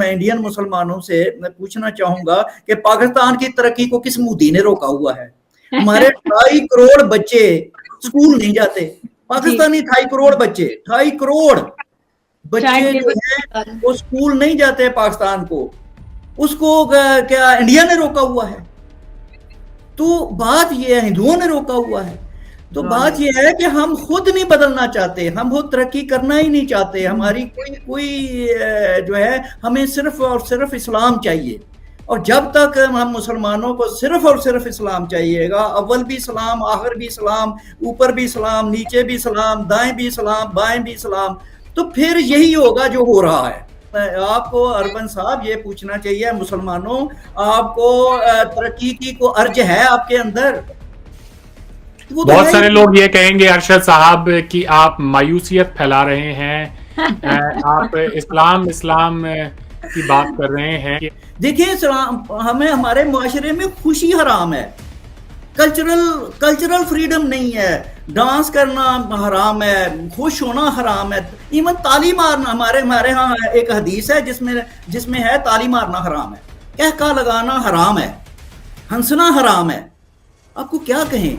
میں انڈین مسلمانوں سے میں پوچھنا چاہوں گا کہ پاکستان کی ترقی کو کس مودی نے روکا ہوا ہے؟ ہمارے 2.5 کروڑ بچے اسکول نہیں جاتے، پاکستانی 2.5 کروڑ بچے، 2.5 کروڑ بچے جو ہیں وہ اسکول نہیں جاتے پاکستان کو، اس کو کیا انڈیا نے روکا ہوا ہے؟ تو بات یہ ہے ہندوؤں نے روکا ہوا ہے. تو بات یہ ہے کہ ہم خود نہیں بدلنا چاہتے، ہم خود ترقی کرنا ہی نہیں چاہتے. ہماری کوئی جو ہے ہمیں صرف اور صرف اسلام چاہیے، اور جب تک ہم مسلمانوں کو صرف اور صرف اسلام چاہیے گا، اول بھی اسلام، آخر بھی اسلام، اوپر بھی اسلام، نیچے بھی اسلام، دائیں بھی اسلام، بائیں بھی اسلام، تو پھر یہی ہوگا جو ہو رہا ہے. آپ کو اربن صاحب یہ پوچھنا چاہیے مسلمانوں، آپ کو ترقی کی کو ارج ہے آپ کے اندر؟ بہت سارے لوگ یہ کہیں گے ارشد صاحب کہ آپ مایوسیت پھیلا رہے ہیں، آپ اسلام کی بات کر رہے ہیں. دیکھیں ہمیں ہمارے معاشرے میں خوشی حرام ہے، کلچرل فریڈم نہیں ہے، ڈانس کرنا حرام ہے، خوش ہونا حرام ہے، ایون تالی مارنا. ہمارے ہاں ایک حدیث ہے جس میں ہے تالی مارنا حرام ہے، کہکا لگانا حرام ہے، ہنسنا حرام ہے. آپ کو کیا کہیں،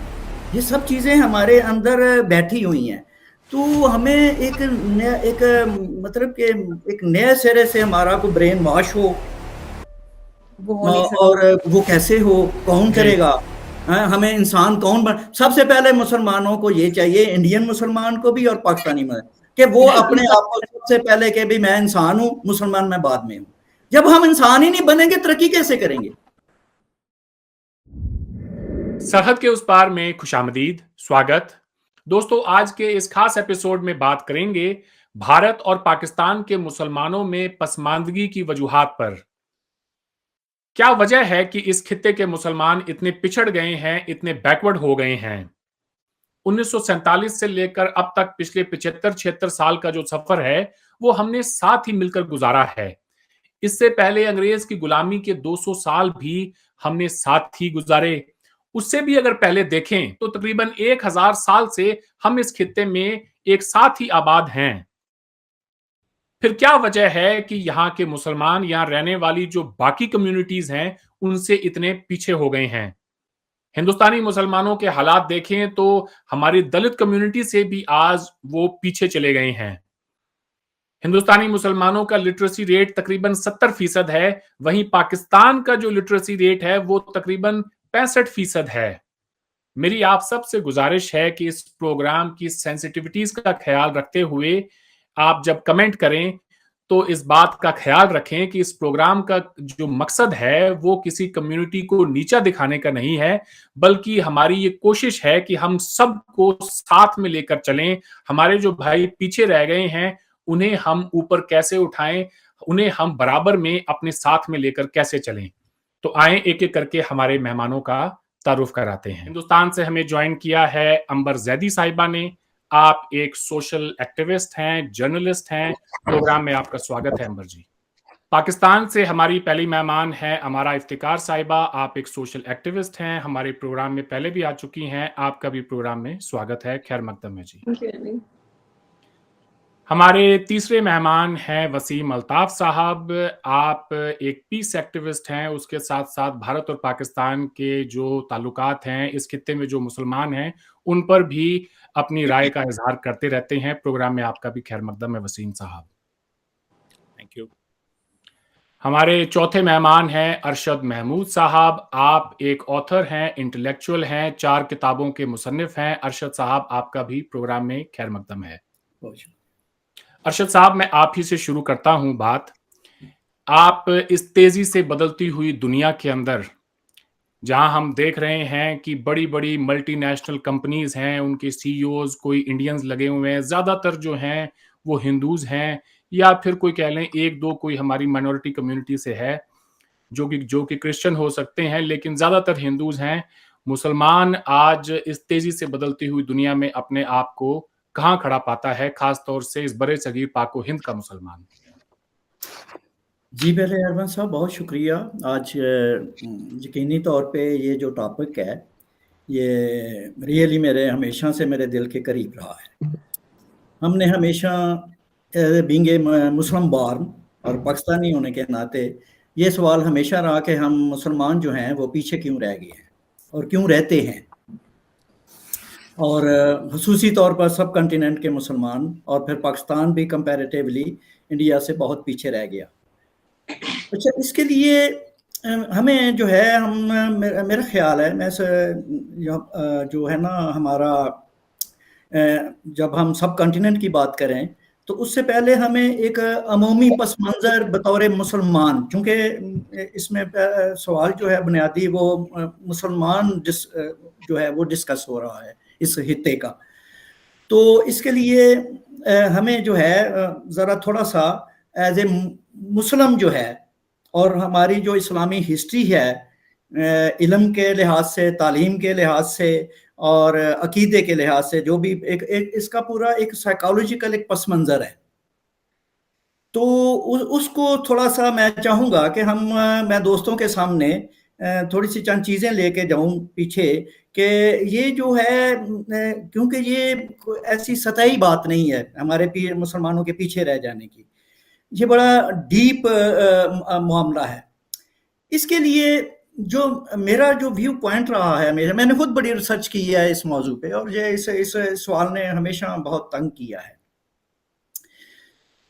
یہ سب چیزیں ہمارے اندر بیٹھی ہوئی ہیں. تو ہمیں ایک مطلب کہ ایک نئے سرے سے ہمارا کو برین واش ہو، اور وہ کیسے ہو، کون کرے گا؟ ہمیں انسان کون سب سے پہلے مسلمانوں کو یہ چاہیے، انڈین مسلمان کو بھی اور پاکستانی میں، کہ وہ اپنے آپ کو سب سے پہلے کہ بھی میں انسان ہوں، مسلمان میں بعد میں ہوں. جب ہم انسان ہی نہیں بنیں گے ترقی کیسے کریں گے؟ سرحد کے اس پار میں خوش آمدید، سواگت. دوستو، آج کے اس خاص ایپیسوڈ میں بات کریں گے بھارت اور پاکستان کے مسلمانوں میں پسماندگی کی وجوہات پر. کیا وجہ ہے کہ اس خطے کے مسلمان اتنے پچھڑ گئے ہیں، اتنے بیکورڈ ہو گئے ہیں؟ 1947 سے لے کر اب تک پچھلے 75-76 سال کا جو سفر ہے وہ ہم نے ساتھ ہی مل کر گزارا ہے. اس سے پہلے انگریز کی غلامی کے 200 سال بھی ہم نے ساتھ ہی گزارے. اس سے بھی اگر پہلے دیکھیں تو تقریباً 1000 سال سے ہم اس خطے میں ایک ساتھ ہی آباد ہیں. پھر کیا وجہ ہے کہ یہاں کے مسلمان، یہاں رہنے والی جو باقی کمیونٹیز ہیں، ان سے اتنے پیچھے ہو گئے ہیں؟ ہندوستانی مسلمانوں کے حالات دیکھیں تو ہماری دلت کمیونٹی سے بھی آج وہ پیچھے چلے گئے ہیں. ہندوستانی مسلمانوں کا لٹریسی ریٹ تقریباً 70% ہے، وہیں پاکستان کا جو لٹریسی ریٹ ہے وہ تقریباً 65% ہے. میری آپ سب سے گزارش ہے کہ اس پروگرام کی سینسٹیوٹیز کا خیال رکھتے ہوئے آپ جب کمنٹ کریں تو اس بات کا خیال رکھیں کہ اس پروگرام کا جو مقصد ہے وہ کسی کمیونٹی کو نیچا دکھانے کا نہیں ہے، بلکہ ہماری یہ کوشش ہے کہ ہم سب کو ساتھ میں لے کر چلیں. ہمارے جو بھائی پیچھے رہ گئے ہیں انہیں ہم اوپر کیسے اٹھائیں، انہیں ہم برابر میں اپنے ساتھ میں لے کر کیسے چلیں. تو آئیں ایک ایک کر کے ہمارے مہمانوں کا تعارف کراتے ہیں. ہندوستان سے ہمیں جوائن کیا ہے امبر زیدی صاحبہ نے. آپ ایک سوشل ایکٹیوسٹ ہیں، جرنلسٹ ہیں. پروگرام میں آپ کا سواگت ہے امبر جی. پاکستان سے ہماری پہلی مہمان ہے ہمارا افتخار صاحبہ. آپ ایک سوشل ایکٹیوسٹ ہیں، ہمارے پروگرام میں پہلے بھی آ چکی ہیں. آپ کا بھی پروگرام میں سواگت ہے، خیر مقدم ہے جی. ہمارے تیسرے مہمان ہیں وسیم الطاف صاحب. آپ ایک پیس ایکٹیوسٹ ہیں، اس کے ساتھ ساتھ بھارت اور پاکستان کے جو تعلقات ہیں، اس خطے میں جو مسلمان ہیں ان پر بھی اپنی رائے کا اظہار کرتے رہتے ہیں. پروگرام میں آپ کا بھی خیر مقدم ہے وسیم صاحب. Thank you. ہمارے چوتھے مہمان ہیں ارشد محمود صاحب. آپ ایک آتھر ہیں، انٹلیکچوئل ہیں، 4 کتابوں کے مصنف ہیں. ارشد صاحب آپ کا بھی پروگرام میں خیر مقدم ہے. ارشد صاحب، میں آپ ہی سے شروع کرتا ہوں بات. آپ اس تیزی سے بدلتی ہوئی دنیا کے اندر جہاں ہم دیکھ رہے ہیں کہ بڑی بڑی ملٹی نیشنل کمپنیز ہیں، ان کے سی ای اوز کوئی انڈینز لگے ہوئے ہیں، زیادہ تر جو ہیں وہ ہندوز ہیں، یا پھر کوئی کہہ لیں 1-2 کوئی ہماری مائنورٹی کمیونٹی سے ہے جو کہ کرسچن ہو سکتے ہیں، لیکن زیادہ تر ہندوز ہیں. مسلمان آج اس تیزی سے بدلتی ہوئی دنیا میں اپنے آپ کو کہاں کھڑا پاتا ہے، خاص طور سے اس برے صغیر پاک و ہند کا مسلمان؟ جی پہلے اربن صاحب بہت شکریہ. آج یقینی طور پہ یہ جو ٹاپک ہے یہ ریئلی ہمیشہ سے میرے دل کے قریب رہا ہے. ہم نے ہمیشہ بینگ اے مسلم بارن اور پاکستانی ہونے کے ناطے یہ سوال ہمیشہ رہا کہ ہم مسلمان جو ہیں وہ پیچھے کیوں رہ گئے ہیں اور کیوں رہتے ہیں، اور خصوصی طور پر سب کنٹیننٹ کے مسلمان، اور پھر پاکستان بھی کمپیریٹیولی انڈیا سے بہت پیچھے رہ گیا۔ اچھا، اس کے لیے ہمیں جو ہے میرا خیال ہے جو ہے نا ہمارا جب ہم سب کنٹیننٹ کی بات کریں تو اس سے پہلے ہمیں ایک عمومی پس منظر بطور مسلمان، چونکہ اس میں سوال جو ہے بنیادی وہ مسلمان جو ہے وہ ڈسکس ہو رہا ہے اس خطے کا، تو اس کے لیے ہمیں جو ہے ذرا تھوڑا سا ایز اے مسلم جو ہے، اور ہماری جو اسلامی ہسٹری ہے علم کے لحاظ سے، تعلیم کے لحاظ سے اور عقیدے کے لحاظ سے، جو بھی اس کا پورا ایک سائیکالوجیکل ایک پس منظر ہے، تو اس کو تھوڑا سا میں چاہوں گا کہ میں دوستوں کے سامنے تھوڑی سی چند چیزیں لے کے جاؤں پیچھے، کہ یہ جو ہے کیونکہ یہ ایسی سطحی بات نہیں ہے ہمارے مسلمانوں کے پیچھے رہ جانے کی، یہ بڑا ڈیپ معاملہ ہے۔ اس کے لیے جو میرا جو ویو پوائنٹ رہا ہے، میں نے خود بڑی ریسرچ کی ہے اس موضوع پہ، اور یہ اس سوال نے ہمیشہ بہت تنگ کیا ہے،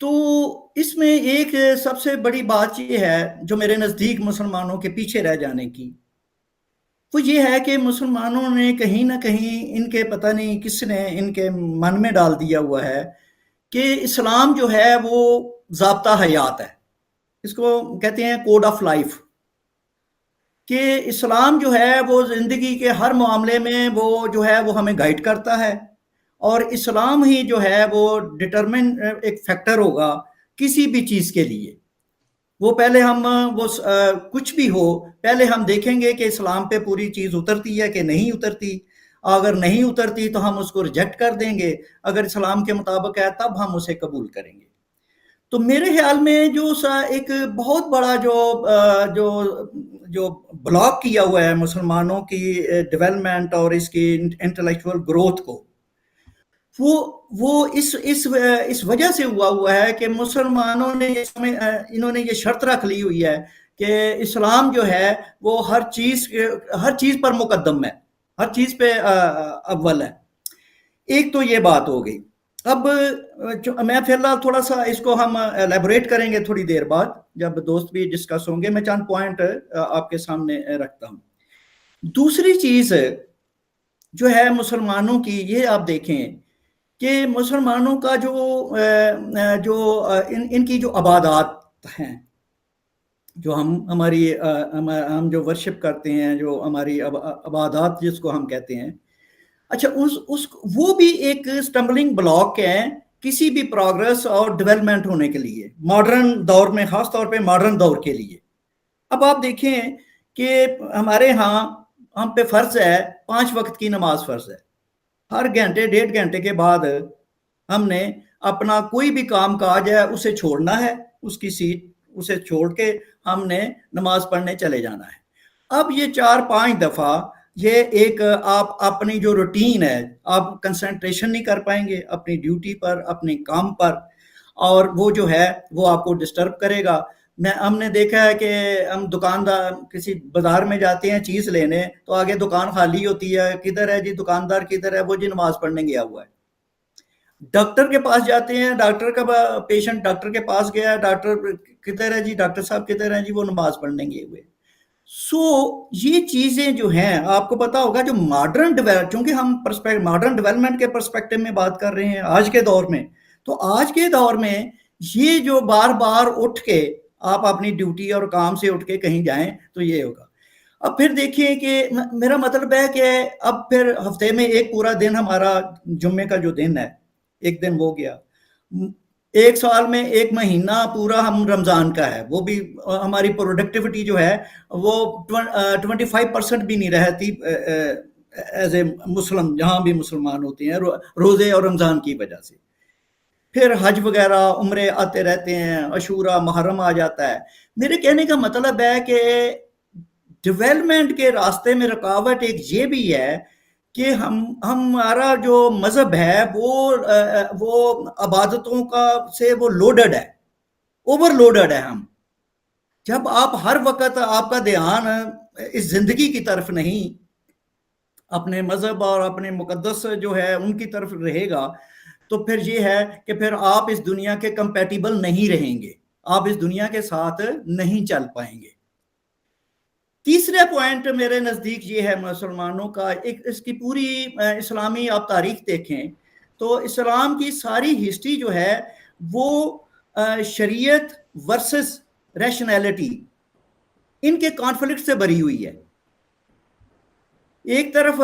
تو اس میں ایک سب سے بڑی بات یہ ہے جو میرے نزدیک مسلمانوں کے پیچھے رہ جانے کی، وہ یہ ہے کہ مسلمانوں نے کہیں نہ کہیں ان کے پتہ نہیں کس نے ان کے من میں ڈال دیا ہوا ہے کہ اسلام جو ہے وہ ضابطہ حیات ہے، اس کو کہتے ہیں کوڈ آف لائف، کہ اسلام جو ہے وہ زندگی کے ہر معاملے میں وہ جو ہے وہ ہمیں گائیڈ کرتا ہے، اور اسلام ہی جو ہے وہ ڈٹرمن ایک فیکٹر ہوگا کسی بھی چیز کے لیے۔ وہ پہلے کچھ بھی ہو، پہلے ہم دیکھیں گے کہ اسلام پہ پوری چیز اترتی ہے کہ نہیں اترتی، اگر نہیں اترتی تو ہم اس کو ریجیکٹ کر دیں گے، اگر اسلام کے مطابق ہے تب ہم اسے قبول کریں گے۔ تو میرے خیال میں جو ایک بہت بڑا جو بلاک کیا ہوا ہے مسلمانوں کی ڈیولپمنٹ اور اس کی انٹلیکچوئل گروتھ کو، وہ اس وجہ سے ہوا ہے کہ مسلمانوں نے انہوں نے یہ شرط رکھ لی ہوئی ہے کہ اسلام جو ہے وہ ہر چیز پر مقدم ہے، ہر چیز پہ اول ہے۔ ایک تو یہ بات ہو گئی۔ اب میں فی الحال تھوڑا سا اس کو ہم ایلیبوریٹ کریں گے تھوڑی دیر بعد جب دوست بھی ڈسکس ہوں گے، میں چند پوائنٹ آپ کے سامنے رکھتا ہوں۔ دوسری چیز جو ہے مسلمانوں کی، یہ آپ دیکھیں کہ مسلمانوں کا ان کی جو عبادات ہیں، جو ہم جو ورشپ کرتے ہیں، جو ہماری عبادات جس کو ہم کہتے ہیں، اچھا وہ بھی ایک سٹمبلنگ بلاک ہے کسی بھی پروگرس اور ڈیولپمنٹ ہونے کے لیے، ماڈرن دور میں، خاص طور پہ ماڈرن دور کے لیے۔ اب آپ دیکھیں کہ ہمارے ہاں ہم پہ فرض ہے 5 وقت کی نماز فرض ہے، ہر گھنٹے 1.5 گھنٹے کے بعد ہم نے اپنا کوئی بھی کام کاج ہے اسے چھوڑنا ہے، اس کی سیٹ اسے چھوڑ کے ہم نے نماز پڑھنے چلے جانا ہے۔ اب یہ 4-5 دفعہ یہ ایک آپ اپنی جو روٹین ہے، آپ کنسنٹریشن نہیں کر پائیں گے اپنی ڈیوٹی پر، اپنے کام پر، اور وہ جو ہے وہ آپ کو ڈسٹرب کرے گا۔ ہم نے دیکھا ہے کہ ہم دکاندار کسی بازار میں جاتے ہیں چیز لینے، تو آگے دکان خالی ہوتی ہے، کدھر ہے جی دکاندار، کدھر ہے وہ جی نماز پڑھنے گیا ہوا ہے۔ ڈاکٹر کے پاس جاتے ہیں، ڈاکٹر کا پیشنٹ ڈاکٹر کے پاس گیا، ڈاکٹر کدھر ہے جی، ڈاکٹر صاحب کدھر ہیں جی، وہ نماز پڑھنے گئے ہوئے۔ یہ چیزیں جو ہیں آپ کو پتا ہوگا، جو چونکہ ہم ماڈرن ڈیولپمنٹ کے پرسپیکٹو میں بات کر رہے ہیں آج کے دور میں، تو آج کے دور میں یہ جو بار بار اٹھ کے آپ اپنی ڈیوٹی اور کام سے اٹھ کے کہیں جائیں تو یہ ہوگا۔ اب پھر دیکھیں کہ میرا مطلب ہے کہ اب پھر ہفتے میں ایک پورا دن ہمارا جمعے کا جو دن ہے، ایک دن وہ گیا، ایک سال میں 1 مہینہ پورا ہم رمضان کا ہے، وہ بھی ہماری پروڈکٹیوٹی جو ہے وہ 25% بھی نہیں رہتی ایز اے مسلم، جہاں بھی مسلمان ہوتے ہیں، روزے اور رمضان کی وجہ سے۔ پھر حج وغیرہ عمرے آتے رہتے ہیں، عاشورہ محرم آ جاتا ہے۔ میرے کہنے کا مطلب ہے کہ ڈیولپمنٹ کے راستے میں رکاوٹ ایک یہ بھی ہے کہ ہمارا جو مذہب ہے وہ عبادتوں کا سے وہ لوڈڈ ہے، ओवरलोडेड है हम। जब आप हर वक्त आपका ध्यान इस जिंदगी की तरफ नहीं, अपने मजहब और अपने मुकद्दस जो है उनकी तरफ रहेगा, तो फिर ये है कि फिर आप इस दुनिया के कंपैटिबल नहीं रहेंगे, आप इस दुनिया के साथ नहीं चल पाएंगे। तीसरा पॉइंट मेरे नज़दीक ये है मुसलमानों का, एक इसकी पूरी इस्लामी आप तारीख देखें तो इस्लाम की सारी हिस्ट्री जो है वो शरीयत वर्सेस रैशनैलिटी, इनके कॉन्फ्लिक्ट से भरी हुई है। एक तरफ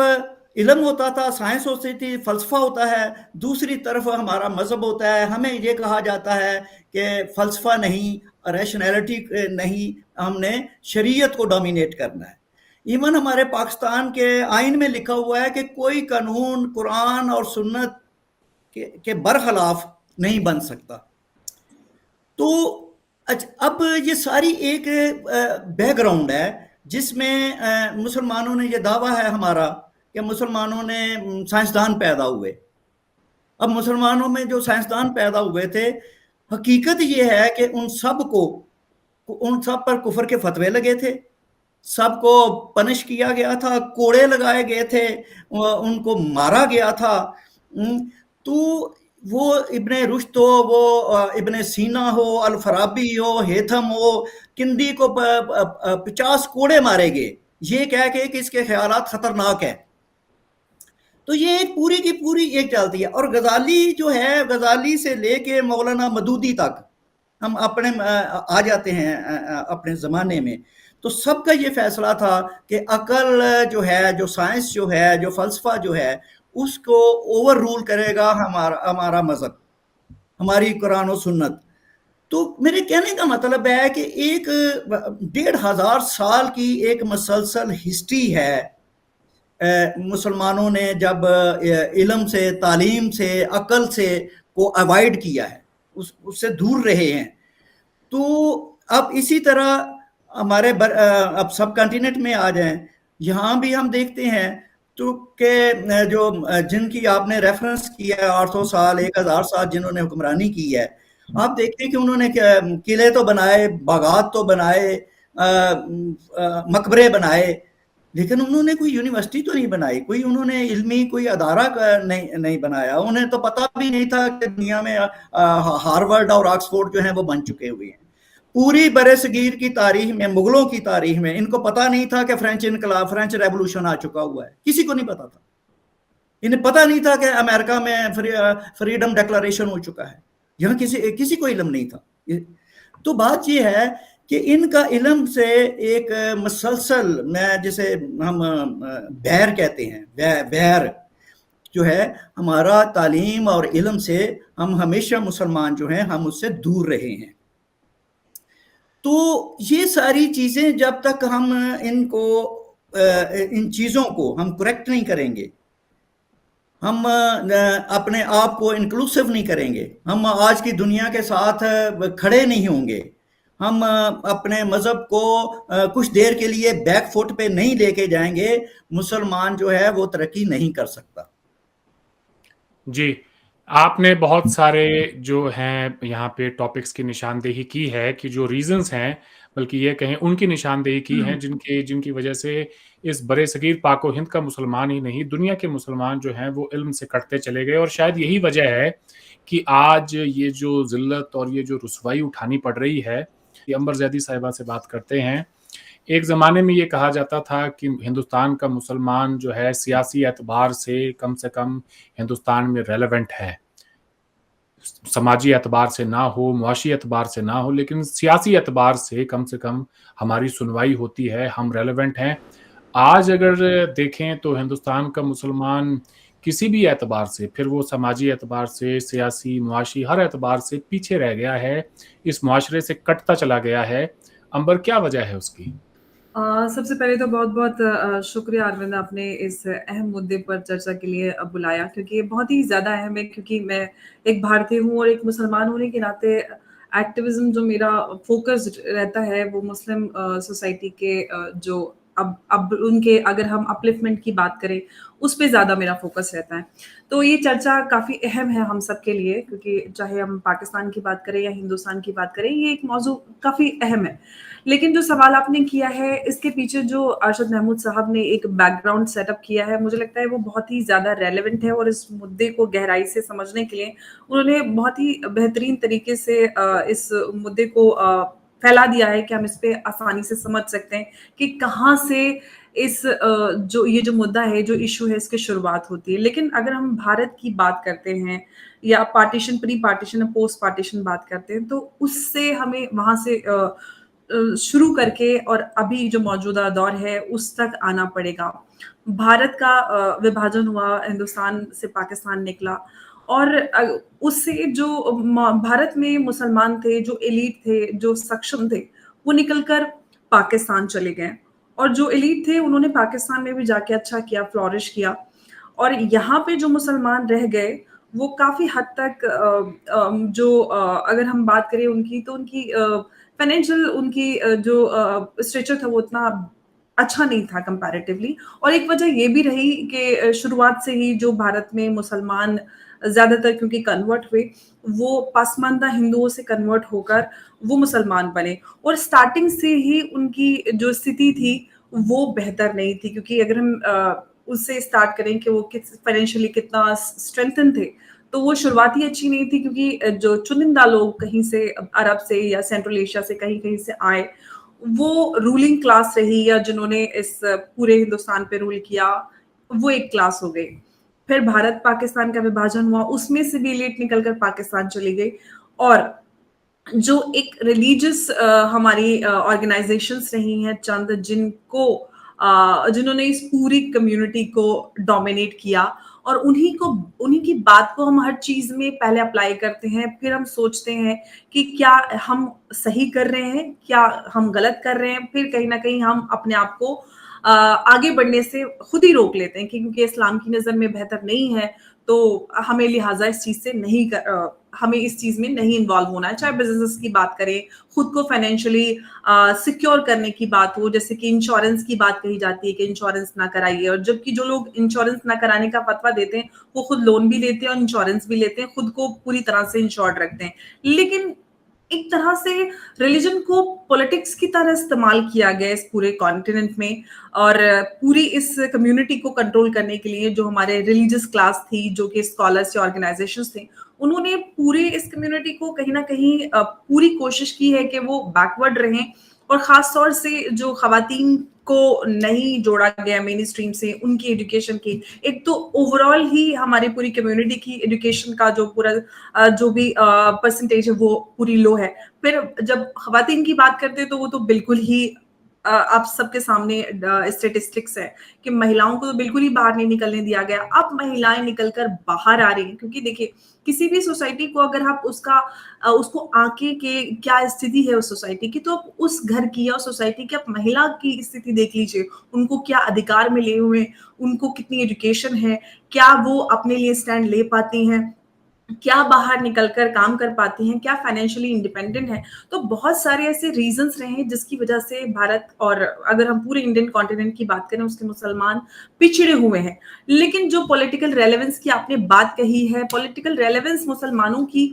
इल्म होता था, साइंस होती थी, फलसफा होता है, दूसरी तरफ हमारा मजहब होता है। हमें ये कहा जाता है कि फलसफा नहीं, रैशनैलिटी नहीं, हमने शरीयत को डोमिनेट करना है। इवन हमारे पाकिस्तान के आइन में लिखा हुआ है कि कोई कानून कुरान और सुन्नत के बरखिलाफ नहीं बन सकता। तो अब ये सारी एक बैकग्राउंड है जिसमें मुसलमानों ने ये दावा है हमारा कि मुसलमानों ने साइंसदान पैदा हुए। अब मुसलमानों में जो साइंसदान पैदा हुए थे, हकीकत ये है कि उन सब पर कुफर के फतवे लगे थे, सबको पनिश किया गया था, कोड़े लगाए गए थे, उनको मारा गया था। तो वो इब्ने रुश्द हो, वो इब्ने सीना हो, अल फराबी हो, हेथम हो, किंदी को 50 कोड़े मारे गए ये कह के कि इसके ख्यालात खतरनाक है। तो ये एक पूरी की पूरी एक चलती है। और गजाली जो है, गजाली से लेके मौलाना मदूदी तक हम अपने आ जाते हैं अपने ज़माने में, तो सबका ये फैसला था कि अकल जो है, जो साइंस जो है, जो फ़लसफ़ा जो है, उसको ओवर रूल करेगा हमारा मज़हब, हमारी कुरान और सुन्नत। तो मेरे कहने का मतलब है कि एक 1500 साल की एक मसलसल हिस्ट्री है। मुसलमानों ने जब इल्म से, तालीम से, अकल से को अवॉइड किया है, उससे दूर रहे हैं। तो अब इसी तरह हमारे अब सब कॉन्टिनेंट में आ जाएं, यहाँ भी हम देखते हैं तो कि जो जिनकी आपने रेफरेंस किया है 800 साल, 1000 साल जिन्होंने हुक्मरानी की है, आप देखते कि उन्होंने किले तो बनाए, बागात तो बनाए, मकबरे बनाए, लेकिन उन्होंने कोई यूनिवर्सिटी तो नहीं बनाई, कोई उन्होंने इल्मी कोई अदारा नहीं बनाया। उन्हें तो पता भी नहीं था कि दुनिया में हार्वर्ड और ऑक्सफोर्ड जो है वो बन चुके हुए हैं। पूरी बरसगीर की तारीख में, मुगलों की तारीख में इनको पता नहीं था कि फ्रेंच इनकलाब, फ्रेंच रेवोल्यूशन आ चुका हुआ है, किसी को नहीं पता था। इन्हें पता नहीं था कि अमेरिका में फ्रीडम डिक्लेरेशन हो चुका है, यहाँ किसी को इल्म नहीं था। तो बात यह है कि इनका इल्म से एक मसलसल, मैं जिसे हम बैर कहते हैं, बैर जो है हमारा तालीम और इल्म से, हम हमेशा मुसलमान जो हैं हम उससे दूर रहे हैं। तो ये सारी चीज़ें जब तक हम इन चीज़ों को हम करेक्ट नहीं करेंगे, हम अपने आप को इंक्लूसिव नहीं करेंगे, हम आज की दुनिया के साथ खड़े नहीं होंगे, हम अपने मज़हब को कुछ देर के लिए बैक फुट पे नहीं लेके जाएंगे, मुसलमान जो है वो तरक्की नहीं कर सकता। जी, आपने बहुत सारे जो हैं यहाँ पे टॉपिक्स की निशानदेही की है कि जो रीज़न्स हैं, बल्कि ये कहें उनकी निशानदेही की है जिनकी वजह से इस बरे-सगीर पाक व हिंद का मुसलमान ही नहीं, दुनिया के मुसलमान जो हैं वो इल्म से कटते चले गए। और शायद यही वजह है कि आज ये जो ज़िल्लत और ये जो रुसवाई उठानी पड़ रही है, ये अंबर ज़ैदी साहिबा से बात करते हैं। एक ज़माने में ये कहा जाता था कि हिंदुस्तान का मुसलमान जो है सियासी एतबार से कम हिंदुस्तान में रेलेवेंट है। समाजी एतबार से ना हो, मुआशी एतबार से ना हो, लेकिन सियासी एतबार से कम हमारी सुनवाई होती है, हम रेलेवेंट हैं। आज अगर देखें तो हिंदुस्तान का मुसलमान किसी भी एतबार से, फिर वो समाजी एतबार से, सियासी, मुआशी हर एतबार से पीछे रह गया है, इस मुआशरे से कटता चला गया है। अंबर, क्या वजह है उसकी? सबसे पहले तो बहुत-बहुत शुक्रिया अरविंद, आपने इस अहम मुद्दे पर चर्चा के लिए बुलाया, क्योंकि ये बहुत ही ज़्यादा अहम है, क्योंकि मैं एक भारतीय हूँ और एक मुसलमान होने के नाते एक्टिविज़्म जो मेरा फ़ोकस रहता है वो मुस्लिम सोसाइटी के जो अब उनके अगर हम अपलिफ्टमेंट की बात करें उस पे ज़्यादा मेरा फोकस रहता है। तो ये चर्चा काफ़ी अहम है हम सब के लिए, क्योंकि चाहे हम पाकिस्तान की बात करें या हिंदुस्तान की बात करें, ये एक मौजू काफ़ी अहम है। लेकिन जो सवाल आपने किया है, इसके पीछे जो अरशद महमूद साहब ने एक बैकग्राउंड सेटअप किया है, मुझे लगता है वो बहुत ही ज़्यादा रेलेवेंट है, और इस मुद्दे को गहराई से समझने के लिए उन्होंने बहुत ही बेहतरीन तरीके से इस मुद्दे को फैला दिया है कि हम इस पे आसानी से समझ सकते हैं कि कहाँ से इस जो मुद्दा है, जो इशू है, इसकी शुरुआत होती है। लेकिन अगर हम भारत की बात करते हैं या पार्टीशन, प्री पार्टीशन और पोस्ट पार्टीशन बात करते हैं, तो उससे हमें वहाँ से शुरू करके और अभी जो मौजूदा दौर है उस तक आना पड़ेगा। भारत का विभाजन हुआ, हिंदुस्तान से पाकिस्तान निकला, और उससे जो भारत में मुसलमान थे, जो एलीट थे, जो सक्षम थे, वो निकलकर पाकिस्तान चले गए, और जो एलीट थे उन्होंने पाकिस्तान में भी जाके अच्छा किया, फ्लॉरिश किया, और यहाँ पे जो मुसलमान रह गए वो काफ़ी हद तक अगर हम बात करें उनकी, तो उनकी फाइनेंशियल उनकी जो स्ट्रक्चर था वो उतना अच्छा नहीं था कंपैरेटिवली। और एक वजह ये भी रही कि शुरुआत से ही जो भारत में मुसलमान ज़्यादातर क्योंकि कन्वर्ट हुए, वो पासमानदा हिंदुओं से कन्वर्ट होकर वो मुसलमान बने, और स्टार्टिंग से ही उनकी जो स्थिति थी वो बेहतर नहीं थी, क्योंकि अगर हम उससे स्टार्ट करें कि वो फाइनेंशियली कितना स्ट्रेंथन थे, तो वो शुरुआत ही अच्छी नहीं थी, क्योंकि जो चुनिंदा लोग कहीं से अरब से या सेंट्रल एशिया से कहीं कहीं से आए, वो रूलिंग क्लास रही, या जिन्होंने इस पूरे हिंदुस्तान पे रूल किया, वो एक क्लास हो गई। फिर भारत पाकिस्तान का विभाजन हुआ, उसमें से भी एलीट निकलकर पाकिस्तान चली गई, और जो एक रिलीजियस हमारी ऑर्गेनाइजेशंस रही हैं चंद, जिन्होंने इस पूरी कम्युनिटी को डोमिनेट किया, और उन्हीं की बात को हम हर चीज में पहले अप्लाई करते हैं, फिर हम सोचते हैं कि क्या हम सही कर रहे हैं, क्या हम गलत कर रहे हैं, फिर कहीं ना कहीं हम अपने आप को आगे बढ़ने से खुद ही रोक लेते हैं कि क्योंकि इस्लाम की नज़र में बेहतर नहीं है, तो हमें लिहाजा इस चीज़ से हमें इस चीज़ में नहीं इन्वॉल्व होना है। चाहे बिजनेस की बात करें, खुद को फाइनेंशियली सिक्योर करने की बात हो, जैसे कि इंश्योरेंस की बात कही जाती है कि इंश्योरेंस ना कराइए, और जबकि जो लोग इंश्योरेंस ना कराने का फतवा देते हैं वो खुद लोन भी लेते हैं और इंश्योरेंस भी लेते हैं, खुद को पूरी तरह से इंश्योर्ड रखते हैं। लेकिन एक तरह से रिलीजन को पॉलिटिक्स की तरह इस्तेमाल किया गया इस पूरे कॉन्टिनेंट में, और पूरी इस कम्युनिटी को कंट्रोल करने के लिए जो हमारे रिलीजियस क्लास थी, जो कि स्कॉलर्स या ऑर्गेनाइजेशंस थे, उन्होंने पूरे इस कम्युनिटी को कहीं ना कहीं पूरी कोशिश की है कि वो बैकवर्ड रहें, और खास तौर से जो खवातीन को नहीं जोड़ा गया मेन स्ट्रीम से, उनकी एजुकेशन की, एक तो ओवरऑल ही हमारी पूरी कम्युनिटी की एजुकेशन का जो पूरा जो भी परसेंटेज है वो पूरी लो है। फिर जब खवातीन की बात करते हैं तो वो तो बिल्कुल ही आप सबके सामने स्टेटिस्टिक्स है कि महिलाओं को तो बिल्कुल ही बाहर नहीं निकलने दिया गया। अब महिलाएं निकलकर बाहर आ रही हैं, क्योंकि देखिए किसी भी सोसाइटी को अगर आप उसको आके के क्या स्थिति है उस सोसाइटी की, तो आप उस घर की या सोसाइटी की आप महिला की स्थिति देख लीजिए, उनको क्या अधिकार मिले हुए, उनको कितनी एजुकेशन है, क्या वो अपने लिए स्टैंड ले पाती हैं, क्या बाहर निकलकर काम कर पाती हैं, क्या फाइनेंशियली इंडिपेंडेंट है। तो बहुत सारे ऐसे रीजंस रहे हैं जिसकी वजह से भारत, और अगर हम पूरे इंडियन कॉन्टिनेंट की बात करें, उसके मुसलमान पिछड़े हुए हैं। लेकिन जो पॉलिटिकल रेलेवेंस की आपने बात कही है, पॉलिटिकल रेलेवेंस मुसलमानों की,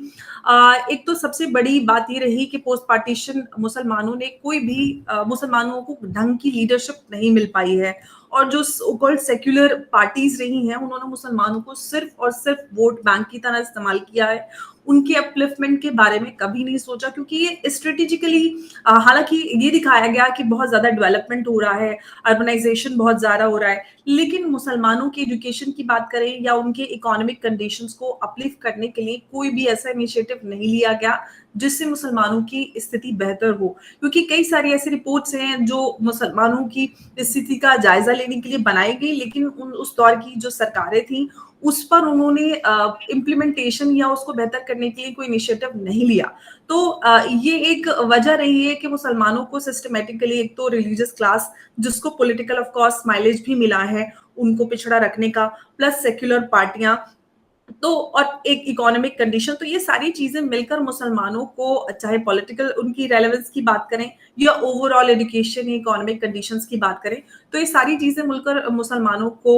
एक तो सबसे बड़ी बात ये रही कि पोस्ट पार्टीशन मुसलमानों ने कोई भी मुसलमानों को ढंग की लीडरशिप नहीं मिल पाई है, और जो सो-कॉल्ड सेक्युलर पार्टीज रही हैं उन्होंने मुसलमानों को सिर्फ और सिर्फ वोट बैंक की तरह इस्तेमाल किया है। उनके अपलिफ्टमेंट के बारे में कभी नहीं सोचा, क्योंकि ये स्ट्रेटेजिकली, हालांकि ये दिखाया गया कि बहुत ज्यादा डेवलपमेंट हो रहा है, अर्बनाइजेशन बहुत ज्यादा हो रहा है, लेकिन मुसलमानों की एजुकेशन की बात करें या उनके इकोनॉमिक कंडीशंस को अपलिफ्ट करने के लिए कोई भी ऐसा इनिशिएटिव नहीं लिया गया जिससे मुसलमानों की स्थिति बेहतर हो। क्योंकि कई सारी ऐसी रिपोर्ट्स हैं जो मुसलमानों की स्थिति का जायजा लेने के लिए बनाई गई, लेकिन उस दौर की जो सरकारें थी उस पर उन्होंने इम्प्लीमेंटेशन या उसको बेहतर करने के लिए कोई इनिशिएटिव नहीं लिया। तो ये एक वजह रही है कि मुसलमानों को सिस्टमेटिकली, एक तो रिलीजियस क्लास जिसको पॉलिटिकल ऑफ कोर्स माइलेज भी मिला है उनको पिछड़ा रखने का, प्लस सेक्युलर पार्टियां तो और एक इकोनॉमिक कंडीशन, तो ये सारी चीजें मिलकर मुसलमानों को, चाहे पॉलिटिकल उनकी रेलेवेंस की बात करें या ओवरऑल एजुकेशन या इकोनॉमिक कंडीशंस की बात करें, तो ये सारी चीजें मिलकर मुसलमानों को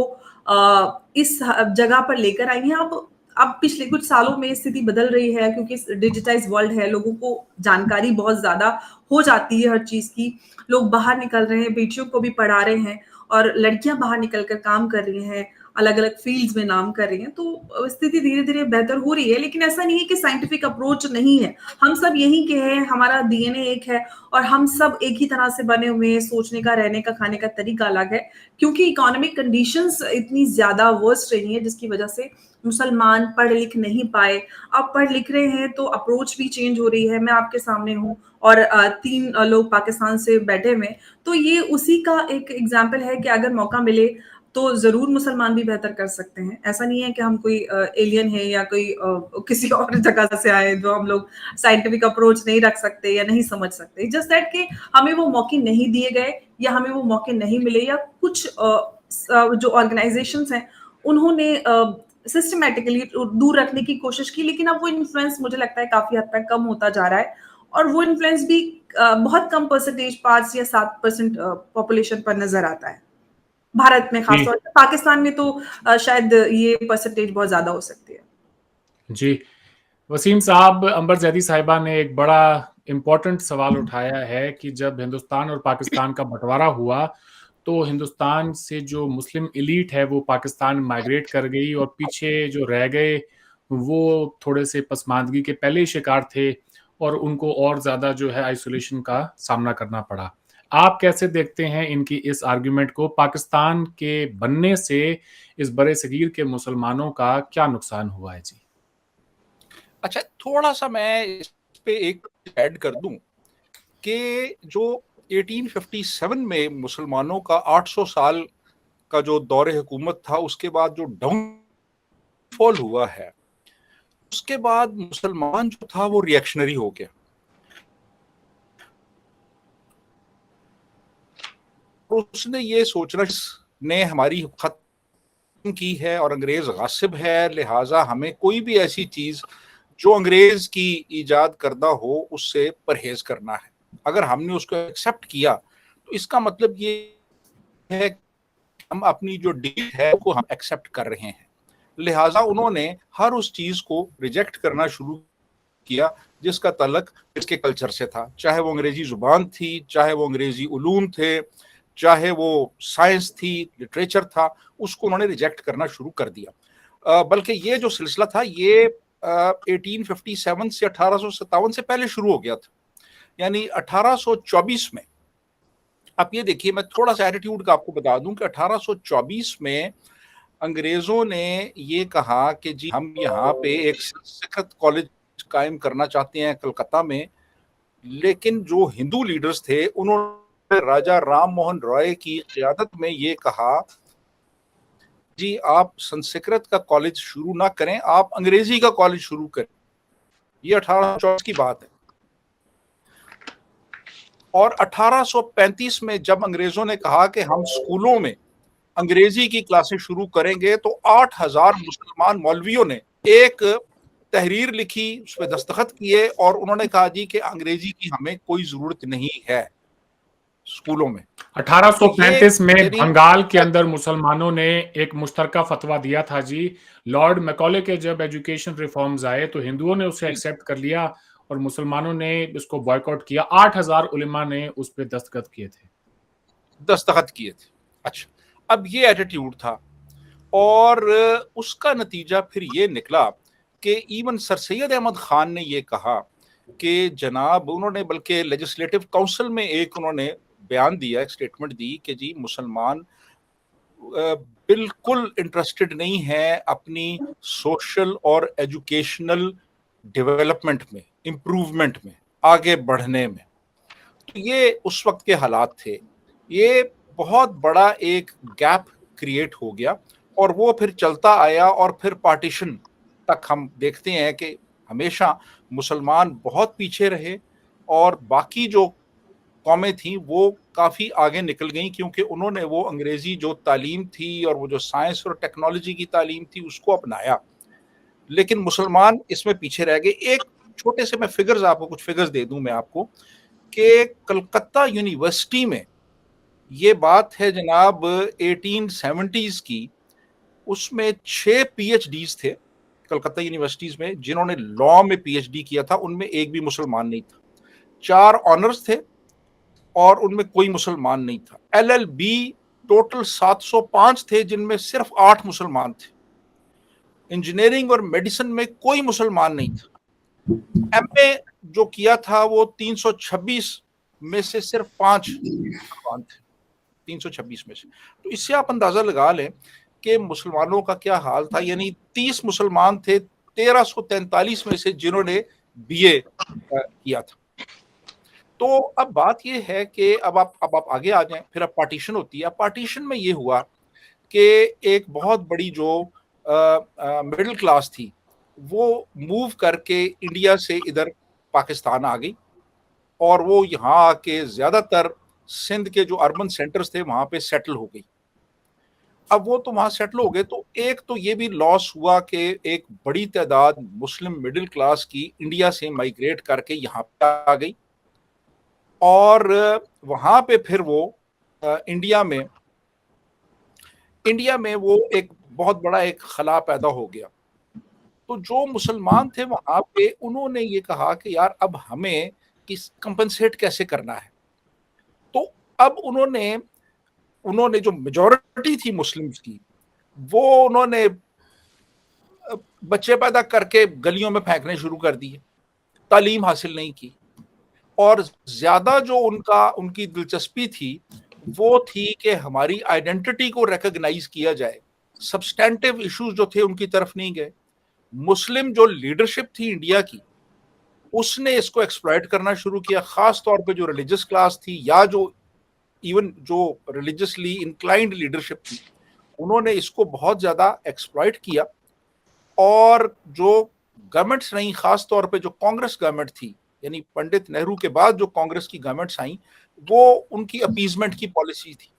इस जगह पर लेकर आई हैं। अब पिछले कुछ सालों में स्थिति बदल रही है, क्योंकि डिजिटाइज वर्ल्ड है, लोगों को जानकारी बहुत ज्यादा हो जाती है हर चीज की, लोग बाहर निकल रहे हैं, बेटियों को भी पढ़ा रहे हैं, और लड़कियां बाहर निकल कर काम कर रही हैं, अलग अलग फील्ड्स में नाम कर रही हैं, तो स्थिति धीरे धीरे बेहतर हो रही है। लेकिन ऐसा नहीं है कि साइंटिफिक अप्रोच नहीं है, हम सब यहीं के हैं, हमारा डीएनए एक है, और हम सब एक ही तरह से बने हुए हैं, सोचने का, रहने का, खाने का तरीका अलग है, क्योंकि इकोनॉमिक कंडीशंस इतनी ज्यादा वर्स्ट रही है, जिसकी वजह से मुसलमान पढ़ लिख नहीं पाए। अब पढ़ लिख रहे हैं तो अप्रोच भी चेंज हो रही है। मैं आपके सामने हूँ और 3 लोग पाकिस्तान से बैठे हुए, तो ये उसी का एक एग्जाम्पल है कि अगर मौका मिले तो जरूर मुसलमान भी बेहतर कर सकते हैं। ऐसा नहीं है कि हम कोई एलियन है या कोई किसी और जगह से आए जो हम लोग साइंटिफिक अप्रोच नहीं रख सकते या नहीं समझ सकते। जस्ट दैट कि हमें वो मौके नहीं दिए गए या हमें वो मौके नहीं मिले, या कुछ जो ऑर्गेनाइजेशंस हैं उन्होंने सिस्टमैटिकली दूर रखने की कोशिश की, लेकिन अब वो इन्फ्लुएंस मुझे लगता है काफी हद तक कम होता जा रहा है, और वो इन्फ्लुएंस भी बहुत कम परसेंटेज, 5 या 7% पॉपुलेशन पर नजर आता है भारत में, खासतौर पर। पाकिस्तान में तो शायद ये परसेंटेज बहुत ज्यादा हो सकती है। जी, वसीम साहब, अंबर जैदी साहिबा ने एक बड़ा इम्पोर्टेंट सवाल उठाया है कि जब हिंदुस्तान और पाकिस्तान का बंटवारा हुआ तो हिंदुस्तान से जो मुस्लिम एलीट है वो पाकिस्तान माइग्रेट कर गई, और पीछे जो रह गए वो थोड़े से पसमानदगी के पहले ही शिकार थे, और उनको और ज़्यादा जो है आइसोलेशन का सामना करना पड़ा। आप कैसे देखते हैं इनकी इस आर्ग्यूमेंट को? पाकिस्तान के बनने से इस बड़े सगीर के मुसलमानों का क्या नुकसान हुआ है? जी, अच्छा, थोड़ा सा मैं इस पे एक ऐड कर दूं कि जो 1857 में मुसलमानों का 800 साल का जो दौरे हुकूमत था, उसके बाद जो डाउनफॉल हुआ है, उसके बाद मुसलमान जो था वो रिएक्शनरी हो गया। उसने ये सोचना ने हमारी खत्म की है और अंग्रेज गासिब है, लिहाजा हमें कोई भी ऐसी चीज जो अंग्रेज की इजाद करदा हो उससे परहेज करना है। अगर हमने उसको एक्सेप्ट किया तो इसका मतलब ये है कि हम अपनी जो डील है उसको हम एक्सेप्ट कर रहे हैं। लिहाजा उन्होंने हर उस चीज को रिजेक्ट करना शुरू किया जिसका तल्लक इसके कल्चर से था, चाहे वो अंग्रेजी जुबान थी, चाहे वो अंग्रेजी उलूम थे, चाहे वो साइंस थी, लिटरेचर था, उसको उन्होंने रिजेक्ट करना शुरू कर दिया। बल्कि ये जो सिलसिला था ये 1857 से 1857 से पहले शुरू हो गया था, यानी 1824 में। अब ये देखिए, मैं थोड़ा सा एटीट्यूड का आपको बता दूं कि 1824 में अंग्रेजों ने ये कहा कि जी हम यहाँ पे एक संस्कृत कॉलेज कायम करना चाहते हैं कलकत्ता में, लेकिन जो हिंदू लीडर्स थे उन्होंने राजा राम मोहन रॉय की क़ियादत में ये कहा जी आप संस्कृत का कॉलेज शुरू ना करें, आप अंग्रेजी का कॉलेज शुरू करें। ये 1824 की बात है। और 1835 में जब अंग्रेजों ने कहा कि हम स्कूलों में अंग्रेजी की क्लासेस शुरू करेंगे तो 8000 मुसलमान मौलवियों ने एक तहरीर लिखी, उस पर दस्तखत किए और उन्होंने कहा जी कि अंग्रेजी की हमें कोई जरूरत नहीं है स्कूलों में। 1835 में बंगाल के अंदर मुसलमानों ने एक मुश्तरका फतवा दिया था जी। लॉर्ड मैकॉले के जब एजुकेशन रिफॉर्म्स आए तो हिंदुओं ने उसे एक्सेप्ट कर लिया और मुसलमानों ने इसको बॉयकॉट किया। 8000 उलेमा ने उस पर दस्तखत किए थे। अच्छा, अब ये एटीट्यूड था और उसका नतीजा फिर ये निकला कि इवन सर सैयद अहमद खान ने ये कहा कि जनाब, उन्होंने बल्कि लेजिस्लेटिव काउंसिल में एक उन्होंने बयान दिया, एक स्टेटमेंट दी कि जी मुसलमान बिल्कुल इंटरेस्टेड नहीं है अपनी सोशल और एजुकेशनल डेवलपमेंट में, इम्प्रूवमेंट में, आगे बढ़ने में। तो ये उस वक्त के हालात थे। ये बहुत बड़ा एक गैप क्रिएट हो गया और वो फिर चलता आया और फिर पार्टीशन तक हम देखते हैं कि हमेशा मुसलमान बहुत पीछे रहे और बाकी जो कौमें थी वो काफ़ी आगे निकल गई, क्योंकि उन्होंने वो अंग्रेज़ी जो तालीम थी और वो जो साइंस और टेक्नोलॉजी की तालीम थी उसको अपनाया। लेकिन मुसलमान इसमें पीछे रह गए। एक छोटे से मैं फिगर्स आपको कुछ फिगर्स दे दूं मैं आपको कि कलकत्ता यूनिवर्सिटी में ये बात है जनाब 1870s की, उसमें 6 PhDs थे कलकत्ता यूनिवर्सिटीज में जिन्होंने लॉ में PhD किया था, उनमें एक भी मुसलमान नहीं था। 4 ऑनर्स थे और उनमें कोई मुसलमान नहीं था। LLB टोटल 705 थे जिनमें सिर्फ 8 मुसलमान थे। इंजीनियरिंग और मेडिसिन में कोई मुसलमान नहीं था। MA जो किया था वो 326 में से सिर्फ 5 मुसलमान थे, 326 में से। तो इससे आप अंदाजा लगा लें कि मुसलमानों का क्या हाल था। यानी 30 मुसलमान थे 1343 में से जिन्होंने BA किया था। तो अब बात ये है कि अब आप आगे आ जाएं, फिर अब पार्टीशन होती है। पार्टीशन में ये हुआ कि एक बहुत बड़ी जो मिडिल क्लास थी वो मूव करके इंडिया से इधर पाकिस्तान आ गई और वो यहाँ आके ज़्यादातर सिंध के जो अर्बन सेंटर्स थे वहाँ पे सेटल हो गई। अब वो तो वहाँ सेटल हो गए, तो एक तो ये भी लॉस हुआ कि एक बड़ी तादाद मुस्लिम मिडिल क्लास की इंडिया से माइग्रेट करके यहाँ पे आ गई और वहाँ पे फिर वो इंडिया में वो एक बहुत बड़ा एक खला पैदा हो गया। तो जो मुसलमान थे वहाँ पे उन्होंने ये कहा कि यार अब हमें किस कंपनसेट कैसे करना है। तो अब उन्होंने जो मेजॉरिटी थी मुस्लिम्स की वो उन्होंने बच्चे पैदा करके गलियों में फेंकने शुरू कर दिए, तालीम हासिल नहीं की। और ज्यादा जो उनकी दिलचस्पी थी वो थी कि हमारी आइडेंटिटी को रिकॉग्नाइज किया जाए। सब्सटेंटिव इश्यूज जो थे उनकी तरफ नहीं गए। मुस्लिम जो लीडरशिप थी इंडिया की उसने इसको एक्सप्लॉइट करना शुरू किया, खास तौर पे जो रिलीजियस क्लास थी या जो इवन जो रिलीजियसली इंक्लाइंड लीडरशिप थी उन्होंने इसको बहुत ज्यादा एक्सप्लॉइट किया। और जो गवर्नमेंट्स रही, खास तौर पे जो कांग्रेस गवर्नमेंट थी, यानी पंडित नेहरू के बाद जो कांग्रेस की गवर्नमेंट्स आई, वो उनकी अपीजमेंट की पॉलिसी थी।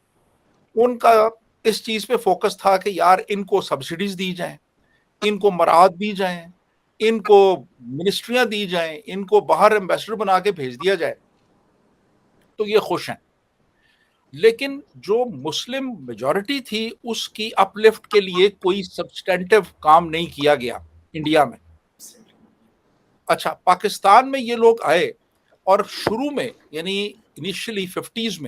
उनका इस चीज पे फोकस था कि यार इनको सब्सिडीज दी जाएं, इनको मराद दी जाएं, इनको मिनिस्ट्रियां दी जाएं, इनको बाहर एम्बेसडर बना के भेज दिया जाए, तो ये खुश हैं। लेकिन जो मुस्लिम मेजॉरिटी थी उसकी अपलिफ्ट के लिए कोई सब्सटेंटिव काम नहीं किया गया इंडिया में। अच्छा, पाकिस्तान में ये लोग आए और शुरू में यानी इनिशियली 50s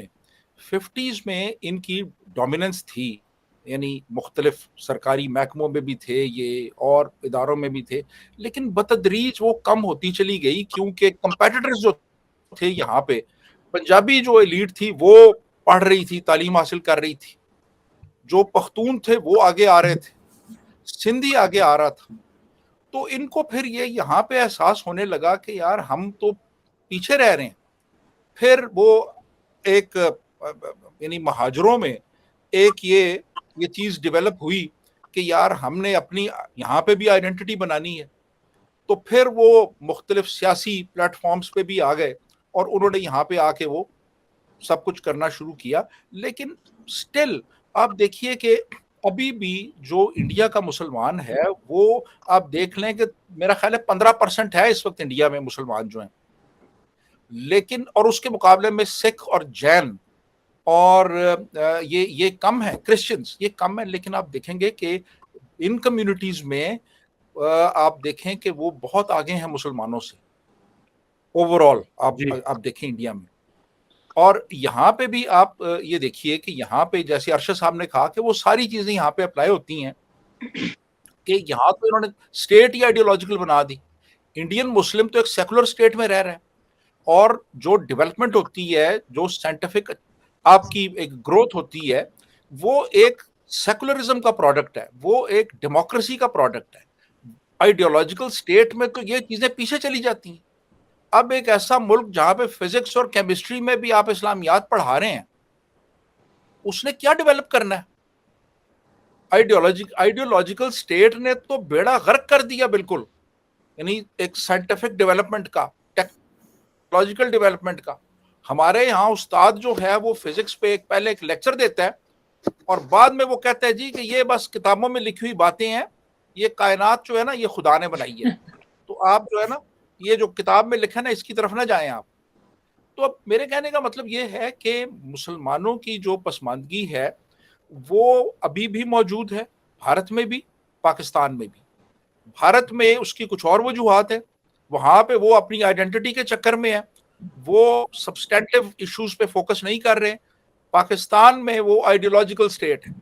में इनकी डोमिनेंस थी, यानी मुख्तलिफ सरकारी महकमों में भी थे ये और इदारों में भी थे, लेकिन बतदरीज वो कम होती चली गई क्योंकि कंपेटिटर्स जो थे यहाँ पे, पंजाबी जो एलीट थी वो पढ़ रही थी, तालीम हासिल कर रही थी, जो पख्तून थे वो आगे आ रहे थे, सिंधी आगे आ रहा था। तो इनको फिर ये यहाँ पे एहसास होने लगा कि यार हम तो पीछे रह रहे हैं। फिर वो एक यानी महाजरों में एक ये चीज डेवलप हुई कि यार हमने अपनी यहाँ पे भी आइडेंटिटी बनानी है। तो फिर वो मुख्तलिफ सियासी प्लेटफॉर्म्स पे भी आ गए और उन्होंने यहाँ पे आके वो सब कुछ करना शुरू किया। लेकिन स्टिल आप देखिए कि अभी भी जो इंडिया का मुसलमान है वो आप देख लें कि मेरा ख्याल है 15% है इस वक्त इंडिया में मुसलमान जो हैं, लेकिन और उसके मुकाबले में सिख और जैन और ये कम है, क्रिश्चियंस ये कम है। लेकिन आप देखेंगे कि इन कम्युनिटीज में आप देखें कि वो बहुत आगे हैं मुसलमानों से ओवरऑल। आप देखें इंडिया में। और यहाँ पे भी आप ये देखिए कि यहाँ पे जैसे अरशद साहब ने कहा कि वो सारी चीजें यहाँ पे अप्लाई होती हैं कि यहाँ तो इन्होंने स्टेट ही आइडियोलॉजिकल बना दी। इंडियन मुस्लिम तो एक सेकुलर स्टेट में रह रहे हैं और जो डेवलपमेंट होती है, जो साइंटिफिक आपकी एक ग्रोथ होती है, वो एक सेकुलरिज्म का प्रोडक्ट है, वो एक डेमोक्रेसी का प्रोडक्ट है। आइडियोलॉजिकल स्टेट में तो ये चीजें पीछे चली जाती हैं। अब एक ऐसा मुल्क जहां पे फिजिक्स और केमिस्ट्री में भी आप इस्लामियात पढ़ा रहे हैं, उसने क्या डेवलप करना है? आइडियोलॉजिकल स्टेट ने तो बेड़ा गर्क कर दिया बिल्कुल, यानी एक साइंटिफिक डेवलपमेंट का, टेक्नोलॉजिकल डेवलपमेंट का। हमारे यहाँ उस्ताद जो है वो फिजिक्स पे पहले एक लेक्चर देता है और बाद में वो कहता है जी कि ये बस किताबों में लिखी हुई बातें हैं, یہ کائنات جو ہے نا یہ خدا نے بنائی ہے. تو آپ جو ہے نا یہ جو کتاب میں لکھا نا اس کی طرف نہ جائیں آپ. تو اب میرے کہنے کا مطلب یہ ہے کہ مسلمانوں کی جو پسماندگی ہے وہ ابھی بھی موجود ہے، بھارت میں بھی پاکستان میں بھی. بھارت میں اس کی کچھ اور وجوہات ہیں، وہاں پہ وہ اپنی آئیڈینٹی کے چکر میں ہے، وہ سبسٹینٹیو ایشوز پہ فوکس نہیں کر رہے. پاکستان میں وہ آئیڈیولوجیکل سٹیٹ ہے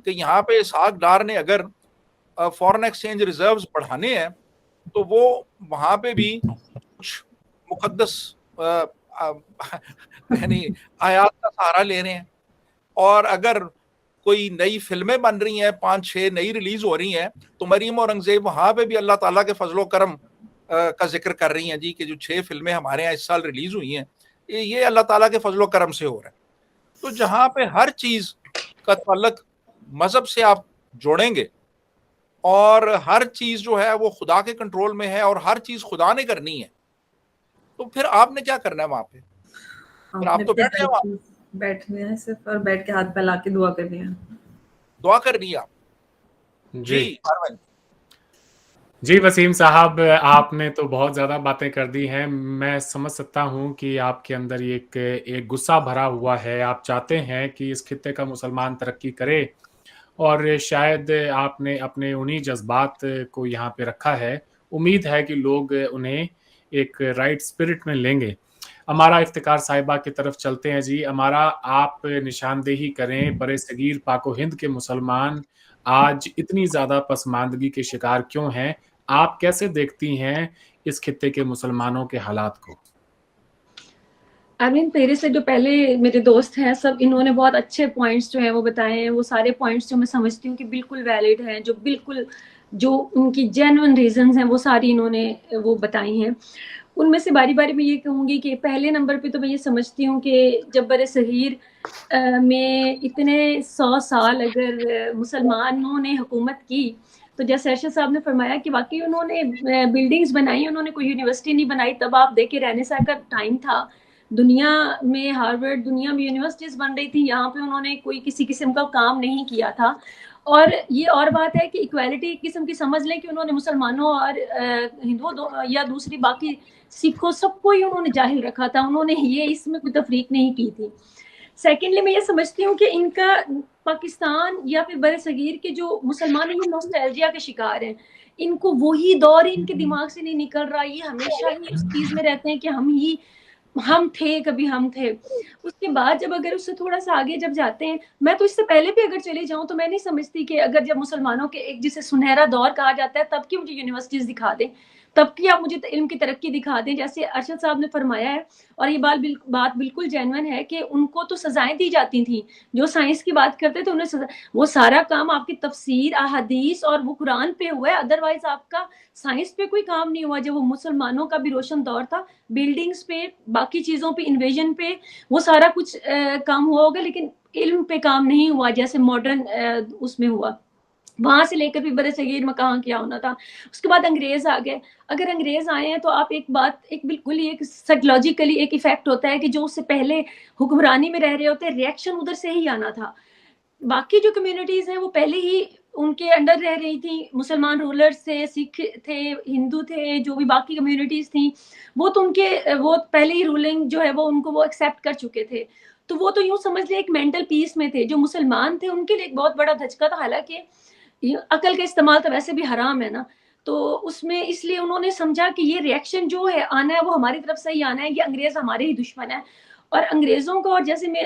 کہ یہاں پہ اسحاق ڈار نے اگر فورن ایکسچینج ریزروز بڑھانے ہیں تو وہ وہاں پہ بھی کچھ مقدس یعنی آیات کا سہارا لے رہے ہیں. اور اگر کوئی نئی فلمیں بن رہی ہیں 5-6 نئی ریلیز ہو رہی ہیں تو مریم اورنگزیب وہاں پہ بھی اللہ تعالیٰ کے فضل و کرم کا ذکر کر رہی ہیں جی کہ جو 6 فلمیں ہمارے یہاں اس سال ریلیز ہوئی ہیں یہ اللہ تعالیٰ کے فضل و کرم سے ہو رہا ہے. تو جہاں پہ ہر چیز کا تعلق مذہب سے آپ جوڑیں گے اور ہر چیز جو ہے وہ خدا کے کنٹرول میں ہے اور ہر چیز خدا نے کرنی ہے تو پھر آپ نے کیا کرنا ہے وہاں پہ؟ پھر آپ تو بیٹھے ہیں بیٹھنے ہیں صرف اور بیٹھ کے ہاتھ پھیلا کے دعا کرنی ہے. دعا کرنی ہے آپ. جی وسیم صاحب آپ نے تو بہت زیادہ باتیں کر دی ہیں. میں سمجھ سکتا ہوں کہ آپ کے اندر ایک غصہ بھرا ہوا ہے. آپ چاہتے ہیں کہ اس خطے کا مسلمان ترقی کرے اور شاید آپ نے اپنے انہی جذبات کو یہاں پہ رکھا ہے. امید ہے کہ لوگ انہیں ایک رائٹ اسپرٹ میں لیں گے. ہمارا افتخار صاحبہ کی طرف چلتے ہیں جی. ہمارا آپ نشاندہی کریں برِ صغیر پاک و ہند کے مسلمان آج اتنی زیادہ پسماندگی کے شکار کیوں ہیں؟ آپ کیسے دیکھتی ہیں اس خطے کے مسلمانوں کے حالات کو؟ میرے سے جو پہلے میرے دوست ہیں سب انہوں نے بہت اچھے پوائنٹس جو ہیں وہ بتائے ہیں. وہ سارے پوائنٹس جو میں سمجھتی ہوں کہ بالکل ویلڈ ہیں, جو بالکل جو ان کی جینوئن ریزنز ہیں وہ ساری انہوں نے وہ بتائی ہیں. ان میں سے باری باری میں یہ کہوں گی کہ پہلے نمبر پہ تو میں یہ سمجھتی ہوں کہ جب برِ صغیر میں اتنے 100 سال اگر مسلمانوں نے حکومت کی تو جیسے ارشد صاحب نے فرمایا کہ واقعی انہوں نے بلڈنگز بنائی, انہوں نے کوئی یونیورسٹی نہیں بنائی. تب آپ دیکھیں رہنیسا کا ٹائم تھا, دنیا میں ہارورڈ دنیا میں یونیورسٹیز بن رہی تھی, یہاں پہ انہوں نے کوئی کسی قسم کا کام نہیں کیا تھا. اور یہ اور بات ہے کہ ایکویلٹی ایک قسم کی سمجھ لیں کہ انہوں نے مسلمانوں اور ہندوؤں یا دوسری باقی سکھوں سب کو ہی انہوں نے جاہل رکھا تھا. انہوں نے یہ اس میں کوئی تفریق نہیں کی تھی. سیکنڈلی میں یہ سمجھتی ہوں کہ ان کا پاکستان یا پھر برِ صغیر کے جو مسلمان ہیں یہ نوسٹیلجیا کے شکار ہیں. ان کو وہی دور ان کے دماغ سے نہیں نکل رہا. یہ ہمیشہ ہی اس چیز میں رہتے ہیں کہ ہم تھے, کبھی ہم تھے. اس کے بعد جب اگر اس سے تھوڑا سا آگے جب جاتے ہیں, میں تو اس سے پہلے بھی اگر چلے جاؤں تو میں نہیں سمجھتی کہ اگر جب مسلمانوں کے ایک جسے سنہرا دور کہا جاتا ہے تب کی مجھے یونیورسٹیز دکھا دیں, تب کی آپ مجھے علم کی ترقی دکھا دیں. جیسے ارشد صاحب نے فرمایا ہے اور یہ بات بالکل جینوئن ہے کہ ان کو تو سزائیں دی جاتی تھیں. جو سائنس کی بات کرتے تھے انہیں وہ سارا کام آپ کی تفسیر احادیث اور وہ قرآن پہ ہوا ہے, ادروائز آپ کا سائنس پہ کوئی کام نہیں ہوا. جب وہ مسلمانوں کا بھی روشن دور تھا, بلڈنگز پہ باقی چیزوں پہ انویژن پہ وہ سارا کچھ کام ہوا ہوگا, لیکن علم پہ کام نہیں ہوا جیسے ماڈرن اس میں ہوا. وہاں سے لے کر بھی برِ صغیر میں کہاں کیا ہونا تھا. اس کے بعد انگریز آ گئے. اگر انگریز آئے ہیں تو آپ ایک بالکل ہی ایک سائیکولوجیکلی ایک ایفیکٹ ہوتا ہے کہ جو اس سے پہلے حکمرانی میں رہ رہے ہوتے ہیں, ریئیکشن ادھر سے ہی آنا تھا. باقی جو کمیونٹیز ہیں وہ پہلے ہی ان کے انڈر رہ رہی تھیں. مسلمان رولرز تھے, سکھ تھے, ہندو تھے, جو بھی باقی کمیونٹیز تھیں وہ تو وہ پہلے ہی رولنگ جو ہے وہ ان کو وہ ایکسیپٹ کر چکے تھے. تو وہ تو یوں سمجھ لیں ایک مینٹل پیس میں تھے. جو مسلمان تھے ان کے لیے ایک بہت بڑا دھچکا تھا. حالانکہ عقل کا استعمال تو ویسے بھی حرام ہے نا, تو اس میں اس لیے انہوں نے سمجھا کہ یہ ریئیکشن جو ہے آنا ہے وہ ہماری طرف سے ہی آنا ہے, یہ انگریز ہمارے ہی دشمن ہیں. اور انگریزوں کو, اور جیسے میں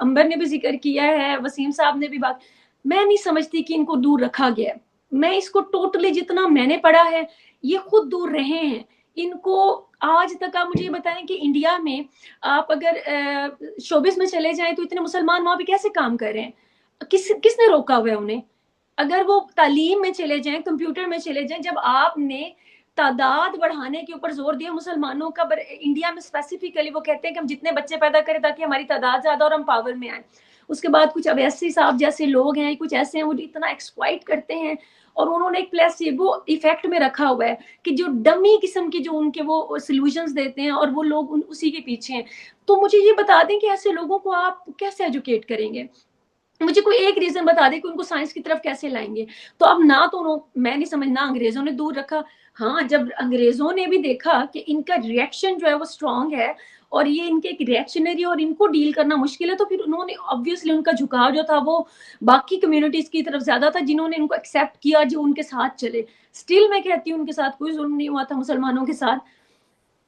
امبر نے بھی ذکر کیا ہے, وسیم صاحب نے بھی بات, میں نہیں سمجھتی کہ ان کو دور رکھا گیا ہے. میں اس کو ٹوٹلی جتنا میں نے پڑھا ہے یہ خود دور رہے ہیں. ان کو آج تک آپ مجھے یہ بتائیں کہ انڈیا میں آپ اگر شوبز میں چلے جائیں تو اتنے مسلمان وہاں پہ کیسے کام کر رہے ہیں؟ کس نے روکا ہوا ہے انہیں؟ اگر وہ تعلیم میں چلے جائیں, کمپیوٹر میں چلے جائیں, جب آپ نے تعداد بڑھانے کے اوپر زور دیا مسلمانوں کا, انڈیا میں اسپیسیفکلی وہ کہتے ہیں کہ ہم جتنے بچے پیدا کریں تاکہ ہماری تعداد زیادہ اور ہم پاور میں آئیں. اس کے بعد کچھ اویسی صاحب جیسے لوگ ہیں, کچھ ایسے ہیں وہ اتنا ایکسپلائٹ کرتے ہیں, اور انہوں نے ایک پلیسیبو ایفیکٹ میں رکھا ہوا ہے کہ جو ڈمی قسم کی جو ان کے وہ سولوشنز دیتے ہیں اور وہ لوگ اسی کے پیچھے ہیں. تو مجھے یہ بتا دیں کہ ایسے لوگوں کو آپ کیسے ایجوکیٹ کریں گے؟ मुझे कोई एक रीजन बता दे कि उनको साइंस की तरफ कैसे लाएंगे। तो अब ना तो मैं नहीं समझना अंग्रेजों ने दूर रखा, हाँ जब अंग्रेजों ने भी देखा कि इनका रिएक्शन जो है वो स्ट्रांग है और ये इनके एक रिएक्शनरी और इनको डील करना मुश्किल है, तो फिर उन्होंने ऑब्वियसली उनका झुकाव जो था वो बाकी कम्युनिटीज की तरफ ज्यादा था जिन्होंने इनको एक्सेप्ट किया, जो उनके साथ चले। स्टिल मैं कहती हूँ उनके साथ कोई जुल्म नहीं हुआ था मुसलमानों के साथ।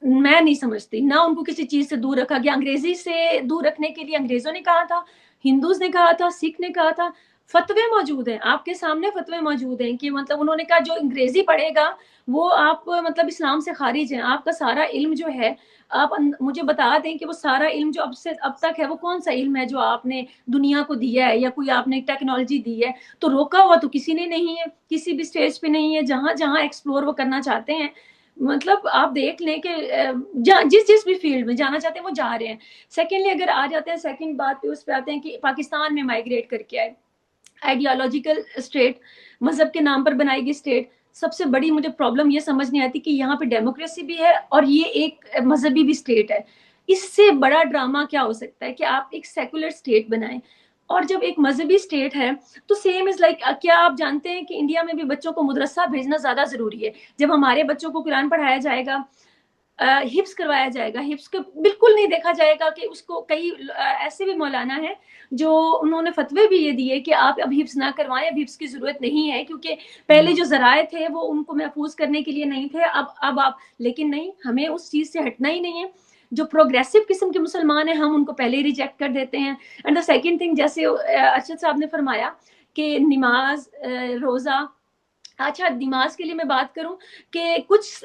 मैं नहीं समझती ना उनको किसी चीज से दूर रखा गया। अंग्रेजी से दूर रखने के लिए अंग्रेजों ने कहा था, हिंदूज ने कहा था, सिख ने कहा था, फतवे मौजूद हैं आपके सामने, फतवे मौजूद हैं कि मतलब उन्होंने कहा जो अंग्रेजी पढ़ेगा वो आप मतलब इस्लाम से खारिज है। आपका सारा इल्म जो है आप मुझे बता दें कि वो सारा इल्म जो अब तक है वो कौन सा इल्म है जो आपने दुनिया को दिया है या कोई आपने टेक्नोलॉजी दी है। तो रोका हुआ तो किसी ने नहीं है, किसी भी स्टेज पे नहीं है। जहां जहां एक्सप्लोर वो करना चाहते हैं, मतलब आप देख लें कि जिस भी फील्ड में जाना चाहते हैं वो जा रहे हैं। सेकेंडली अगर आ जाते हैं सेकेंड बात पे, उस पे आते हैं कि पाकिस्तान में माइग्रेट करके आए, आइडियोलॉजिकल स्टेट, मजहब के नाम पर बनाई गई स्टेट। सबसे बड़ी मुझे प्रॉब्लम ये समझ नहीं आती कि यहाँ पे डेमोक्रेसी भी है और ये एक मजहबी भी स्टेट है। इससे बड़ा ड्रामा क्या हो सकता है कि आप एक सेकुलर स्टेट बनाएं और जब एक मजहबी स्टेट है तो सेम इज लाइक, क्या आप जानते हैं कि इंडिया में भी बच्चों को मदरसा भेजना ज्यादा जरूरी है। जब हमारे बच्चों को कुरान पढ़ाया जाएगा, हिफ्स करवाया जाएगा, हिफ्स को बिल्कुल नहीं देखा जाएगा कि उसको कई ऐसे भी मौलाना है जो उन्होंने फतवे भी ये दिए कि आप अब हिफ्स ना करवाएं, अब हिफ्स की जरूरत नहीं है क्योंकि पहले जो जराए थे वो उनको महफूज करने के लिए नहीं थे, अब आप। लेकिन नहीं, हमें उस चीज से हटना ही नहीं है। जो प्रोग्रेसिव किस्म के मुसलमान हैं हम उनको पहले ही रिजेक्ट कर देते हैं। एंड द सेकंड थिंग, जैसे अरशद साहब ने फरमाया कि नमाज, रोजा, अच्छा नमाज के लिए मैं बात करूं कि कुछ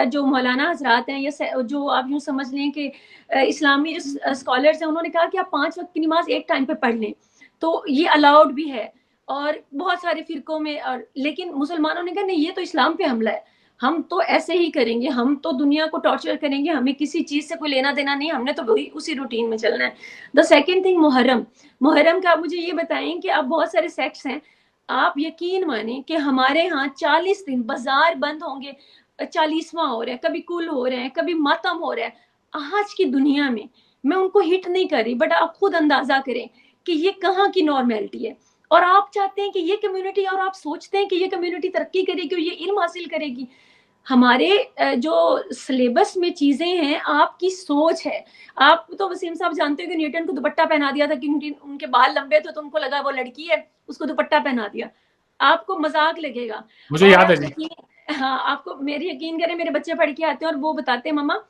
जो मौलाना हजरात हैं या जो आप यूं समझ लें कि इस्लामी जो स्कॉलर्स हैं, उन्होंने कहा कि आप 5 वक्त की नमाज एक टाइम पे पढ़ लें, तो ये अलाउड भी है और बहुत सारे फिरकों में। और लेकिन मुसलमानों ने कहा नहीं, ये तो इस्लाम पे हमला है, हम तो ऐसे ही करेंगे, हम तो दुनिया को टॉर्चर करेंगे, हमें किसी चीज से कोई लेना देना नहीं, हमने तो वही उसी रूटीन में चलना है। द सेकेंड थिंग, मुहर्रम का आप मुझे ये बताएं कि आप बहुत सारे सेक्ट्स हैं, आप यकीन माने कि हमारे यहाँ 40 दिन बाजार बंद होंगे, 40वां हो रहा है, कभी कुल हो रहे हैं, कभी मातम हो रहा है। आज की दुनिया में मैं उनको हिट नहीं कर रही, बट आप खुद अंदाजा करें कि ये कहाँ की नॉर्मेलिटी है। और आप चाहते हैं कि ये कम्युनिटी, और आप सोचते हैं कि ये कम्युनिटी तरक्की करेगी और ये इल्म हासिल करेगी। हमारे जो सिलेबस में चीजें हैं, आपकी सोच है। आप तो वसीम साहब जानते हो कि न्यूटन को दुपट्टा पहना दिया था कि उनके बाल लंबे थे तो उनको लगा वो लड़की है, उसको दुपट्टा पहना दिया। आपको मजाक लगेगा, मुझे याद है जी। हाँ, आपको मेरी यकीन करें, मेरे बच्चे पढ़ के आते हैं और वो बताते हैं मम्मा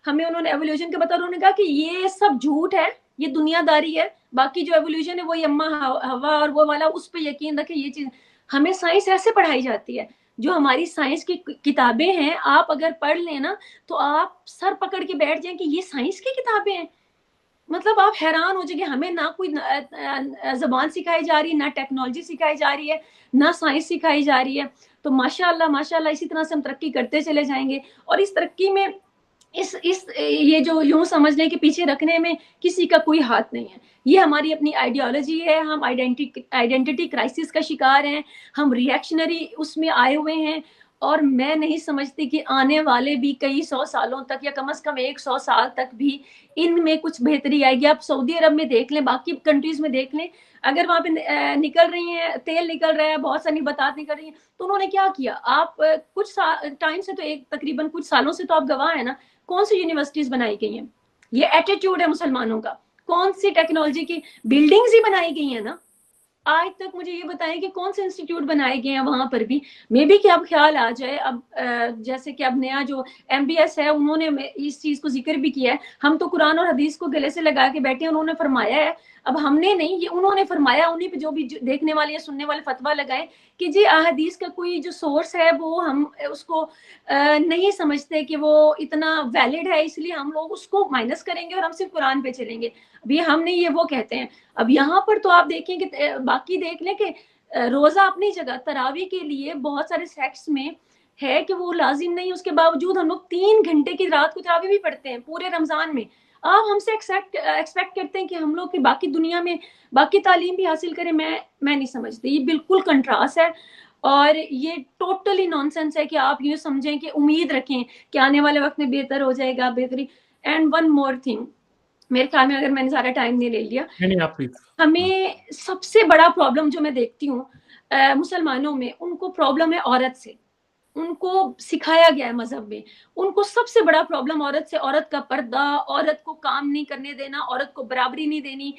हमें उन्होंने एवोल्यूशन का बताया, उन्होंने कहा कि ये सब झूठ है, ये दुनियादारी है, बाकी जो एवोल्यूशन है वही अम्मा हवा और वो वाला, उस पर यकीन रखे। ये चीज हमें साइंस ऐसे पढ़ाई जाती है। जो हमारी साइंस की किताबें हैं, आप अगर पढ़ लेना तो आप सर पकड़ के बैठ जाएं कि ये साइंस की किताबें हैं। मतलब आप हैरान हो जाएंगे, हमें ना कोई जबान सिखाई जा रही है, ना टेक्नोलॉजी सिखाई जा रही है, ना साइंस सिखाई जा रही है। तो माशाल्लाह माशाल्लाह इसी तरह से हम तरक्की करते चले जाएंगे। और इस तरक्की में इस ये जो यूं समझ लें कि पीछे रखने में किसी का कोई हाथ नहीं है। ये हमारी अपनी आइडियोलॉजी है, हम आइडेंटिटी क्राइसिस का शिकार हैं, हम रिएक्शनरी उसमें आए हुए हैं। और मैं नहीं समझती कि आने वाले भी कई 100 सालों तक या कम से कम 100 साल तक भी इनमें कुछ बेहतरी आएगी। आप सऊदी अरब में देख लें, बाकी कंट्रीज में देख लें, अगर वहां पे निकल रही है तेल निकल रहा है, बहुत सारी बतात निकल रही है, तो उन्होंने क्या किया। आप कुछ टाइम से तो तकरीबन कुछ सालों से तो आप गवाह है ना, कौन सी यूनिवर्सिटीज बनाई गई हैं। ये एटीट्यूड है मुसलमानों का। कौन सी टेक्नोलॉजी की बिल्डिंग्स ही बनाई गई है ना। आज तक मुझे ये बताएं कि कौन से इंस्टीट्यूट बनाए गए हैं वहां पर भी। मे बी कि अब ख्याल आ जाए, अब जैसे कि अब नया जो MBS है उन्होंने इस चीज को जिक्र भी किया है। हम तो कुरान और हदीस को गले से लगा के बैठे हैं, उन्होंने फरमाया है, अब हमने नहीं, ये उन्होंने फरमाया। उन्हीं पे जो भी देखने वाले या सुनने वाले फतवा लगाए कि जी हदीस का कोई जो सोर्स है वो हम उसको नहीं समझते कि वो इतना वैलिड है, इसलिए हम लोग उसको माइनस करेंगे और हम सिर्फ कुरान पे चलेंगे। अब ये हम नहीं, ये वो कहते हैं। अब यहाँ पर तो आप देखें कि बाकी देख लें कि रोजा अपनी जगह, तरावी के लिए बहुत सारे सेक्ट्स में है कि वो लाजिम नहीं, उसके बावजूद हम लोग 3 घंटे की रात को तरावी भी पढ़ते हैं पूरे रमजान में। आप हमसे एक्सपेक्ट करते हैं कि हम लोग की बाकी दुनिया में बाकी तालीम भी हासिल करें। मैं नहीं समझती, ये बिल्कुल कंट्रास्ट है और ये टोटली नॉनसेंस है कि आप ये समझें कि उम्मीद रखें कि आने वाले वक्त में बेहतर हो जाएगा, बेहतरी। एंड वन मोर थिंग, मेरे ख्याल में अगर मैंने सारा टाइम नहीं ले लिया, नहीं आप प्लीज। हमें सबसे बड़ा प्रॉब्लम जो मैं देखती हूँ मुसलमानों में, उनको प्रॉब्लम है औरत से। उनको सिखाया गया है मजहब में, उनको सबसे बड़ा प्रॉब्लम औरत से, औरत का पर्दा, औरत को काम नहीं करने देना, औरत को बराबरी नहीं देनी,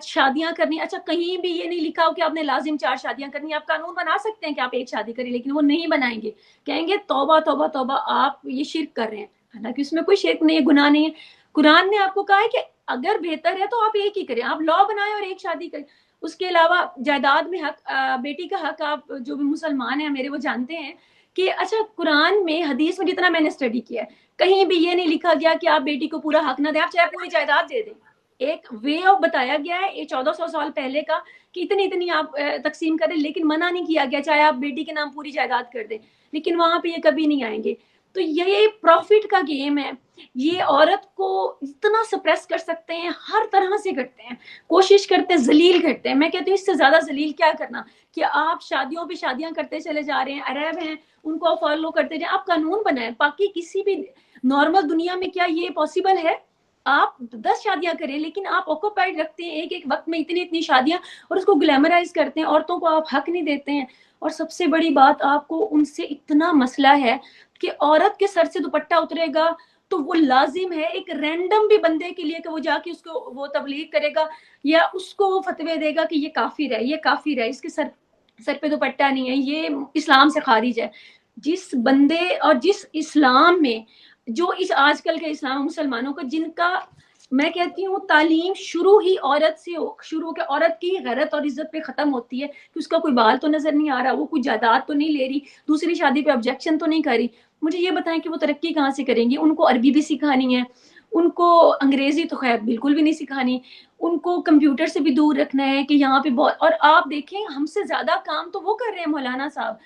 शादियां करनी। अच्छा, कहीं भी ये नहीं लिखा हो कि आपने लाजिम 4 शादियां करनी। आप कानून बना सकते हैं कि आप 1 शादी करें, लेकिन वो नहीं बनाएंगे। कहेंगे तौबा तौबा तौबा, आप ये शिर्क कर रहे हैं। हालांकि उसमें कोई शिर्क नहीं है, गुनाह नहीं है। कुरान ने आपको कहा है कि अगर बेहतर है तो आप एक ही करें, आप लॉ बनाएं और 1 शादी करें। उसके अलावा जायदाद में हक, बेटी का हक, आप जो भी मुसलमान हैं मेरे, वो जानते हैं कि अच्छा, कुरान में, हदीस में जितना मैंने स्टडी किया है, कहीं भी ये नहीं लिखा गया कि आप बेटी को पूरा हक ना दें, आप चाहे पूरी जायदाद दे दें। एक वे ऑफ बताया गया है ये 1400 साल पहले का कि इतनी इतनी आप तकसीम करें, लेकिन मना नहीं किया गया चाहे आप बेटी के नाम पूरी जायदाद कर दें। लेकिन वहां पे ये कभी नहीं आएंगे। तो ये प्रॉफिट का गेम है। ये औरत को इतना सप्रेस कर सकते हैं, हर तरह से करते हैं, कोशिश करते हैं, जलील करते हैं। मैं कहती हूँ इससे ज्यादा जलील क्या करना, कि आप शादियों पे शादियां करते चले जा रहे हैं, अरब हैं उनको फॉलो करते जाए। आप कानून बनाएं। बाकी किसी भी नॉर्मल दुनिया में क्या ये पॉसिबल है? आप 10 शादियां करें, लेकिन आप ऑक्यूपाइड रखते हैं एक एक वक्त में इतनी इतनी शादियां, और उसको ग्लैमराइज करते हैं। औरतों को आप हक नहीं देते हैं। और सबसे बड़ी बात, आपको उनसे इतना मसला है कि औरत के सर से दुपट्टा उतरेगा तो वो लाजिम है एक रैंडम भी बंदे के लिए कि वो जाके उसको वो तबलीग करेगा या उसको वो फतवे देगा कि ये काफिर है, ये काफिर है, इसके सर पे दुपट्टा नहीं है, ये इस्लाम से खारिज है। जिस बंदे और जिस इस्लाम में, जो इस आजकल के इस्लाम मुसलमानों का, जिनका मैं कहती हूँ तालीम शुरू ही औरत से शुरू होकर औरत की गैरत और इज्जत पे खत्म होती है कि उसका कोई बाल तो नजर नहीं आ रहा, वो कोई जायदाद तो नहीं ले रही, दूसरी शादी पे ऑब्जेक्शन तो नहीं कर रही। मुझे ये बताएं कि वो तरक्की कहाँ से करेंगी? उनको अरबी भी सिखानी है, उनको अंग्रेजी तो खैर बिल्कुल भी नहीं सिखानी, उनको कंप्यूटर से भी दूर रखना है कि यहाँ पे बहुत। और आप देखें, हमसे ज्यादा काम तो वो कर रहे हैं मौलाना साहब।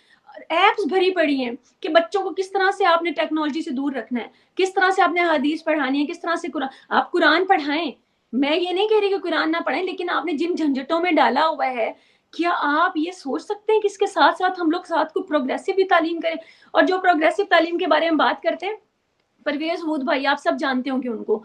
एप्स भरी पड़ी हैं कि बच्चों को किस तरह से आपने टेक्नोलॉजी से दूर रखना है, किस तरह से आपने हदीस पढ़ानी है, किस तरह से कुरान। आप कुरान पढ़ाएं, मैं ये नहीं कह रही कि कुरान ना पढ़ें, लेकिन आपने जिन झंझटों में डाला हुआ है, क्या आप ये सोच सकते हैं कि इसके साथ साथ हम लोग साथ को प्रोग्रेसिव भी तालीम करें? और जो प्रोग्रेसिव तालीम के बारे में बात करते हैं, परवेज हूद भाई, आप सब जानते होंगे उनको,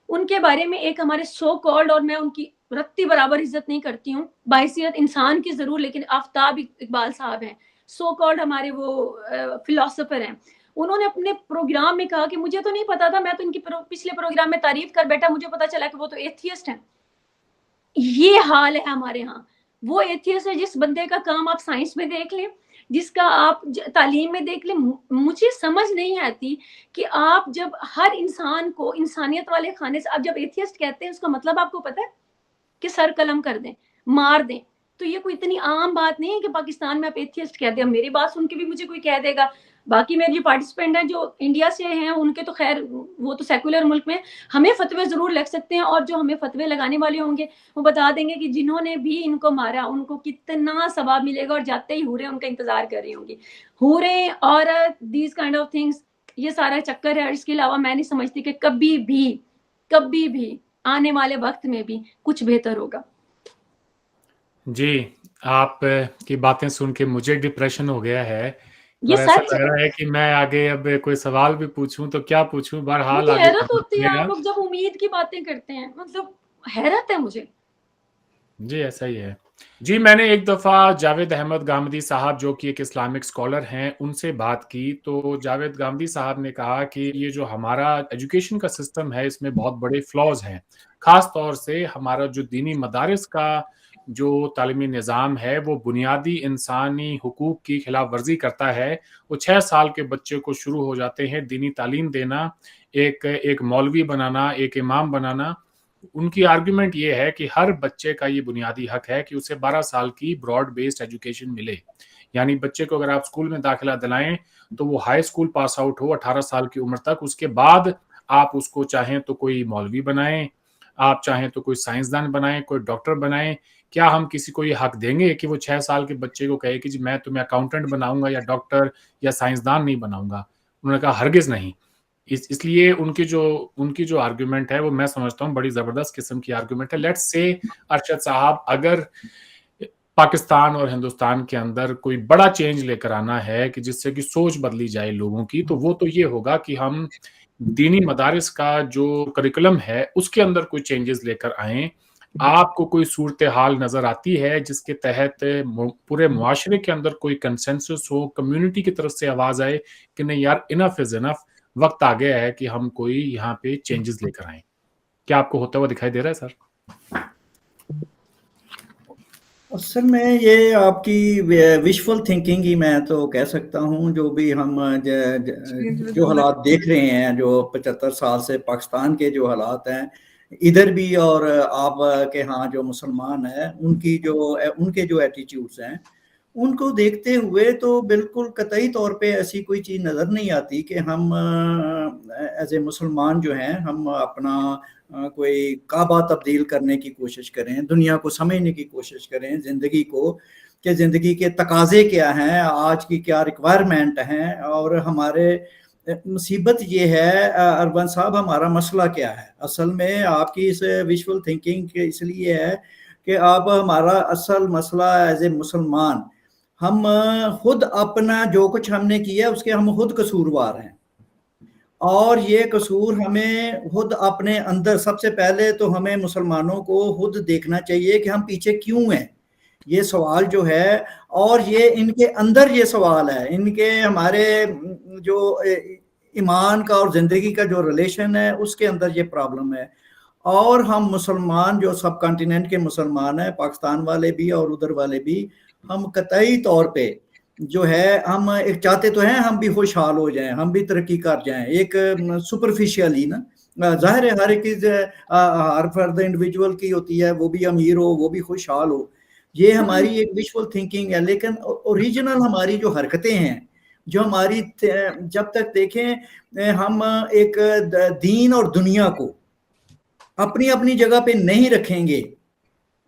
उनके बारे में एक हमारे सो कॉल्ड, और मैं उनकी रत्ती बराबर इज्जत नहीं करती हूँ, बाइसियत इंसान की जरूर, लेकिन आफ्ताब इकबाल साहब हैं, सो कॉल्ड हमारे वो फिलोसोफर हैं। उन्होंने अपने प्रोग्राम में कहा कि मुझे तो नहीं पता था, मैं तो इनकी पिछले प्रोग्राम में तारीफ कर बैठा, मुझे पता चला कि वो तो एथियस्ट हैं। ये हाल है हमारे यहाँ। वो एथियस्ट है जिस बंदे का काम आप साइंस में देख लें, जिसका आप तालीम में देख लें। मुझे समझ नहीं आती कि आप जब हर इंसान को इंसानियत वाले खाने से, आप जब एथियस्ट कहते हैं, उसका मतलब आपको पता है कि सर कलम कर दें, मार दें। तो ये कोई इतनी आम बात नहीं है कि पाकिस्तान में आप एथियस्ट कहते हैं। मेरी बात सुन के भी मुझे कोई कह देगा। बाकी मेरे जो पार्टिसिपेंट हैं जो इंडिया से हैं, उनके तो खैर वो तो सेकुलर मुल्क में, हमें फतवे जरूर लग सकते हैं, और जो हमें फतवे लगाने वाले होंगे वो बता देंगे कि जिन्होंने भी इनको मारा उनको कितना सवाब मिलेगा, और जाते ही हूरें उनका इंतजार कर रही होंगी। हूरें, औरत, दीज काइंड ऑफ थिंग्स, ये सारा चक्कर है। और इसके अलावा मैं नहीं समझती कि कभी भी आने वाले वक्त में भी कुछ बेहतर होगा। जी, आप की बातें सुन के मुझे डिप्रेशन हो गया है, ये और ऐसा सच लग है। रहा है कि मैं आगे अब कोई सवाल भी पूछूं तो क्या पूछूं, बहरहाल मुझे आगे हैरत बढ़ना होती है आप पड़ेगा। लोग जब उम्मीद की बातें करते हैं, मतलब हैरत है मुझे। जी ऐसा ही है। जी, मैंने एक दफ़ा जावेद अहमद गामदी साहब, जो कि एक इस्लामिक स्कॉलर हैं, उनसे बात की। तो जावेद गामदी साहब ने कहा कि ये जो हमारा एजुकेशन का सिस्टम है, इसमें बहुत बड़े फ्लॉज हैं। ख़ास तौर से हमारा जो दीनी मदारिस का जो तालीमी निज़ाम है, वो बुनियादी इंसानी हुकूक की खिलाफ वर्जी करता है। वो 6 साल के बच्चे को शुरू हो जाते हैं दीनी तालीम देना, एक मौलवी बनाना, एक इमाम बनाना। उनकी आर्ग्यूमेंट ये है कि हर बच्चे का ये बुनियादी हक है कि उसे 12 साल की ब्रॉड बेस्ड एजुकेशन मिले। यानी बच्चे को अगर आप स्कूल में दाखिला दिलाएं तो वो हाई स्कूल पास आउट हो 18 साल की उम्र तक। उसके बाद आप उसको चाहें तो कोई मौलवी बनाएं, आप चाहें तो कोई साइंसदान बनाएं, कोई डॉक्टर बनाएं। क्या हम किसी को ये हक देंगे कि वो 6 साल के बच्चे को कहे कि जी मैं तुम्हें अकाउंटेंट बनाऊंगा या डॉक्टर या साइंसदान नहीं बनाऊंगा? उन्होंने कहा हरगिज नहीं। इसलिए उनकी जो आर्ग्यूमेंट है वो मैं समझता हूँ बड़ी जबरदस्त किस्म की आर्ग्यूमेंट है। लेट्स से अरशद साहब, अगर पाकिस्तान और हिंदुस्तान के अंदर कोई बड़ा चेंज लेकर आना है कि जिससे कि सोच बदली जाए लोगों की, तो वो तो ये होगा कि हम दीनी मदारिस का जो करिकुलम है उसके अंदर कोई चेंजेस लेकर आएं। आपको कोई सूरत हाल नजर आती है जिसके तहत पूरे मुआशरे के अंदर कोई कंसेंसस हो, कम्युनिटी की तरफ से आवाज आए कि नहीं यार इनफ इज इनफ, वक्त आ गया है कि हम कोई यहाँ पे चेंजेस लेकर आए? क्या आपको होता हुआ दिखाई दे रहा है सर? असल में ये आपकी विशफुल थिंकिंग ही मैं तो कह सकता हूँ। जो भी हम जो हालात देख रहे हैं, जो 75 साल से पाकिस्तान के जो हालात हैं इधर भी, और आप के यहाँ जो मुसलमान हैं उनके जो एटीट्यूड्स हैं उनको देखते हुए तो बिल्कुल कतई तौर पे ऐसी कोई चीज़ नज़र नहीं आती कि हम एज ए मुसलमान जो हैं हम अपना कोई काबा तब्दील करने की कोशिश करें, दुनिया को समझने की कोशिश करें, ज़िंदगी को, कि ज़िंदगी के तकाज़े क्या हैं, आज की क्या रिक्वायरमेंट हैं, और हमारे मुसीबत ये है अरबन साहब, हमारा मसला क्या है। असल में आपकी इस विजुअल थिंकिंग इसलिए है कि आप हमारा असल मसला एज ए मुसलमान, हम खुद अपना जो कुछ हमने किया उसके हम खुद कसूरवार हैं, और ये कसूर हमें खुद अपने अंदर, सबसे पहले तो हमें मुसलमानों को खुद देखना चाहिए कि हम पीछे क्यों हैं, ये सवाल जो है, और ये इनके अंदर ये सवाल है, इनके हमारे जो ईमान का और ज़िंदगी का जो रिलेशन है उसके अंदर ये प्रॉब्लम है। और हम मुसलमान जो सब कॉन्टिनेंट के मुसलमान हैं, पाकिस्तान वाले भी और उधर वाले भी, हम कतई तौर पे जो है हम एक चाहते तो हैं हम भी खुशहाल हो जाएं, हम भी तरक्की कर जाएं, एक सुपरफिशियली ना, जाहिर है हर एक हर फर्द इंडिविजुअल की होती है, वो भी अमीर हो, वो भी खुशहाल हो, ये हमारी एक विजुअल थिंकिंग है। लेकिन ओरिजिनल हमारी जो हरकतें हैं, जो हमारी, जब तक देखें हम एक दीन और दुनिया को अपनी अपनी जगह पे नहीं रखेंगे,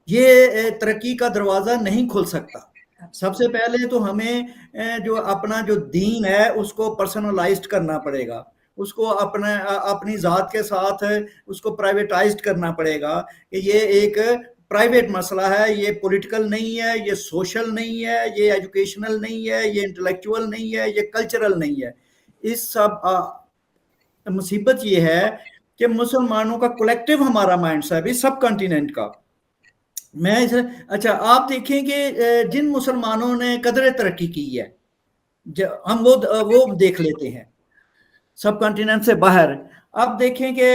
ये तरक्की का दरवाज़ा नहीं खुल सकता। सबसे पहले तो हमें जो अपना जो दीन है उसको पर्सनलाइज्ड करना पड़ेगा, उसको अपनी ज़ात के साथ उसको प्राइवेटाइज्ड करना पड़ेगा कि ये एक प्राइवेट मसला है, ये पॉलिटिकल नहीं है, ये सोशल नहीं है, ये एजुकेशनल नहीं है, ये इंटेलेक्चुअल नहीं है, ये कल्चरल नहीं है। इस सब मुसीबत ये है कि मुसलमानों का कलेक्टिव हमारा माइंडसेट इस सब कॉन्टिनेंट का, अच्छा आप देखें कि जिन मुसलमानों ने कदर तरक्की की है, हम वो देख लेते हैं सब कॉन्टिनेंट से बाहर। अब देखें कि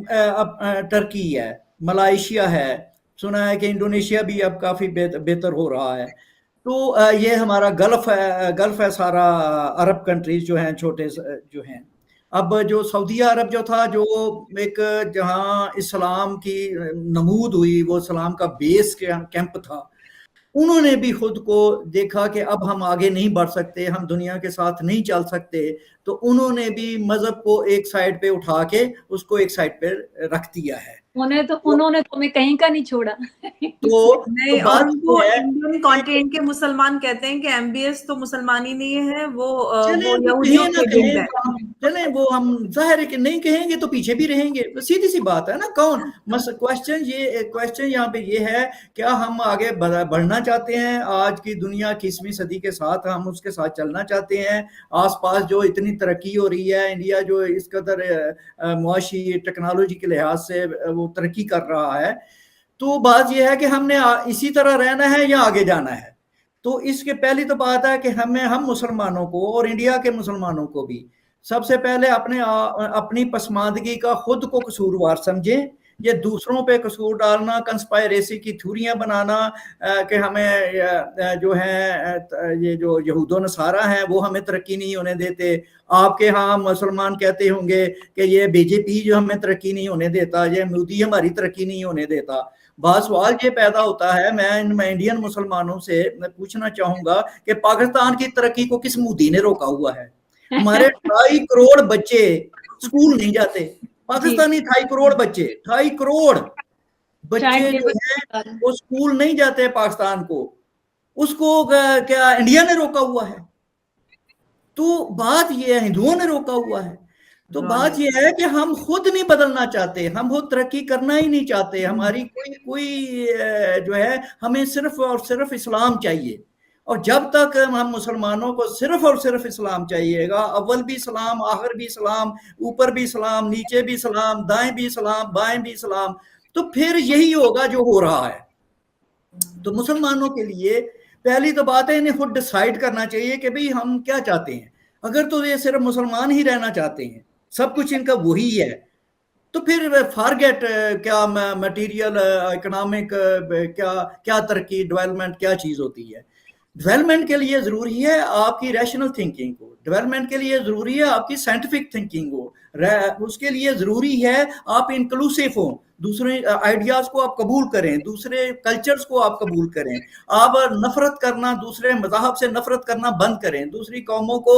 अब टर्की है, मलाइशिया है, सुना है कि इंडोनेशिया भी अब काफ़ी बेहतर हो रहा है। तो ये हमारा गल्फ है सारा, अरब कंट्रीज जो हैं छोटे जो हैं। अब जो सऊदी अरब जो था, जो एक जहां इस्लाम की नमूद हुई, वो इस्लाम का बेस कैंप था, उन्होंने भी खुद को देखा कि अब हम आगे नहीं बढ़ सकते, हम दुनिया के साथ नहीं चल सकते, तो उन्होंने भी मजहब को एक साइड पे उठा के उसको एक साइड पे रख दिया है। उन्होंने तो हमें कहीं का नहीं छोड़ा। तो नहीं, और उनको इंडियन कॉन्टिनेंट के मुसलमान कहते हैं कि एमबीएस तो मुसलमान ही नहीं है, वो यहूदियों के एजेंट है। चले वो हम जाहिर है कि नहीं कहेंगे तो पीछे भी रहेंगे, सीधी सी बात है ना। कौन क्वेश्चन यहाँ पे ये है, क्या हम आगे बढ़ना चाहते हैं? आज की दुनिया 21वीं सदी के साथ हम उसके साथ चलना चाहते हैं? आसपास जो इतनी तरक्की हो रही है, इंडिया जो इस कदर मुआशी टेक्नोलॉजी के लिहाज से वो तरक्की कर रहा है, तो बात यह है कि हमने इसी तरह रहना है या आगे जाना है। तो इसके पहली तो बात है कि हम मुसलमानों को और इंडिया के मुसलमानों को भी सबसे पहले अपनी पसमानदगी का खुद को कसूरवार समझें। ये दूसरों पे कसूर डालना, कंस्पायरेसी की थ्योरियां बनाना कि हमें जो है ये जो यहूदो नसारा हैं वो हमें तरक्की नहीं होने देते। आपके यहाँ मुसलमान कहते होंगे कि ये बीजेपी जो हमें तरक्की नहीं होने देता, ये मोदी हमारी तरक्की नहीं होने देता। बात सवाल ये पैदा होता है, मैं इंडियन मुसलमानों से पूछना चाहूंगा कि पाकिस्तान की तरक्की को किस मोदी ने रोका हुआ है? हमारे 2.5 करोड़ बच्चे स्कूल नहीं जाते, पाकिस्तानी 2.5 करोड़ बच्चे, 2.5 करोड़ बच्चे जो है वो स्कूल नहीं जाते पाकिस्तान को, उसको क्या इंडिया ने रोका हुआ है? तो बात ये है, हिंदुओं ने रोका हुआ है। तो बात यह है कि हम खुद नहीं बदलना चाहते, हम खुद तरक्की करना ही नहीं चाहते। हमारी कोई जो है, हमें सिर्फ और सिर्फ इस्लाम चाहिए, اور جب تک ہم مسلمانوں کو صرف اور صرف اسلام چاہیے گا، اول بھی اسلام، آخر بھی اسلام، اوپر بھی اسلام، نیچے بھی اسلام، دائیں بھی اسلام، بائیں بھی اسلام، تو پھر یہی ہوگا جو ہو رہا ہے۔ تو مسلمانوں کے لیے پہلی تو بات ہے انہیں خود ڈیسائیڈ کرنا چاہیے کہ بھئی ہم کیا چاہتے ہیں۔ اگر تو یہ صرف مسلمان ہی رہنا چاہتے ہیں، سب کچھ ان کا وہی ہے، تو پھر فارگیٹ کیا میٹیریل اکنامک کیا ترقی ڈیولپمنٹ کیا چیز ہوتی ہے۔ ڈیولپمنٹ کے لیے ضروری ہے آپ کی ریشنل تھنکنگ کو، ڈیولپمنٹ کے لیے ضروری ہے آپ کی سائنٹیفک تھنکنگ ہو، اس کے لیے ضروری ہے آپ انکلوسیو ہوں، دوسرے آئیڈیاز کو آپ قبول کریں، دوسرے کلچرز کو آپ قبول کریں، آپ نفرت کرنا، دوسرے مذاہب سے نفرت کرنا بند کریں، دوسری قوموں کو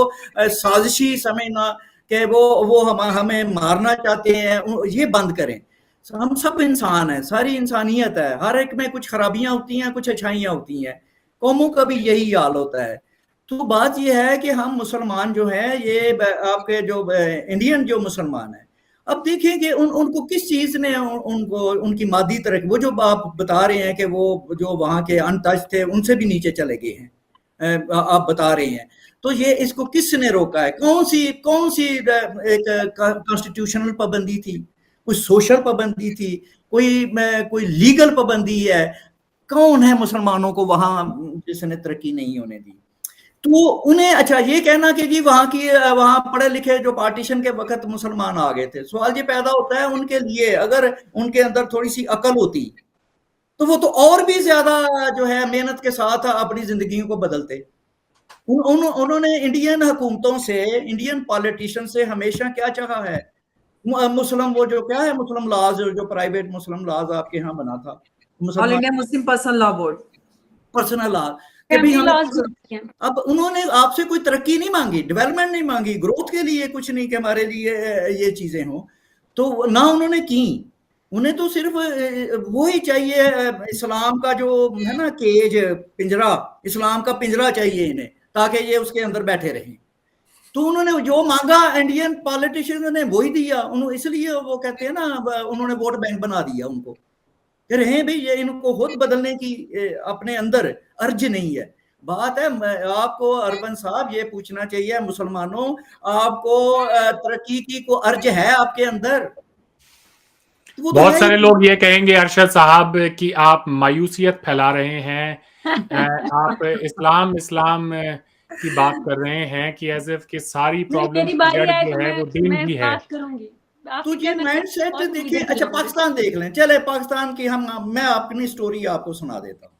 سازشی سمجھنا کہ وہ ہمیں مارنا چاہتے ہیں، یہ بند کریں۔ ہم سب انسان ہیں، ساری انسانیت ہے، ہر ایک میں کچھ خرابیاں ہوتی ہیں، کچھ اچھائیاں ہوتی ہیں، قوموں کا بھی یہی حال ہوتا ہے۔ تو بات یہ ہے کہ ہم مسلمان جو ہیں، یہ آپ کے جو انڈین جو مسلمان ہیں، اب دیکھیں کہ ان کو کس چیز نے ان کی مادی ترقی، وہ جو آپ بتا رہے ہیں کہ وہ جو وہاں کے ان ٹچ تھے ان سے بھی نیچے چلے گئے ہیں، آپ بتا رہے ہیں، تو یہ اس کو کس نے روکا ہے؟ کون سی ایک کانسٹیٹیوشنل پابندی تھی، کوئی سوشل پابندی تھی، کوئی لیگل پابندی ہے؟ کون ہے مسلمانوں کو وہاں جس نے ترقی نہیں ہونے دی؟ تو انہیں اچھا یہ کہنا کہ جی وہاں پڑھے لکھے جو پارٹیشن کے وقت مسلمان آ گئے تھے، سوال یہ پیدا ہوتا ہے ان کے لیے اگر ان کے اندر تھوڑی سی عقل ہوتی تو وہ تو اور بھی زیادہ جو ہے محنت کے ساتھ اپنی زندگیوں کو بدلتے۔ انہوں نے انڈین حکومتوں سے، انڈین پالیٹیشن سے ہمیشہ کیا چاہا ہے؟ مسلم وہ جو کیا ہے مسلم لاز، جو پرائیویٹ مسلم لاز آپ کے ہاں بنا تھا، آل انڈیا مسلم پرسنل لا بورڈ، پرسنل لا، کہ بھی اب انہوں نے آپ سے کوئی ترقی نہیں مانگی، ڈیولپمنٹ نہیں مانگی، گروتھ کے لیے کچھ نہیں کہ ہمارے لیے یہ چیزیں ہوں، تو نہ انہوں نے کی۔ انہیں تو صرف وہی چاہیے، اسلام کا جو ہے نا کیج، پنجرا، اسلام کا پنجرا چاہیے انہیں، تاکہ یہ اس کے اندر بیٹھے رہیں۔ تو انہوں نے جو مانگا انڈین پالیٹیشین نے وہی دیا، اس لیے وہ کہتے ہیں نا انہوں نے ووٹ بینک بنا دیا ان کو، کہ رہیں بھئی یہ ان کو خود بدلنے کی اپنے اندر ارج نہیں ہے۔ بات ہے آپ کو اربن صاحب یہ پوچھنا چاہیے مسلمانوں، آپ کو ترقی کی کو ارج ہے آپ کے اندر؟ بہت سارے لوگ یہ کہیں گے ارشد صاحب کہ آپ مایوسیت پھیلا رہے ہیں، آپ اسلام کی بات کر رہے ہیں کہ ایز اف کہ ساری پرابلم جو ہے وہ دین کی ہے۔ تو یہ مائنڈ سیٹ دیکھیں۔ اچھا پاکستان دیکھ لیں، چلے پاکستان کی میں اپنی سٹوری آپ کو سنا دیتا ہوں۔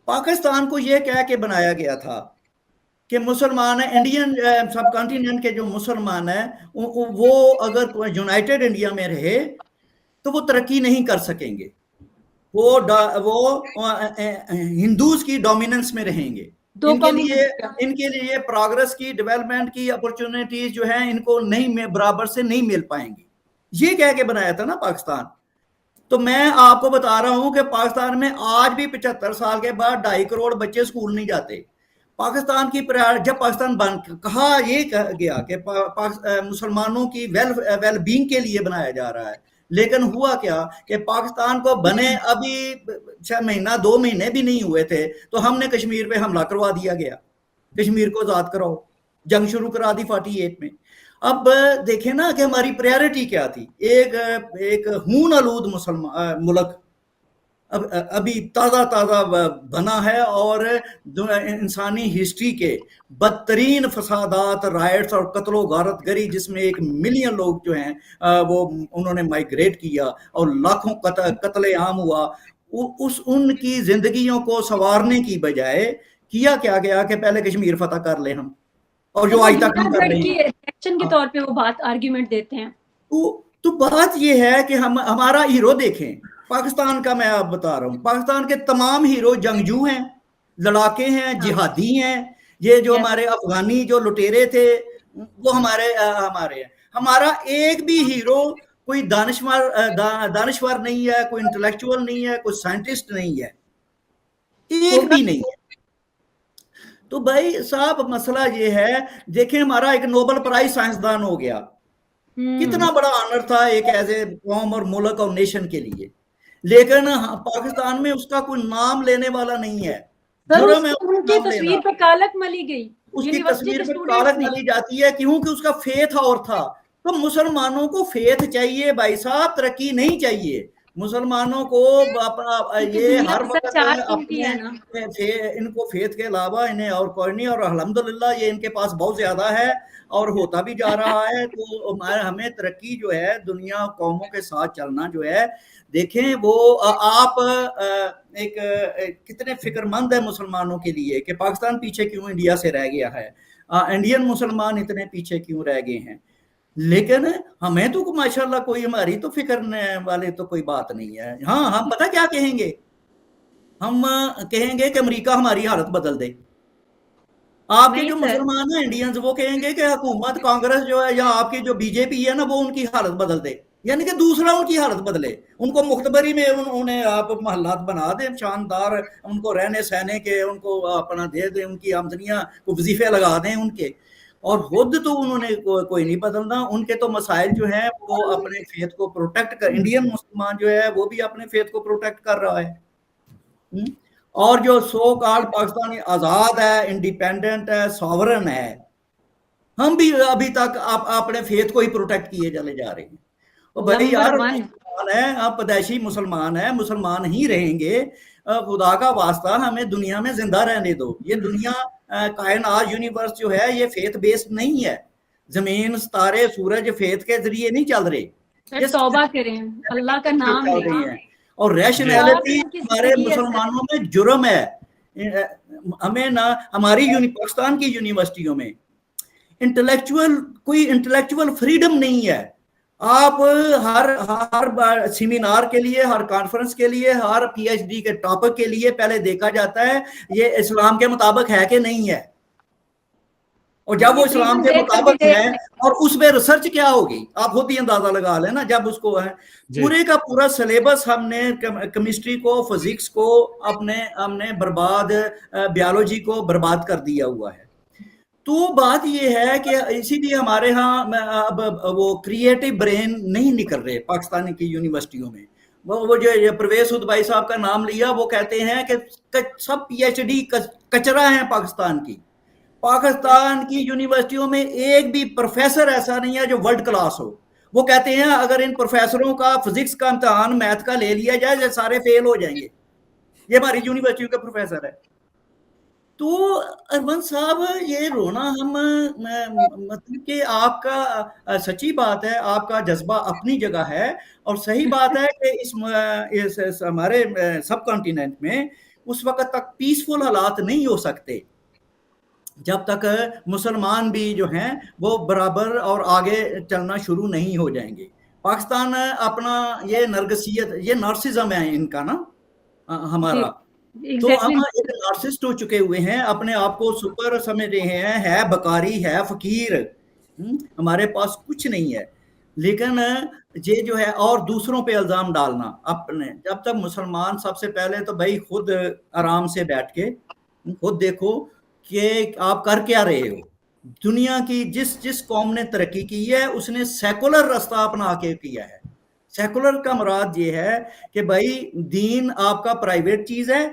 پاکستان کو یہ کہہ کے بنایا گیا تھا کہ مسلمان ہیں، انڈین سب کانٹیننٹ کے جو مسلمان ہیں وہ اگر یونائٹڈ انڈیا میں رہے تو وہ ترقی نہیں کر سکیں گے، وہ ہندوز کی ڈومیننس میں رہیں گے، ان کے لیے پروگرس کی، ڈیولپمنٹ کی اپرچونٹیز جو ہیں ان کو نہیں برابر سے نہیں مل پائیں گی، یہ کہہ کے بنایا تھا نا پاکستان۔ تو میں آپ کو بتا رہا ہوں کہ پاکستان میں آج بھی 75 سال کے بعد 2.5 کروڑ بچے اسکول نہیں جاتے۔ پاکستان کی جب پاکستان کہا یہ گیا کہ مسلمانوں کی ویل بینگ کے لیے بنایا جا رہا ہے، لیکن ہوا کیا کہ پاکستان کو بنے ابھی 6 مہینہ 2 مہینے بھی نہیں ہوئے تھے تو ہم نے کشمیر پہ حملہ کروا دیا گیا، کشمیر کو آزاد کراؤ، جنگ شروع کرا دی 48 میں۔ اب دیکھیں نا کہ ہماری پریارٹی کیا تھی، ایک خون آلود ملک ابھی تازہ بنا ہے، اور انسانی ہسٹری کے بدترین فسادات، رائٹس اور قتل و غارت گری، جس میں 1 ملین لوگ جو ہیں وہ انہوں نے مائیگریٹ کیا اور لاکھوں قتل عام ہوا، ان کی زندگیوں کو سنوارنے کی بجائے کیا گیا کہ پہلے کشمیر فتح کر لیں ہم، اور جو آج تک ہم کر رہے ہیں ایکشن کے طور پہ وہ بات آرگیومنٹ دیتے ہیں۔ تو بات یہ ہے کہ ہمارا ہیرو دیکھیں، پاکستان کا میں آپ بتا رہا ہوں، پاکستان کے تمام ہیرو جنگجو ہیں، لڑاکے ہیں، جہادی ہیں، یہ جو ہمارے افغانی جو لٹیرے تھے وہ ہمارے ہیں۔ ہمارا ایک بھی ہیرو کوئی دانشور نہیں ہے، کوئی انٹلیکچوئل نہیں ہے، کوئی سائنٹسٹ نہیں ہے، ایک بھی نہیں ہے۔ تو بھائی صاحب مسئلہ یہ ہے، دیکھیں ہمارا ایک نوبل پرائز سائنسدان ہو گیا، کتنا بڑا آنر تھا ایک ایز اے قوم اور ملک اور نیشن کے لیے، لیکن پاکستان میں اس کا کوئی نام لینے والا نہیں ہے۔ सर जुर्म है उनकी नाम तस्वीर लेना। पे कालक मली गई, उसकी यूनिवर्सिटी तस्वीर के पे स्टूडेंट्स कालक ने। मली जाती है, क्योंकि उसका फेथ और था। तो मुसलमानों को फेथ चाहिए भाई साहब, तरक्की नहीं चाहिए। मुसलमानों को अपना क्योंकि ये दुनिया हर में वक्त सर 4 कीमती अपने है ना। इनको फेथ के अलावा इन्हें और कोई नहीं, और अल्हम्दुलिल्लाह ये इनके पास बहुत ज्यादा है और होता भी जा रहा है। तो हमें तरक्की जो है, दुनिया कौमों के साथ चलना जो है, देखें वो आप कितने फिक्रमंद है मुसलमानों के लिए कि पाकिस्तान पीछे क्यों इंडिया से रह गया है, इंडियन मुसलमान इतने पीछे क्यों रह गए हैं। लेकिन हमें तो माशाल्लाह कोई हमारी तो फिक्र वाले तो कोई बात नहीं है। हाँ, हम पता क्या कहेंगे, हम कहेंगे कि अमेरिका हमारी हालत बदल दे। आपके नहीं जो सर, मुसलमान हैं इंडियंस, वो कहेंगे कि हुकूमत कांग्रेस जो है या आपकी जो बीजेपी है ना, वो उनकी हालत बदल दे, यानी कि दूसरा उनकी हालत बदले। उनको मुख्तबरी में उन्हें आप महल्लात बना दें शानदार, उनको रहने सहने के उनको अपना दे दें, उनकी आमदनियां को वजीफे लगा दें उनके, और खुद तो उन्होंने कोई नहीं बदलना। उनके तो मसाइल जो हैं वो अपने फेथ को प्रोटेक्ट कर, इंडियन मुसलमान जो है वो भी अपने फेथ को प्रोटेक्ट कर रहा है। और जो सो कॉल्ड पाकिस्तानी आजाद है, इंडिपेंडेंट है, सॉवरन है, हम भी अभी तक अपने फेथ को ही प्रोटेक्ट किए चले जा रहे हैं। तो भाई यार, मुसलमान है, आप पैदाइशी मुसलमान है, मुसलमान ही रहेंगे। खुदा का वास्ता हमें दुनिया में जिंदा रहने दो। ये दुनिया कायनात यूनिवर्स जो है ये फेथ बेस्ड नहीं है। जमीन, सितारे, सूरज फेथ के जरिए नहीं चल रहे, सर तौबा करें, अल्लाह का नाम चल रही लें। है। और रैशनैलिटी उनकी हमारे जिंदगी है सर। मुसलमानों में जुर्म है। हमें ना हमारी पाकिस्तान की यूनिवर्सिटियों में कोई इंटेलेक्चुअल फ्रीडम नहीं है। आप हर सेमिनार के लिए, हर कॉन्फ्रेंस के लिए, हर पीएचडी के टॉपिक के लिए पहले देखा जाता है ये इस्लाम के मुताबिक है कि नहीं है। और जब वो इस्लाम के मुताबिक है, और उसमें रिसर्च क्या होगी आप खुद ही अंदाजा लगा लेना। जब उसको है पूरे का पूरा सिलेबस हमने केमिस्ट्री को, फिजिक्स को हमने बर्बाद, बायोलॉजी को बर्बाद कर दिया हुआ है। तो बात ये है कि इसीलिए हमारे यहाँ अब वो क्रिएटिव ब्रेन नहीं निकल रहे पाकिस्तान की यूनिवर्सिटियों में। वो जो परवेज सूद भाई साहब का नाम लिया, वो कहते हैं कि सब पीएचडी कचरा है पाकिस्तान की। पाकिस्तान की यूनिवर्सिटियों में एक भी प्रोफेसर ऐसा नहीं है जो वर्ल्ड क्लास हो। वो कहते हैं अगर इन प्रोफेसरों का फिजिक्स का इम्तिहान मैथ का ले लिया जाए सारे फेल हो जाएंगे। ये हमारी यूनिवर्सिटी का प्रोफेसर है। तो अरमान साहब, ये रोना हम मतलब कि आपका सच्ची बात है, आपका जज्बा अपनी जगह है, और सही बात है कि इस हमारे सब कॉन्टिनेंट में उस वक्त तक पीसफुल हालात नहीं हो सकते जब तक मुसलमान भी जो हैं वो बराबर और आगे चलना शुरू नहीं हो जाएंगे। पाकिस्तान अपना ये नरगसियत, ये नार्सिज्म है इनका ना, हमारा। तो हम एक नार्सिस्ट हो चुके हुए हैं, अपने आप को सुपर समझ रहे हैं, है बकारी, है फकीर, हमारे पास कुछ नहीं है। लेकिन ये जो है, और दूसरों पे इल्जाम डालना अपने, जब तक मुसलमान सबसे पहले तो भाई खुद आराम से बैठ के खुद देखो कि आप कर क्या रहे हो। दुनिया की जिस कौम ने तरक्की की है उसने सेकुलर रास्ता अपना के किया है। सेकुलर का मुराद ये है कि भाई दीन आपका प्राइवेट चीज है,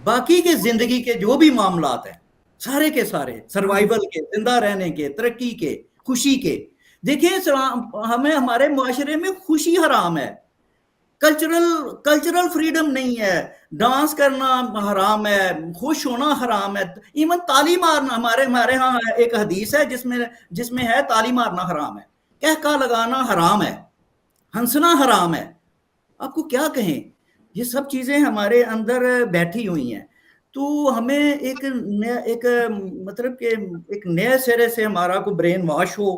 बाकी के जिंदगी के जो भी मामलात हैं सारे के सारे, सर्वाइवल के, जिंदा रहने के, तरक्की के, खुशी के। देखिए हमें हमारे मुआशरे में खुशी हराम है, कल्चरल फ्रीडम नहीं है, डांस करना हराम है, खुश होना हराम है, इवन ताली मारना। हमारे यहाँ एक हदीस है जिसमें है ताली मारना हराम है, कहका लगाना हराम है, हंसना हराम है। आपको क्या कहें, ये सब चीजें हमारे अंदर बैठी हुई हैं। तो हमें एक मतलब कि एक नए सिरे से हमारा को ब्रेन वॉश हो,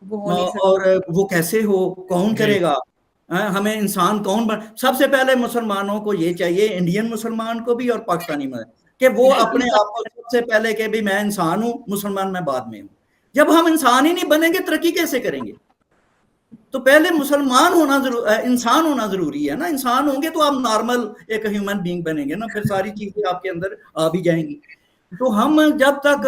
और वो कैसे हो, कौन करेगा, हमें इंसान कौन सबसे पहले मुसलमानों को ये चाहिए, इंडियन मुसलमान को भी और पाकिस्तानी में, कि वो अपने आप को सबसे पहले कि भी मैं इंसान हूं, मुसलमान मैं बाद में हूं। जब हम इंसान ही नहीं बनेंगे तरक्की कैसे करेंगे? तो पहले मुसलमान होना इंसान होना जरूरी है ना। इंसान होंगे तो आप नॉर्मल एक ह्यूमन बीइंग बनेंगे ना, फिर सारी चीजें आपके अंदर आ भी जाएंगी। तो हम जब तक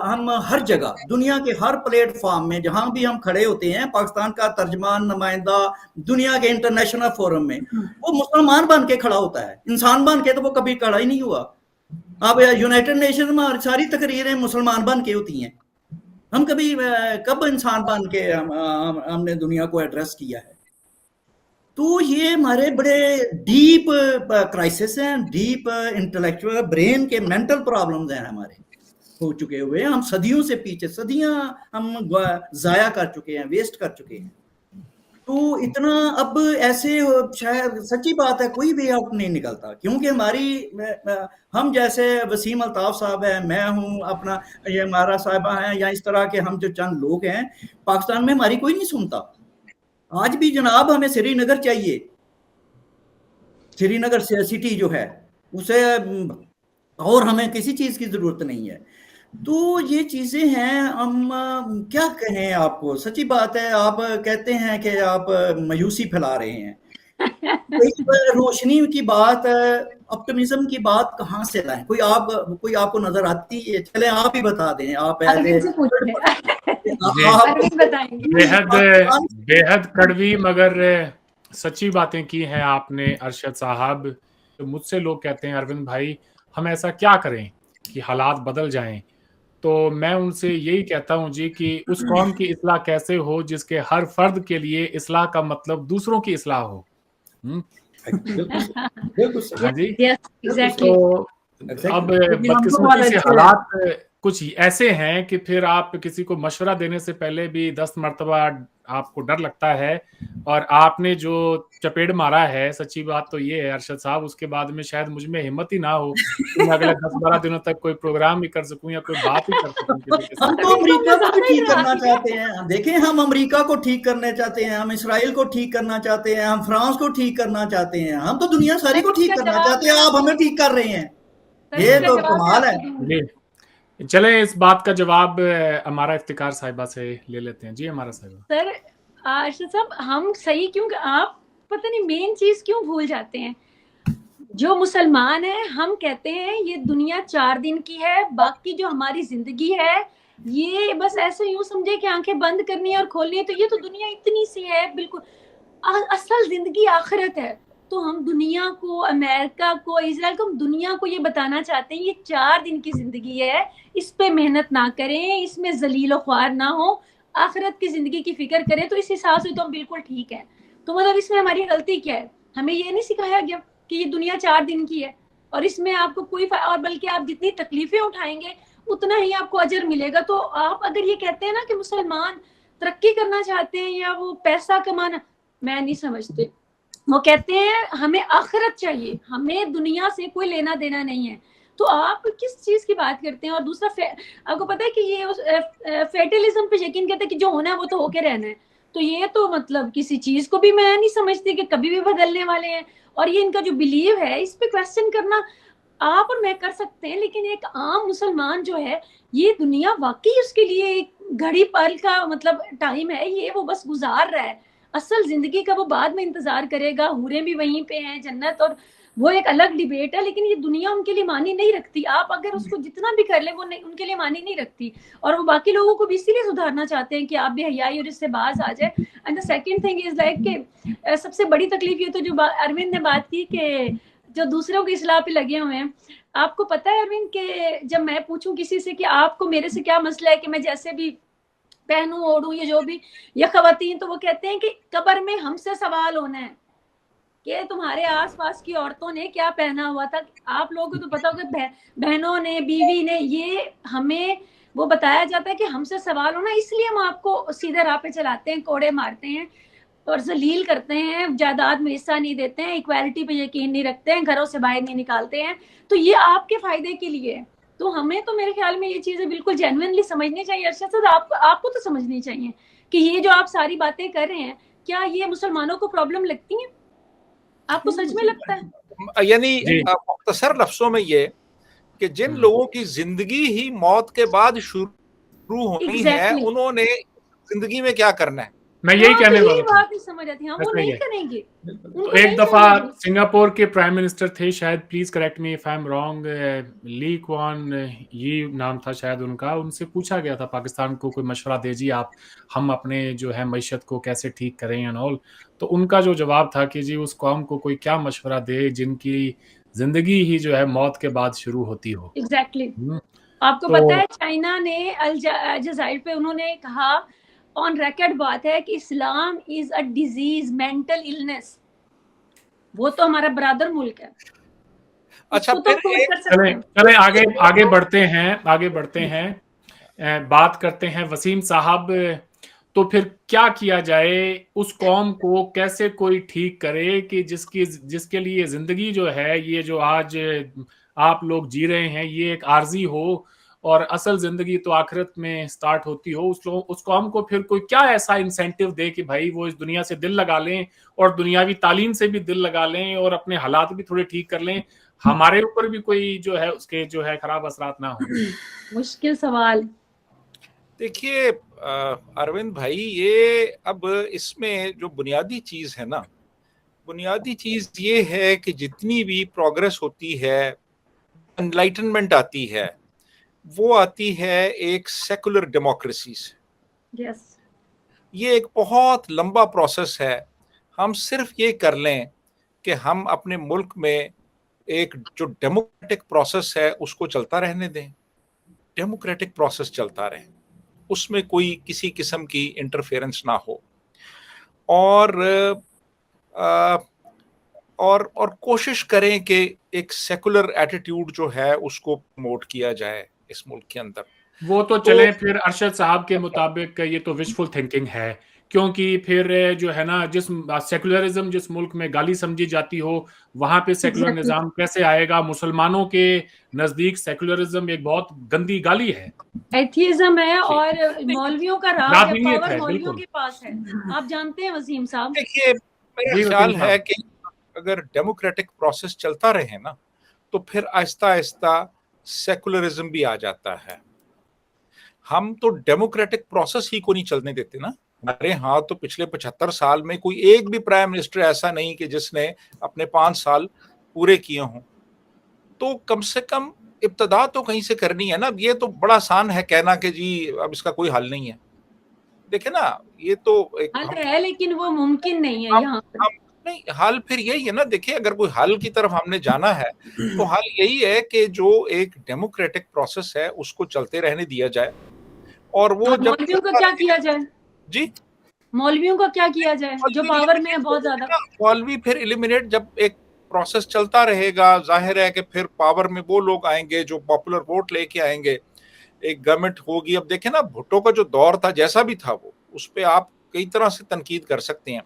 हम हर जगह दुनिया के हर प्लेटफॉर्म में जहां भी हम खड़े होते हैं, पाकिस्तान का तर्जमान नुमाइंदा दुनिया के इंटरनेशनल फोरम में, वो मुसलमान बन के खड़ा होता है, इंसान बन के तो वो कभी खड़ा ही नहीं हुआ। अब यूनाइटेड नेशन में सारी तकरीरें मुसलमान बन के होती हैं, हम कभी कब इंसान बन के हमने दुनिया को एड्रेस किया है? तो ये हमारे बड़े डीप क्राइसिस हैं, डीप इंटेलेक्चुअल ब्रेन के मेंटल प्रॉब्लम्स हैं हमारे हो चुके हुए। हम सदियों से पीछे, सदियां हम जाया कर चुके हैं, वेस्ट कर चुके हैं। तो इतना अब ऐसे शायद सच्ची बात है कोई वे आउट नहीं निकलता, क्योंकि हम जैसे वसीम अल्ताफ साहब है, मैं हूँ, अपना ये मारा साहिबा है, या इस तरह के हम जो चंद लोग हैं, पाकिस्तान में हमारी कोई नहीं सुनता। आज भी जनाब हमें श्रीनगर चाहिए, श्रीनगर सिटी जो है उसे, और हमें किसी चीज की जरूरत नहीं है। तो ये चीजें हैं, हम क्या कहें आपको, सच्ची बात है। आप कहते हैं कि आप मायूसी फैला रहे हैं, रोशनी की बात, ऑप्टिमिज्म की बात कहाँ से लाएं? कोई आपको नजर आती है? चले आप ही बता दें। आप बेहद कड़वी मगर सच्ची बातें की हैं आपने अरशद साहब। तो मुझसे लोग कहते हैं अरविंद भाई हम ऐसा क्या करें कि हालात बदल जाएं, तो मैं उनसे यही कहता हूं जी कि उस कौम की इस्लाह कैसे हो जिसके हर फर्द के लिए इस्लाह का मतलब दूसरों की इस्लाह हो। बिल्कुल जी, तो अब बदकिस्मती से हालात कुछ ऐसे हैं कि फिर आप किसी को मशवरा देने से पहले भी 10 मरतबा आपको डर लगता है, और आपने जो चपेट मारा है, सच्ची बात तो ये है अरशद साहब, उसके बाद में शायद मुझ में हिम्मत ही ना हो कि मैं अगले 10-12 दिनों तक कोई प्रोग्राम भी कर सकूं या कोई बात ही कर सकूं किसी के साथ। हम तो अमेरिका को भी ठीक करना चाहते हैं, देखें, हम अमेरिका को ठीक करना चाहते हैं, हम इसराइल को ठीक करना चाहते हैं, हम फ्रांस को ठीक करना चाहते हैं, हम तो दुनिया सारी को ठीक करना चाहते हैं। आप हमें ठीक कर रहे हैं, ये तो कमाल है। चले इस बात का जवाब हमारा इफ्तिकार साहिबा से ले लेते हैं। जी हमारा साहिबा। सर अरशद साहब, हम सही क्यों, आप पता नहीं मेन चीज क्यों भूल जाते हैं। जो मुसलमान है, हम कहते हैं ये दुनिया 4 दिन की है, बाकी जो हमारी जिंदगी है ये बस ऐसे यूं समझे कि आंखें बंद करनी है और खोलनी है, तो ये तो दुनिया इतनी सी है, बिल्कुल असल जिंदगी आखिरत है। तो हम दुनिया को, अमेरिका को, इजराइल को, हम दुनिया को ये बताना चाहते हैं ये 4 दिन की जिंदगी है, इस पे मेहनत ना करें, इसमें जलील ख्वार ना हो, आखिरत की जिंदगी की फिक्र करें। तो इस हिसाब से तो हम बिल्कुल ठीक है। तो मतलब इसमें हमारी गलती क्या है? हमें ये नहीं सिखाया गया कि ये दुनिया 4 दिन की है और इसमें आपको कोई और बल्कि आप जितनी तकलीफें उठाएंगे उतना ही आपको अजर मिलेगा। तो आप अगर ये कहते हैं ना कि मुसलमान तरक्की करना चाहते हैं या वो पैसा कमाना, मैं नहीं समझती। वो कहते हैं हमें आखिरत चाहिए, हमें दुनिया से कोई लेना देना नहीं है। तो आप किस चीज की बात करते हैं? और दूसरा आपको पता है कि ये फेटलिज्म पे यकीन करते हैं कि जो होना है वो तो होके रहना है। तो ये तो मतलब किसी चीज को भी मैं नहीं समझती कि कभी भी बदलने वाले हैं। और ये इनका जो बिलीव है इस पे क्वेश्चन करना आप और मैं कर सकते हैं, लेकिन एक आम मुसलमान जो है, ये दुनिया वाकई उसके लिए एक घड़ी पल का मतलब टाइम है, ये वो बस गुजार रहा है। असल जिंदगी का वो बाद में इंतजार करेगा। हूरें भी वहीं पे हैं, जन्नत, और वो एक अलग डिबेट है, लेकिन ये दुनिया उनके लिए मानी नहीं रखती। आप अगर उसको जितना भी कर ले वो नहीं, उनके लिए मानी नहीं रखती। और वो बाकी लोगों को भी इसीलिए सुधारना चाहते हैं कि आप भी हयाई और इससे बाज आ जाए। And the second thing is like कि सबसे बड़ी तकलीफ ये तो जो अरविंद ने बात की कि जो दूसरों की इस्लाह पे लगे हुए हैं। आपको पता है अरविंद के जब मैं पूछूं किसी से कि आपको मेरे से क्या मसला है कि मैं जैसे भी पहनूं ओढ़ूं या जो भी, या खवातीन, तो वो कहते हैं कि कब्र में हमसे सवाल होना है कि तुम्हारे आसपास की औरतों ने क्या पहना हुआ था। आप लोगों को तो पता होगा, बहनों ने, बीवी ने, ये हमें वो बताया जाता है कि हमसे सवाल होना, इसलिए हम आपको सीधे राह पे चलाते हैं, कोड़े मारते हैं और जलील करते हैं, जायदाद में हिस्सा नहीं देते हैं, इक्वालिटी पे यकीन नहीं रखते हैं, घरों से बाहर नहीं निकालते हैं। तो ये आपके फायदे के लिए है। तो हमें तो मेरे ख्याल में ये चीजें बिल्कुल जेन्युइनली समझनी चाहिए। अरशद साहब, आपको तो समझनी चाहिए कि ये जो आप सारी बातें कर रहे हैं, क्या ये मुसलमानों को प्रॉब्लम लगती है? आपको सच में लगता है? यानी मुख्तसर लफ्जों में ये कि जिन लोगों की जिंदगी ही मौत के बाद शुरू होनी है, उन्होंने जिंदगी में क्या करना है, मैं यही कहने वाला था। बात नहीं समझ आती, हम वो ऐसा ही नहीं है। करेंगे। तो एक दफा सिंगापुर के प्राइम मिनिस्टर थे, शायद, please correct me if I am wrong, Lee Kuan ये नाम था शायद उनका, उनसे पूछा गया था पाकिस्तान को कोई मशवरा दीजिए आप, हम अपने जो है मईशत को कैसे ठीक करें एंड ऑल। तो उनका जो जवाब था कि जी उस कौम को कोई क्या मशवरा दे जिनकी जिंदगी ही जो है मौत के बाद शुरू होती हो। एग्जैक्टली। आपको तो पता है चाइना ने अल-जज़ाइर पे उन्होंने कहा, ऑन रिकॉर्ड बात है कि Islam is a disease, mental illness. वो तो हमारा ब्रादर मुल्क है। अच्छा, उसको तो फिर कोट कर सकते हैं। चलें आगे बढ़ते हैं, बात करते हैं वसीम साहब। तो फिर क्या किया जाए, उस कौम को कैसे कोई ठीक करे कि जिसके लिए जिंदगी जो है, ये जो आज आप लोग जी रहे हैं, ये एक आर्जी हो और असल जिंदगी तो आखिरत में स्टार्ट होती हो। उस कौम को फिर कोई क्या ऐसा इंसेंटिव दे कि भाई वो इस दुनिया से दिल लगा लें और दुनियावी तालीम से भी दिल लगा लें और अपने हालात भी थोड़े ठीक कर लें, हमारे ऊपर भी कोई जो है उसके जो है खराब असरात ना हो। मुश्किल सवाल। देखिए अरविंद भाई, ये अब इसमें जो बुनियादी चीज है ना, बुनियादी चीज ये है कि जितनी भी प्रोग्रेस होती है, एनलाइटनमेंट आती है, वो आती है एक सेकुलर डेमोक्रेसी से। यस। ये एक बहुत लंबा प्रोसेस है। हम सिर्फ ये कर लें कि हम अपने मुल्क में एक जो डेमोक्रेटिक प्रोसेस है उसको चलता रहने दें, डेमोक्रेटिक प्रोसेस चलता रहे, उसमें कोई किसी किस्म की इंटरफेरेंस ना हो, और कोशिश करें कि एक सेकुलर एटीट्यूड जो है उसको प्रमोट किया जाए इस मुल्क के अंदर। वो तो चले फिर अरशद साहब के मुताबिक ये तो विशफुल थिंकिंग है, क्योंकि फिर जो है ना, जिस सेकुलरिज्म जिस मुल्क में गाली समझी जाती हो, वहां पे सेकुलर Exactly. निजाम कैसे आएगा? मुसलमानों के नजदीक सेकुलरिज्म एक बहुत गंदी गाली है, एथियज्म है और मौलवियों का राज है, नादीनियत पावर है, मौलवियों बिल्कुल। के पास है। आप जानते हैं वसीम साहब। देखिए, मेरा जी ख्याल वसीम है साहब। कि अगर डेमोक्रेटिक प्रोसेस चलता रहे ना, तो फिर आहिस्ता आहिस्ता सेकुलरिज्म भी आ जाता है। हम तो डेमोक्रेटिक प्रोसेस ही को नहीं चलने देते ना। हमारे यहाँ तो पिछले 75 साल में कोई एक भी प्राइम मिनिस्टर ऐसा नहीं कि जिसने अपने 5 साल पूरे किए हों। तो कम से कम इब्तदा तो कहीं से करनी है ना। ये तो बड़ा आसान है कहना कि जी अब इसका कोई हल नहीं है। देखे ना, ये तो एक हल है लेकिन वो मुमकिन नहीं है यहाँ पर। नहीं, हल फिर यही है ना। देखिए, अगर कोई हल की तरफ हमने जाना है तो हल यही है कि जो एक डेमोक्रेटिक प्रोसेस है उसको चलते रहने दिया जाए, और वो जब मौलवियों का क्या किया जाए? जी, मौलवियों का क्या किया जाए जो पावर में है बहुत ज्यादा? मौलवी फिर एलिमिनेट, जब एक प्रोसेस चलता रहेगा, जाहिर है कि फिर पावर में वो लोग आएंगे जो पॉपुलर वोट लेके आएंगे, एक गवर्नमेंट होगी। अब देखें ना, भुट्टो का जो दौर था, जैसा भी था वो, उस पर आप कई तरह से तनकीद कर सकते हैं,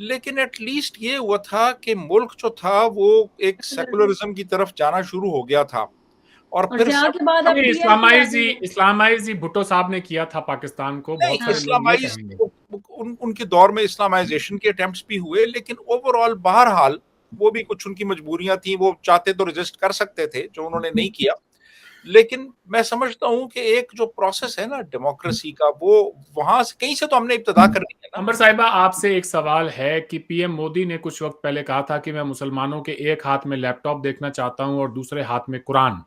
लेकिन एटलीस्ट ये हुआ था कि मुल्क जो था वो एक सेकुलरिज्म की तरफ जाना शुरू हो गया था। और फिर के बाद अब इस्लामाइज ही भुट्टो साहब ने किया था पाकिस्तान को, बहुत सारे लोग ये कहेंगे। उनके दौर में इस्लामाइजेशन के अटेम्प्ट्स भी हुए, लेकिन ओवरऑल बहरहाल वो भी कुछ उनकी मजबूरियां थी। वो चाहते तो रेजिस्ट कर सकते थे, जो उन्होंने नहीं किया। लेकिन मैं समझता हूं कि एक जो प्रोसेस है ना डेमोक्रेसी का, वो वहां से कहीं से तो हमने इब्तिदा करनी है ना। अंबर साहिबा, आपसे एक सवाल है कि पीएम मोदी ने कुछ वक्त पहले कहा था कि मैं मुसलमानों के एक हाथ में लैपटॉप देखना चाहता हूं और दूसरे हाथ में कुरान।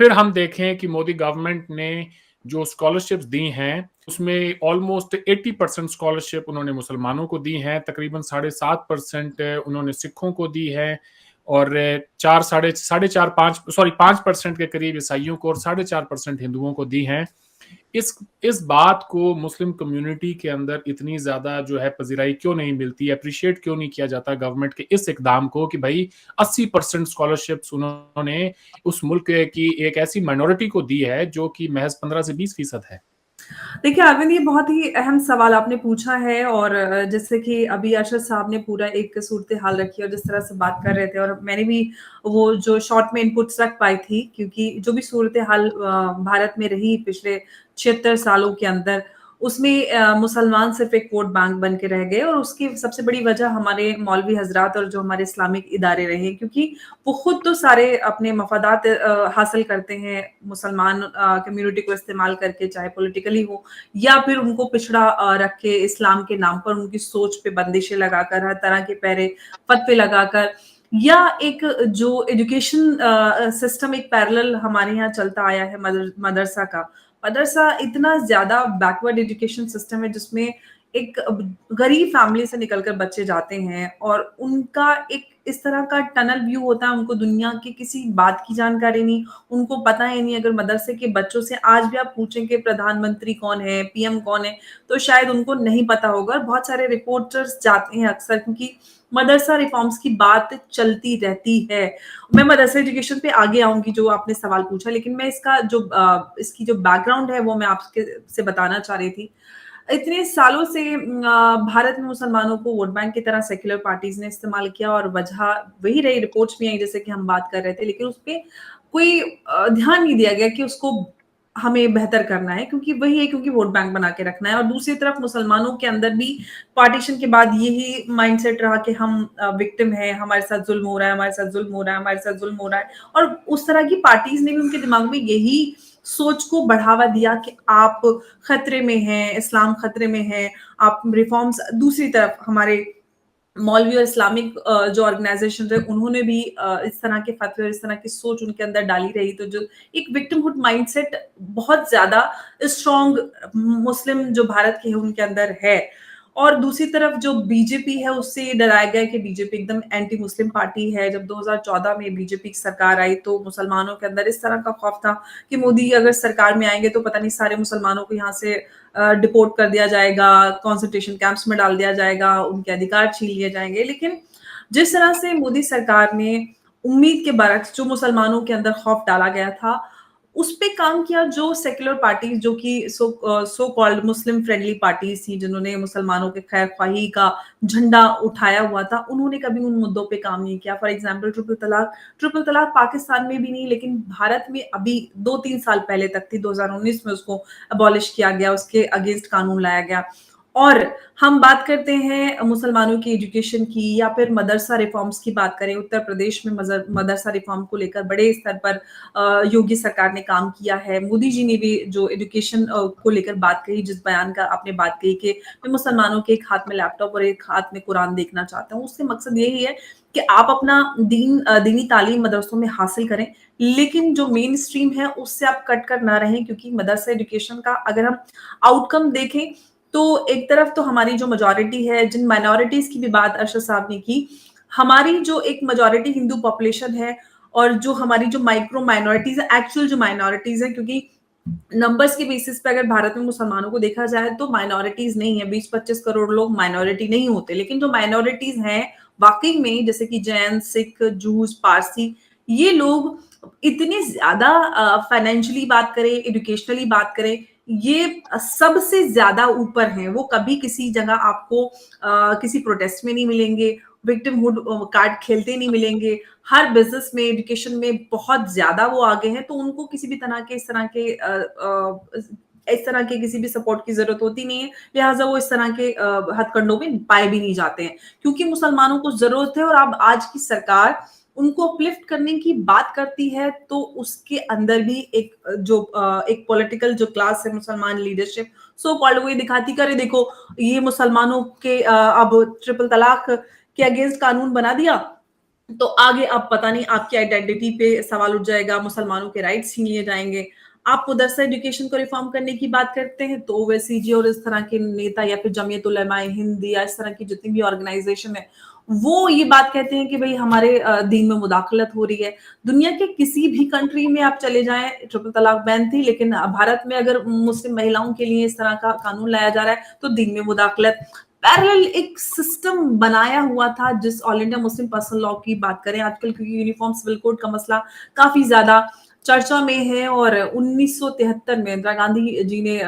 फिर हम देखें कि मोदी गवर्नमेंट ने जो स्कॉलरशिप्स दी हैं उसमें ऑलमोस्ट 80% स्कॉलरशिप उन्होंने मुसलमानों को दी हैं, तकरीबन 7.5% उन्होंने सिखों को दी है, और 5% के करीब ईसाइयों को और 4.5% हिंदुओं को दी हैं। इस बात को मुस्लिम कम्युनिटी के अंदर इतनी ज्यादा जो है पजीराई क्यों नहीं मिलती, अप्रिशिएट क्यों नहीं किया जाता गवर्नमेंट के इस इकदाम को कि भाई 80% स्कॉलरशिप्स उन्होंने उस मुल्क की एक ऐसी माइनॉरिटी को दी है जो कि महज 15 से 20% है। देखिए अरविंद, ये बहुत ही अहम सवाल आपने पूछा है, और जैसे कि अभी अरशद साहब ने पूरा एक सूरत हाल रखी और जिस तरह से बात कर रहे थे, और मैंने भी वो जो शॉर्ट में इनपुट्स रख पाई थी, क्योंकि जो भी सूरत हाल भारत में रही पिछले 76 सालों के अंदर, उसमें मुसलमान सिर्फ एक वोट बैंक बन के रह गए, और उसकी सबसे बड़ी वजह हमारे मौलवी हजरात और जो हमारे इस्लामिक इदारे रहे, क्योंकि वो खुद तो सारे अपने मफादात हासिल करते हैं मुसलमान कम्युनिटी को इस्तेमाल करके, चाहे पॉलिटिकली हो या फिर उनको पिछड़ा रख के इस्लाम के नाम पर उनकी सोच पे बंदिशें लगाकर, हर तरह के पैरे फतवे लगाकर, या एक जो एजुकेशन सिस्टम एक पैरेलल हमारे यहाँ चलता आया है मदरसा का। मदरसा इतना ज्यादा बैकवर्ड एजुकेशन सिस्टम है जिसमें एक गरीब फैमिली से निकलकर बच्चे जाते हैं और उनका एक इस तरह का टनल व्यू होता है, उनको दुनिया की किसी बात की जानकारी नहीं, उनको पता ही नहीं। अगर मदरसे के बच्चों से आज भी आप पूछें कि प्रधानमंत्री कौन है, पीएम कौन है, तो शायद उनको नहीं पता होगा। और बहुत सारे रिपोर्टर्स जाते हैं अक्सर, क्योंकि मदरसा रिफॉर्म्स की बात चलती रहती है। मैं मदरसा एजुकेशन पे आगे आऊंगी जो आपने सवाल पूछा, लेकिन मैं इसका जो इसकी जो बैकग्राउंड है वो मैं आपके से बताना चाह रही थी। इतने सालों से भारत में मुसलमानों को वोट बैंक की तरह सेक्युलर पार्टीज ने इस्तेमाल किया, और वजह वही रही, रिपोर्ट्स भी आई जैसे कि हम बात कर रहे थे, लेकिन उस पर कोई ध्यान नहीं दिया गया कि उसको हमें बेहतर करना है, क्योंकि वही है, क्योंकि वोट बैंक बना के रखना है। और दूसरी तरफ मुसलमानों के अंदर भी पार्टीशन के बाद यही माइंडसेट रहा कि हम विक्टिम हैं, हमारे साथ जुल्म हो रहा है, हमारे साथ जुल्म हो रहा है, हमारे साथ जुल्म हो रहा है। और उस तरह की पार्टीज ने भी उनके दिमाग में यही सोच को बढ़ावा दिया कि आप खतरे में हैं, इस्लाम खतरे में है, आप रिफॉर्म्स। दूसरी तरफ हमारे मौलवी और इस्लामिक जो ऑर्गेनाइजेशन है उन्होंने भी इस तरह के फतवे और इस तरह की सोच उनके अंदर डाली रही, तो जो एक विक्टिमहुड माइंडसेट बहुत ज्यादा स्ट्रॉन्ग मुस्लिम जो भारत के है उनके अंदर है। और दूसरी तरफ जो बीजेपी है उससे ये डराया गया कि बीजेपी एकदम एंटी मुस्लिम पार्टी है। जब 2014 में बीजेपी की सरकार आई तो मुसलमानों के अंदर इस तरह का खौफ था कि मोदी अगर सरकार में आएंगे तो पता नहीं सारे मुसलमानों को यहाँ से डिपोर्ट कर दिया जाएगा, कॉन्सेंट्रेशन कैंप्स में डाल दिया जाएगा, उनके अधिकार छीन लिए जाएंगे। लेकिन जिस तरह से मोदी सरकार ने उम्मीद के बरक्स जो मुसलमानों के अंदर खौफ डाला गया था उस पे काम किया, जो सेक्युलर पार्टीज जो कि सो कॉल्ड मुस्लिम फ्रेंडली पार्टीज थी, जिन्होंने मुसलमानों के खैर ख्वाही का झंडा उठाया हुआ था, उन्होंने कभी उन मुद्दों पे काम नहीं किया। फॉर एग्जांपल ट्रिपल तलाक पाकिस्तान में भी नहीं, लेकिन भारत में अभी 2-3 साल पहले तक थी, 2019 में उसको अबॉलिश किया गया, उसके अगेंस्ट कानून लाया गया। और हम बात करते हैं मुसलमानों की एजुकेशन की या फिर मदरसा रिफॉर्म्स की बात करें, उत्तर प्रदेश में मदरसा रिफॉर्म को लेकर बड़े स्तर पर योगी सरकार ने काम किया है। मोदी जी ने भी जो एजुकेशन को लेकर बात कही, जिस बयान का आपने बात कही कि मैं मुसलमानों के एक हाथ में लैपटॉप और एक हाथ में कुरान देखना चाहता हूँ, उससे मकसद यही है कि आप अपना दीनी तालीम मदरसों में हासिल करें, लेकिन जो मेन स्ट्रीम है उससे आप कट कर ना रहें। क्योंकि मदरसा एजुकेशन का अगर हम आउटकम देखें तो एक तरफ तो हमारी जो मेजॉरिटी है, जिन माइनॉरिटीज की भी बात अरशद साहब ने की, हमारी जो एक मेजॉरिटी हिंदू पॉपुलेशन है और जो हमारी जो माइक्रो माइनॉरिटीज है, एक्चुअल जो माइनॉरिटीज है, क्योंकि नंबर्स के बेसिस पे अगर भारत में मुसलमानों को देखा जाए तो माइनॉरिटीज नहीं है, 20-25 करोड़ लोग माइनॉरिटी नहीं होते, लेकिन जो माइनॉरिटीज हैं वाकई में, जैसे कि जैन, सिख, जूस, पारसी, ये लोग इतने ज्यादा फाइनेंशियली बात करें, एजुकेशनली बात करें, ये सबसे ज्यादा ऊपर हैं। वो कभी किसी जगह आपको किसी प्रोटेस्ट में नहीं मिलेंगे, विक्टिमहुड कार्ड खेलते नहीं मिलेंगे, हर बिजनेस में, एजुकेशन में बहुत ज्यादा वो आगे हैं, तो उनको किसी भी तरह के इस तरह के किसी भी सपोर्ट की जरूरत होती नहीं है, लिहाजा वो इस तरह के हथकंडों में पाए भी नहीं जाते हैं, क्योंकि मुसलमानों को जरूरत है। और अब आज की सरकार उनको अपलिफ्ट करने की बात करती है तो उसके अंदर भी एक पॉलिटिकल जो क्लास है, मुसलमान लीडरशिप सो कॉल्ड, वो ये दिखाती करे देखो ये मुसलमानों के अब ट्रिपल तलाक के अगेंस्ट कानून बना दिया तो आगे अब पता नहीं आपकी आइडेंटिटी पे सवाल उठ जाएगा, मुसलमानों के राइट्स छीन लिए जाएंगे। आप मदरसा एजुकेशन को रिफॉर्म करने की बात करते हैं तो ओवैसी जी और इस तरह के नेता या फिर जमीयत उलमाए हिंद या इस तरह की जितनी भी ऑर्गेनाइजेशन है वो ये बात कहते हैं कि भाई हमारे दीन में मुदाखलत हो रही है। दुनिया के किसी भी कंट्री में आप चले जाएं, ट्रिपल तलाक बैन थी, लेकिन भारत में अगर मुस्लिम महिलाओं के लिए इस तरह का कानून लाया जा रहा है तो दीन में मुदाखलत। पैरेलल एक सिस्टम बनाया हुआ था, जिस all India Muslim personal law की बात करें आजकल, क्योंकि यूनिफॉर्म सिविल कोड का मसला काफी ज्यादा चर्चा में है, और 1973 में इंदिरा गांधी जी ने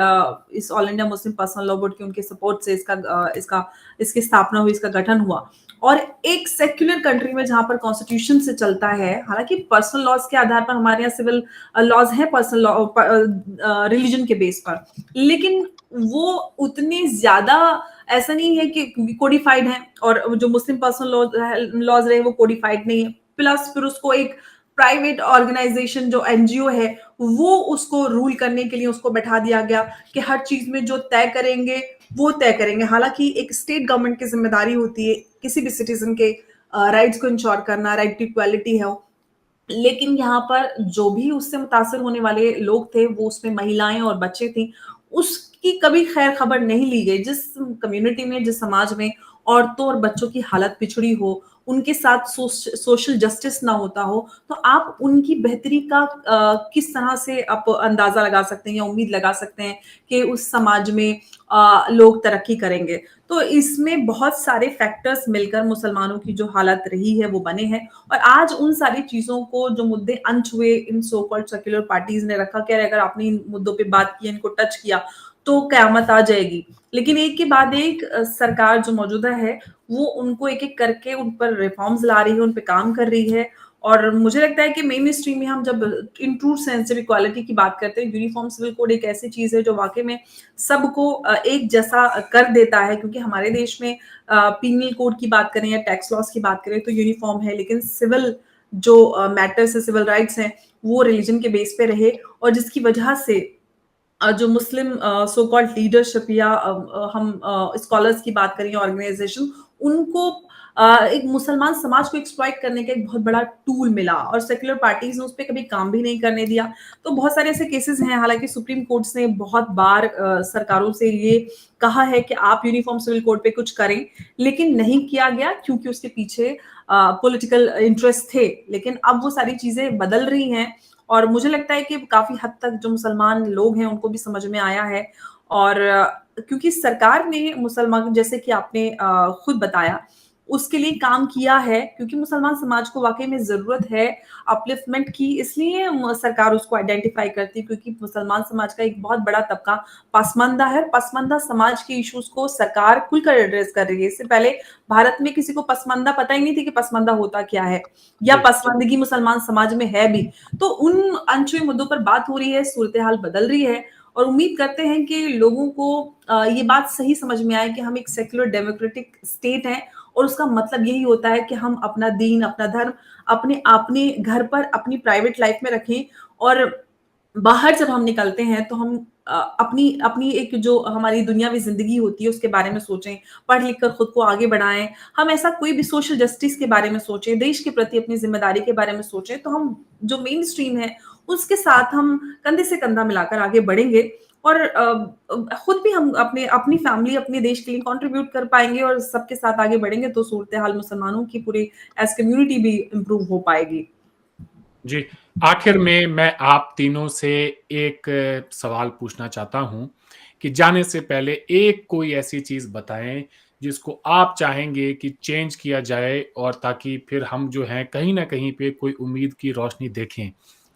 इस all India Muslim personal law board के उनके सपोर्ट से इसकी स्थापना हुई, इसका गठन हुआ। और एक सेक्युलर कंट्री में जहां पर कॉन्स्टिट्यूशन से चलता है, हालांकि पर्सनल लॉज के आधार पर हमारे यहाँ सिविल लॉज है, पर्सनल लॉ रिलीजन के बेस पर, लेकिन वो उतने ज्यादा ऐसा नहीं है कि कोडिफाइड है, और जो मुस्लिम पर्सनल लॉज रहे वो कोडिफाइड नहीं है, प्लस फिर उसको एक प्राइवेट ऑर्गेनाइजेशन जो एनजीओ है वो उसको रूल करने के लिए उसको बैठा दिया गया कि हर चीज में जो तय करेंगे वो तय करेंगे। हालांकि एक स्टेट गवर्नमेंट की जिम्मेदारी होती है किसी भी सिटीजन के राइट्स को इंश्योर करना, राइट टू इक्वालिटी है, लेकिन यहाँ पर जो भी उससे मुतासर होने वाले लोग थे वो उसमें महिलाएं और बच्चे थी, उसकी कभी खैर खबर नहीं ली गई। जिस कम्युनिटी में, जिस समाज में औरतों और बच्चों की हालत पिछड़ी हो, उनके साथ सोशल जस्टिस ना होता हो, तो आप उनकी बेहतरी का किस तरह से आप अंदाजा लगा सकते हैं या उम्मीद लगा सकते हैं कि उस समाज में लोग तरक्की करेंगे। तो इसमें बहुत सारे फैक्टर्स मिलकर मुसलमानों की जो हालत रही है वो बने हैं, और आज उन सारी चीजों को जो मुद्दे अनछ हुए इन सो कॉल्ड सेक्युलर पार्टीज ने रखा कि अगर आपने इन मुद्दों पे बात की, इनको टच किया तो कयामत आ जाएगी। लेकिन एक के बाद एक सरकार जो मौजूदा है वो उनको एक एक करके उन पर रिफॉर्म्स ला रही है, उन पे काम कर रही है। और मुझे लगता है कि मेन स्ट्रीम में हम जब इन ट्रू सेंस इक्वालिटी की बात करते हैं, यूनिफॉर्म सिविल कोड एक ऐसी चीज है जो वाकई में सबको एक जैसा कर देता है, क्योंकि हमारे देश में पीनल कोड की बात करें या टैक्स लॉस की बात करें तो यूनिफॉर्म है, लेकिन सिविल जो मैटर्स है, सिविल राइट्स हैं, वो रिलीजन के बेस पे रहे, और जिसकी वजह से जो मुस्लिम सो कॉल्ड लीडरशिप या हम स्कॉलर्स की बात करें, ऑर्गेनाइजेशन, उनको एक मुसलमान समाज को एक्सप्लॉइट करने का एक बहुत बड़ा टूल मिला, और सेक्युलर पार्टीज ने उस पर कभी काम भी नहीं करने दिया। तो बहुत सारे ऐसे केसेस हैं, हालांकि सुप्रीम कोर्ट ने बहुत बार सरकारों से ये कहा है कि आप यूनिफॉर्म सिविल कोड पे कुछ करें, लेकिन नहीं किया गया क्योंकि उसके पीछे पॉलिटिकल इंटरेस्ट थे। लेकिन अब वो सारी चीजें बदल रही हैं, और मुझे लगता है कि काफी हद तक जो मुसलमान लोग हैं उनको भी समझ में आया है। और क्योंकि सरकार ने मुसलमान, जैसे कि आपने खुद बताया, उसके लिए काम किया है, क्योंकि मुसलमान समाज को वाकई में जरूरत है अपलिफ्टमेंट की, इसलिए सरकार उसको आइडेंटिफाई करती है, क्योंकि मुसलमान समाज का एक बहुत बड़ा तबका पसमानदा है। पसमानदा समाज के इश्यूज को सरकार खुलकर एड्रेस कर रही है। इससे पहले भारत में किसी को पसमानदा पता ही नहीं थी कि पसमानदा होता क्या है, या पसमानदगी मुसलमान समाज में है भी। तो उन अनछुए मुद्दों पर बात हो रही है, सूरत हाल बदल रही है, और उम्मीद करते हैं कि लोगों को ये बात सही समझ में आए कि हम एक सेक्युलर डेमोक्रेटिक स्टेट हैं, और उसका मतलब यही होता है कि हम अपना दीन, अपना धर्म अपने घर पर, अपनी प्राइवेट लाइफ में रखें, और बाहर जब हम निकलते हैं तो हम अपनी एक जो हमारी दुनियावी जिंदगी होती है उसके बारे में सोचें, पढ़ लिख कर खुद को आगे बढ़ाएं। हम ऐसा कोई भी सोशल जस्टिस के बारे में सोचें, देश के प्रति अपनी जिम्मेदारी के बारे में सोचें, तो हम जो मेन स्ट्रीम है उसके साथ हम कंधे से कंधा मिलाकर आगे बढ़ेंगे, और खुद भी हम अपनी फैमिली, अपने देश के लिए कंट्रीब्यूट कर पाएंगे, और सबके साथ आगे बढ़ेंगे तो सूरत हाल मुसलमानों की पूरी एज कम्युनिटी भी इम्प्रूव हो पाएगी। जी, आखिर में मैं आप तीनों से एक सवाल पूछना चाहता हूं कि जाने से पहले एक कोई ऐसी चीज बताएं जिसको आप चाहेंगे कि चेंज किया जाए, और ताकि फिर हम जो हैं कहीं ना कहीं पे कोई उम्मीद की रोशनी देखें।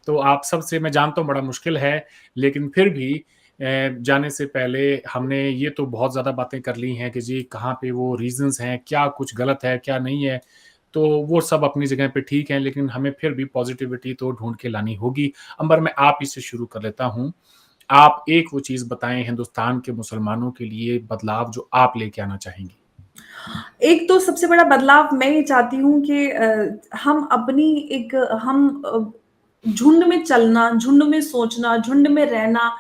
तो आप सबसे, मैं जानता हूँ बड़ा मुश्किल है, लेकिन फिर भी जाने से पहले हमने ये तो बहुत ज़्यादा बातें कर ली हैं कि जी कहाँ पे वो रीजंस हैं, क्या कुछ गलत है क्या नहीं है, तो वो सब अपनी जगह पे ठीक है, लेकिन हमें फिर भी पॉजिटिविटी तो ढूंढ के लानी होगी। अंबर, मैं आप ही से शुरू कर लेता हूँ। आप एक वो चीज़ बताएं हिंदुस्तान के मुसलमानों के लिए बदलाव जो आप लेके आना चाहेंगी। एक तो सबसे बड़ा बदलाव मैं ये चाहती हूँ कि हम अपनी एक हम झुंड में चलना, झुंड में सोचना, झुंड में रहना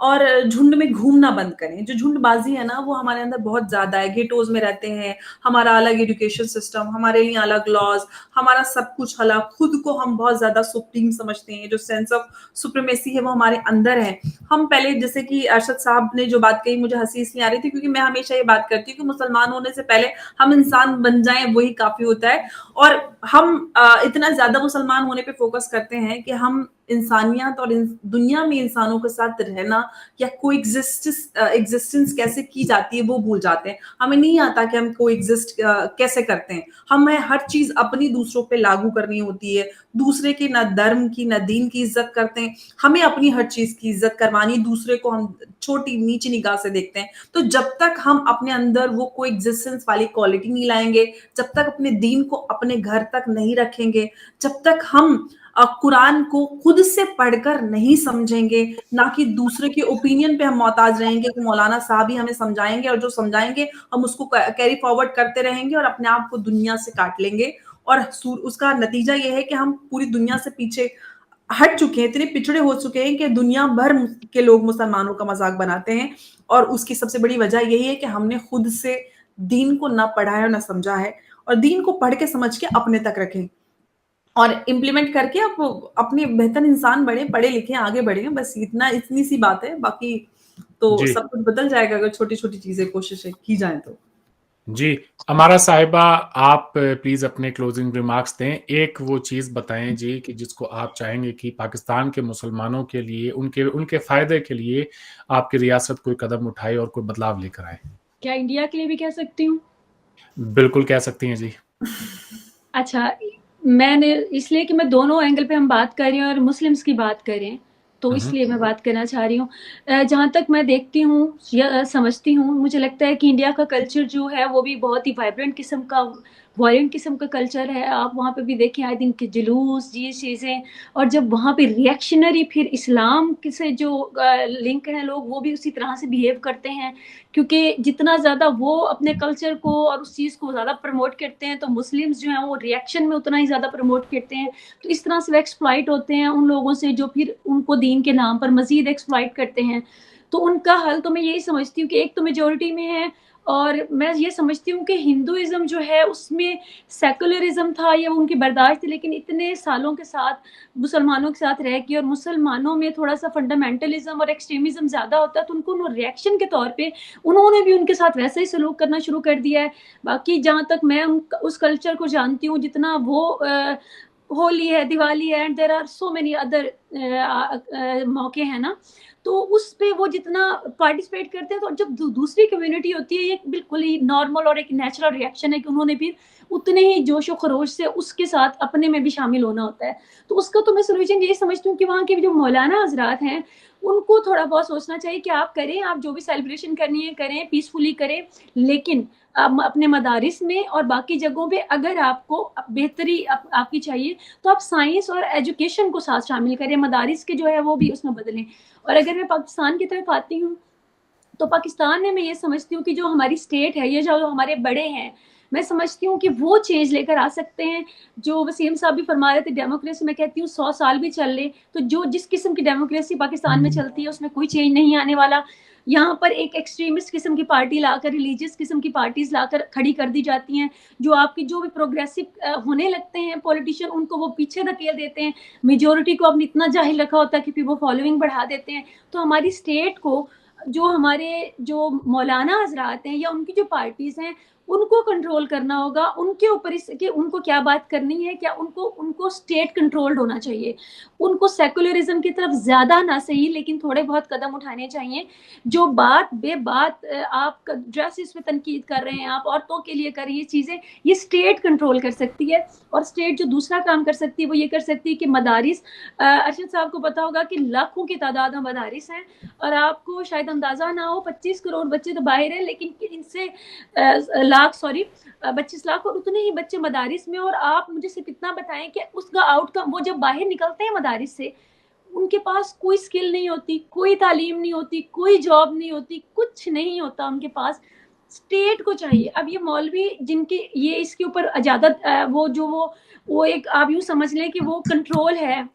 और झुंड में घूमना बंद करें। जो झुंडबाजी है ना वो हमारे अंदर बहुत ज्यादा है। गेटोज में रहते हैं, हमारा अलग एजुकेशन सिस्टम, हमारे लिए अलग लॉज, हमारा सब कुछ अलग, खुद को हम बहुत ज्यादा सुप्रीम समझते हैं। जो सेंस ऑफ सुप्रीमेसी है वो हमारे अंदर है। हम पहले, जैसे कि अरशद साहब ने जो बात कही, मुझे हंसी इसलिए आ रही थी क्योंकि मैं हमेशा ये बात करती हूँ कि मुसलमान होने से पहले हम इंसान बन जाएं वही काफी होता है। और हम इतना ज्यादा मुसलमान होने पे फोकस करते हैं कि हम इंसानियत और दुनिया में इंसानों के साथ रहना या कोई एग्जिस्टेंस कैसे की जाती है वो भूल जाते हैं। हमें नहीं आता कि हम को एग्जिस्ट कैसे करते हैं। हमें हर चीज अपनी दूसरों पे लागू करनी होती है। दूसरे की ना धर्म की ना दीन की इज्जत करते हैं, हमें अपनी हर चीज की इज्जत करवानी। दूसरे को हम छोटी नीची निगाह से देखते हैं। तो जब तक हम अपने अंदर वो कोई एग्जिस्टेंस वाली क्वालिटी नहीं लाएंगे, जब तक अपने दीन को अपने घर तक नहीं रखेंगे, जब तक हम कुरान को खुद से पढ़कर नहीं समझेंगे, ना कि दूसरे के ओपिनियन पे हम मोहताज रहेंगे कि मौलाना साहब ही हमें समझाएंगे और जो समझाएंगे हम उसको कैरी फॉरवर्ड करते रहेंगे और अपने आप को दुनिया से काट लेंगे, और उसका नतीजा ये है कि हम पूरी दुनिया से पीछे हट चुके हैं, इतने पिछड़े हो चुके हैं कि दुनिया भर के लोग मुसलमानों का मजाक बनाते हैं। और उसकी सबसे बड़ी वजह यही है कि हमने खुद से दीन को ना पढ़ा है और ना समझा है, और दीन को पढ़ के समझ के अपने तक रखें और इम्प्लीमेंट करके आप अपने बेहतर इंसान बने, पढ़े लिखे आगे बढ़े। बस इतनी सी बात है, बाकी तो सब कुछ बदल जाएगा अगर छोटी छोटी चीजें कोशिशें की जाए तो। जी, अमारा साहिबा, आप प्लीज अपने क्लोजिंग रिमार्क्स दें। एक वो चीज बताएं जी कि जिसको आप चाहेंगे कि पाकिस्तान के मुसलमानों के लिए, उनके फायदे के लिए आपकी रियासत कोई कदम उठाए और कोई बदलाव लेकर आए। क्या इंडिया के लिए भी कह सकती हूँ? बिल्कुल कह सकती हैं जी। अच्छा, मैंने इसलिए कि मैं दोनों एंगल पे हम बात कर रहे हैं और मुस्लिम्स की बात करें, तो इसलिए मैं बात करना चाह रही हूँ। जहाँ तक मैं देखती हूँ या समझती हूँ, मुझे लगता है कि इंडिया का कल्चर जो है वो भी बहुत ही वाइब्रेंट किस्म का, वायलेंट किस्म का कल्चर है। आप वहाँ पे भी देखें आए दिन के जुलूस, ये चीज़ें, और जब वहाँ पे रिएक्शनरी फिर इस्लाम से जो लिंक हैं लोग, वो भी उसी तरह से बिहेव करते हैं, क्योंकि जितना ज़्यादा वो अपने कल्चर को और उस चीज़ को ज़्यादा प्रमोट करते हैं तो मुस्लिम्स जो हैं वो रिएक्शन में उतना ही ज़्यादा प्रमोट करते हैं। तो इस तरह से वो एक्सप्लॉइट होते हैं उन लोगों से जो फिर उनको दीन के नाम पर मज़ीद एक्सप्लॉइट करते हैं। तो उनका हल तो मैं यही समझती हूँ कि एक तो मेजॉरिटी में है, और मैं ये समझती हूँ कि हिंदुइज्म जो है उसमें सेकुलरिज्म था या उनकी बर्दाश्त थी, लेकिन इतने सालों के साथ मुसलमानों के साथ रह के, और मुसलमानों में थोड़ा सा फंडामेंटलिज्म और एक्सट्रीमिज्म ज़्यादा होता है, तो उनको रिएक्शन के तौर पे उन्होंने भी उनके साथ वैसा ही सलूक करना शुरू कर दिया है। बाकी जहाँ तक मैं उस कल्चर को जानती हूँ, जितना वो होली है, दिवाली है, and there are so many other मौके हैं ना, तो उस पे वो जितना पार्टिसिपेट करते हैं, तो जब दूसरी कम्युनिटी होती है, ये बिल्कुल ही नॉर्मल और एक नेचुरल रिएक्शन है कि उन्होंने भी उतने ही जोश और खरोश से उसके साथ अपने में भी शामिल होना होता है। तो उसका तो मैं सोल्यूशन यही समझती हूँ कि वहाँ के जो मौलाना हजरात हैं उनको थोड़ा बहुत सोचना चाहिए कि आप करें, आप जो भी सेलिब्रेशन करनी है करें, पीसफुली करें, लेकिन अपने मदारिस में और बाकी जगहों पे अगर आपको बेहतरी आपकी चाहिए तो आप साइंस और एजुकेशन को साथ शामिल करें, मदारिस के जो है वो भी उसमें बदलें। और अगर मैं पाकिस्तान की तरफ आती हूँ, तो पाकिस्तान में मैं ये समझती हूँ कि जो हमारी स्टेट है, ये जो हमारे बड़े हैं, मैं समझती हूँ कि वो चेंज लेकर आ सकते हैं। जो वसीम साहब भी फरमा रहे थे डेमोक्रेसी, मैं कहती हूँ 100 साल भी चल ले तो जो जिस किस्म की डेमोक्रेसी पाकिस्तान में चलती है उसमें कोई चेंज नहीं आने वाला। यहाँ पर एक एक्सट्रीमिस्ट किस्म की पार्टी लाकर, रिलीजियस किस्म की पार्टीज लाकर खड़ी कर दी जाती हैं, जो आपकी जो भी प्रोग्रेसिव होने लगते हैं पॉलिटिशियन, उनको वो पीछे धकेल देते हैं। मेजोरिटी को आपने इतना जाहिल रखा होता है कि फिर वो फॉलोइंग बढ़ा देते हैं। तो हमारी स्टेट को, जो हमारे जो मौलाना हजरात हैं या उनकी जो पार्टीज हैं, उनको कंट्रोल करना होगा। उनके ऊपर कि उनको क्या बात करनी है, क्या उनको स्टेट कंट्रोल्ड होना चाहिए। उनको सेकुलरिज्म की तरफ ज्यादा ना सही, लेकिन थोड़े बहुत कदम उठाने चाहिए। जो बात बेबात आप ड्रेसेस पे तनकीद कर रहे हैं, आप औरतों के लिए कर रही है चीजें, ये स्टेट कंट्रोल कर सकती है। और स्टेट जो दूसरा काम कर सकती है वो ये कर सकती है कि मदारिस, अरशद साहब को पता होगा कि लाखों की तादाद में मदारिस हैं, और आपको शायद अंदाजा ना हो 25 करोड़ बच्चे तो बाहर हैं, लेकिन इनसे 25 लाख और उतने ही बच्चे मदारिस में। और आप मुझे सिर्फ इतना बताएं कि उसका आउटकम, वो जब बाहर निकलते हैं मदारिस से, उनके पास कोई स्किल नहीं होती, कोई तालीम नहीं होती, कोई जॉब नहीं होती, कुछ नहीं होता उनके पास। स्टेट को चाहिए। अब ये मौलवी जिनके ये इसके ऊपर ज्यादा वो एक आप यूं समझ लें कि वो कंट्रोल है,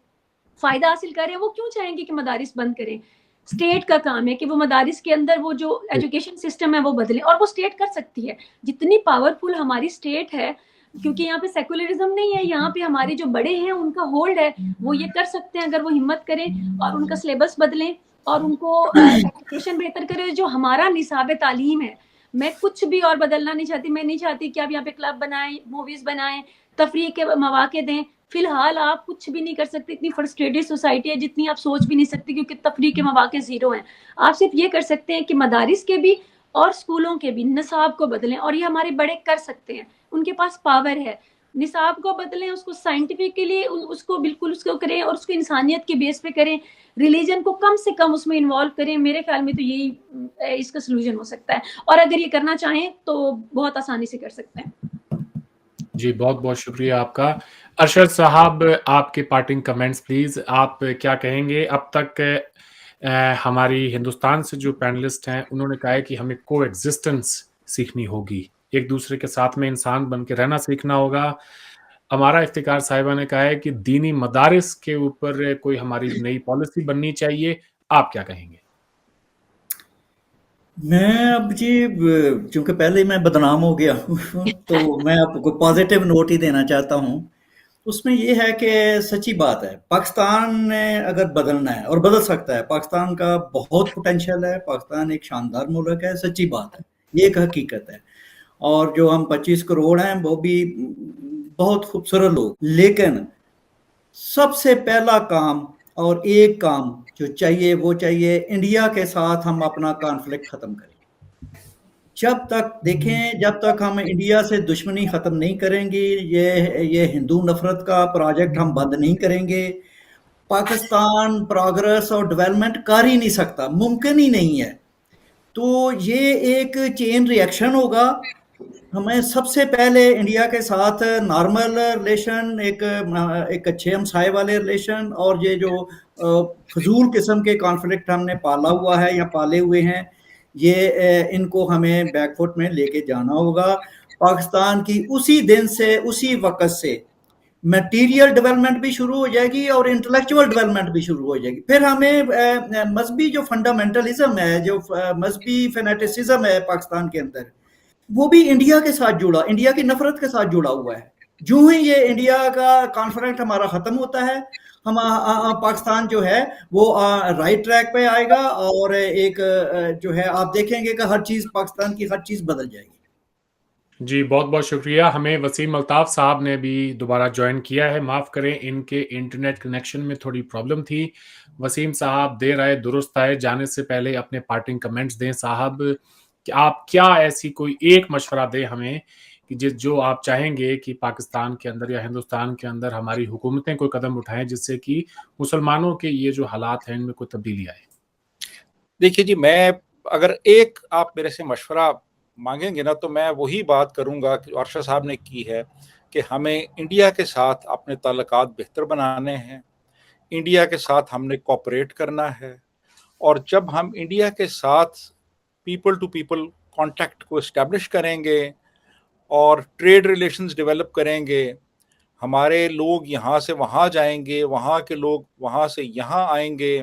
फायदा हासिल करें, वो क्यों चाहेंगे कि मदारिस बंद करें। स्टेट का काम है कि वो मदारिस के अंदर वो जो एजुकेशन सिस्टम है वो बदले, और वो स्टेट कर सकती है। जितनी पावरफुल हमारी स्टेट है, क्योंकि यहाँ पे सेकुलरिज्म नहीं है, यहाँ पे हमारे जो बड़े हैं उनका होल्ड है, वो ये कर सकते हैं अगर वो हिम्मत करें और उनका सिलेबस बदलें और उनको एजुकेशन बेहतर करें। जो हमारा निसाब तालीम है, मैं कुछ भी और बदलना नहीं चाहती। मैं नहीं चाहती कि आप यहाँ पे क्लब बनाएं, मूवीज बनाएं, तफरीह के मौके दें। फिलहाल आप कुछ भी नहीं कर सकते। इतनी फ्रस्ट्रेटेड सोसाइटी है जितनी आप सोच भी नहीं सकते, क्योंकि तफरीह के मौके जीरो हैं। आप सिर्फ ये कर सकते हैं कि मदारिस के भी और स्कूलों के भी निसाब को बदलें, और ये हमारे बड़े कर सकते हैं, उनके पास पावर है। निसाब को बदलें, उसको साइंटिफिकली उसको बिल्कुल उसको करें और उसको इंसानियत के बेस पे करें। रिलीजन को कम से कम उसमें इन्वॉल्व करें। मेरे ख्याल में तो यही इसका सोल्यूशन हो सकता है, और अगर ये करना चाहें तो बहुत आसानी से कर सकते हैं। जी, बहुत-बहुत शुक्रिया आपका। अरशद साहब, आपके पार्टिंग कमेंट्स प्लीज़। आप क्या कहेंगे? अब तक हमारी हिंदुस्तान से जो पैनलिस्ट हैं, उन्होंने कहा है कि हमें कोएग्जिस्टेंस सीखनी होगी। एक-दूसरे के साथ में इंसान बन के रहना सीखना होगा। अमारा इफ्तिकार साहिबा ने कहा है कि दीनी मदारिस के ऊपर कोई हमारी नई पॉलिसी बननी चाहिए। आप क्या कहेंगे? मैं अब जी चूंकि पहले ही मैं बदनाम हो गया हूँ तो मैं आपको पॉजिटिव नोट ही देना चाहता हूँ। उसमें ये है कि सच्ची बात है, पाकिस्तान ने अगर बदलना है और बदल सकता है, पाकिस्तान का बहुत पोटेंशियल है, पाकिस्तान एक शानदार मुल्क है, सच्ची बात है, ये एक हकीकत है। और जो हम 25 करोड़ हैं वो भी बहुत खूबसूरत लोग, लेकिन सबसे पहला काम और एक काम जो चाहिए वो चाहिए इंडिया के साथ हम अपना कॉन्फ्लिक्ट खत्म करें। जब तक देखें, जब तक हम इंडिया से दुश्मनी खत्म नहीं करेंगे, ये हिंदू नफरत का प्रोजेक्ट हम बंद नहीं करेंगे, पाकिस्तान प्रोग्रेस और डेवलपमेंट कर ही नहीं सकता, मुमकिन ही नहीं है। तो ये एक चेन रिएक्शन होगा। हमें सबसे पहले इंडिया के साथ नॉर्मल रिलेशन, एक अच्छे हमसाए वाले रिलेशन, और ये जो फजूल किस्म के कॉन्फ्लिक्ट हमने पाला हुआ है या पाले हुए हैं, ये इनको हमें बैकफुट में लेके जाना होगा। पाकिस्तान की उसी दिन से, उसी वक्त से मटेरियल डेवलपमेंट भी शुरू हो जाएगी और इंटेलेक्चुअल डेवलपमेंट भी शुरू हो जाएगी। फिर हमें मजहबी जो फंडामेंटलिज्म है, जो मजहबी फैनेटिसिज्म है पाकिस्तान के अंदर, वो भी इंडिया के साथ जुड़ा, इंडिया की नफरत के साथ जुड़ा हुआ है। जो ही ये इंडिया का कॉन्फ्लिक्ट हमारा खत्म होता है, हम पाकिस्तान जो है वो राइट ट्रैक पे आएगा, और एक जो है आप देखेंगे कि हर चीज, पाकिस्तान की हर चीज बदल जाएगी। जी, बहुत-बहुत शुक्रिया। हमें वसीम अल्ताफ़ साहब ने भी दोबारा जॉइन किया है। माफ़ करें, इनके इंटरनेट कनेक्शन में थोड़ी प्रॉब्लम थी। वसीम साहब देर आए दुरुस्त आए। जाने से पहले अपने पार्टिंग कमेंट्स दें साहब, कि आप क्या ऐसी कोई एक मशवरा दें हमें कि जो आप चाहेंगे कि पाकिस्तान के अंदर या हिंदुस्तान के अंदर हमारी हुकूमतें कोई कदम उठाएँ जिससे कि मुसलमानों के ये जो हालात हैं इनमें कोई तब्दीली आए? देखिए जी, मैं अगर एक आप मेरे से मशवरा मांगेंगे ना, तो मैं वही बात करूंगा कि अरशद साहब ने की है कि हमें इंडिया के साथ अपने ताल्लुकात बेहतर बनाने हैं, इंडिया के साथ हमने कोऑपरेट करना है। और जब हम इंडिया के साथ पीपल टू पीपल कांटेक्ट को इस्टेब्लिश करेंगे और ट्रेड रिलेशंस डेवलप करेंगे, हमारे लोग यहाँ से वहाँ जाएंगे, वहाँ के लोग वहाँ से यहाँ आएंगे,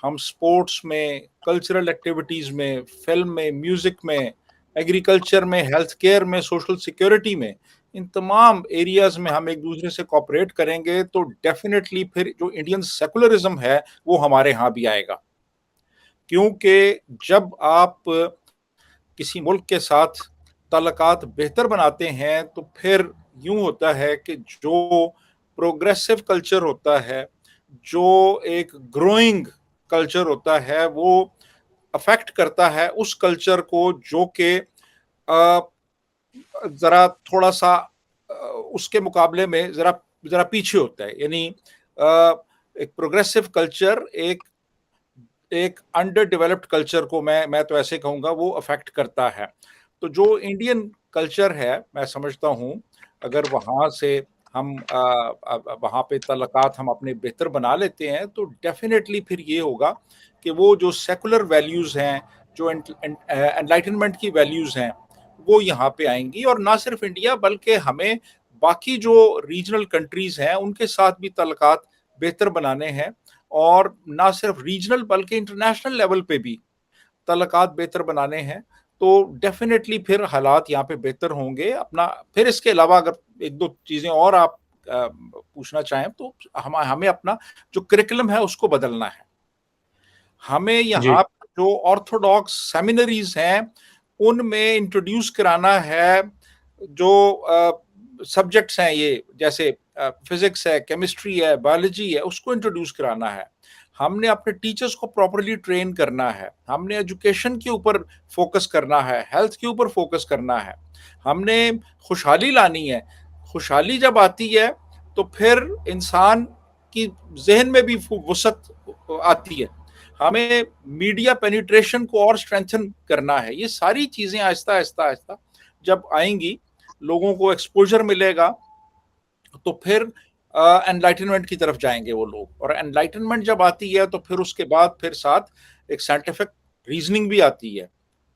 हम स्पोर्ट्स में, कल्चरल एक्टिविटीज़ में, फिल्म में, म्यूज़िक में, एग्रीकल्चर में, हेल्थ केयर में, सोशल सिक्योरिटी में, इन तमाम एरियाज़ में हम एक दूसरे से कोऑपरेट करेंगे, तो डेफिनेटली फिर जो इंडियन सेकुलरिज्म है वो हमारे यहाँ भी आएगा। क्योंकि जब आप किसी मुल्क के साथ ताल्लुकात बेहतर बनाते हैं तो फिर यूं होता है कि जो प्रोग्रेसिव कल्चर होता है, जो एक ग्रोइंग कल्चर होता है, वो अफेक्ट करता है उस कल्चर को जो कि ज़रा थोड़ा सा उसके मुकाबले में ज़रा पीछे होता है। यानी एक प्रोग्रेसिव कल्चर एक अंडर डेवलप्ड कल्चर को मैं तो ऐसे कहूँगा वो अफेक्ट करता है। तो जो इंडियन कल्चर है, मैं समझता हूँ अगर वहाँ से हम वहाँ पे ताल्लुकात हम अपने बेहतर बना लेते हैं तो डेफिनेटली फिर ये होगा कि वो जो सेकुलर वैल्यूज़ हैं, जो एनलाइटनमेंट की वैल्यूज़ हैं, वो यहाँ पे आएंगी। और ना सिर्फ इंडिया बल्कि हमें बाकी जो रीजनल कंट्रीज़ हैं उनके साथ भी ताल्लुकात बेहतर बनाने हैं, और ना सिर्फ रीजनल बल्कि इंटरनेशनल लेवल पे भी ताल्लुकात बेहतर बनाने हैं। तो डेफिनेटली फिर हालात यहाँ पे बेहतर होंगे। अपना फिर इसके अलावा अगर एक दो चीज़ें और आप पूछना चाहें तो हमें अपना जो करिकुलम है उसको बदलना है। हमें यहाँ जो ऑर्थोडॉक्स सेमिनरीज हैं उनमें इंट्रोड्यूस कराना है जो सब्जेक्ट्स हैं, ये जैसे फिजिक्स है, केमिस्ट्री है, बायोलॉजी है, उसको इंट्रोड्यूस कराना है। हमने अपने टीचर्स को प्रॉपर्ली ट्रेन करना है, हमने एजुकेशन के ऊपर फोकस करना है, हेल्थ के ऊपर फोकस करना है, हमने खुशहाली लानी है। खुशहाली जब आती है तो फिर इंसान की जहन में भी वसत आती है। हमें मीडिया पेनिट्रेशन को और स्ट्रेंथन करना है। ये सारी चीज़ें आहिस्ता आहिस्ता आहिस्ता जब आएंगी, लोगों को एक्सपोजर मिलेगा तो फिर एनलाइटनमेंट की तरफ जाएंगे वो लोग, और एनलाइटनमेंट जब आती है तो फिर उसके बाद फिर साथ एक साइंटिफिक रीजनिंग भी आती है,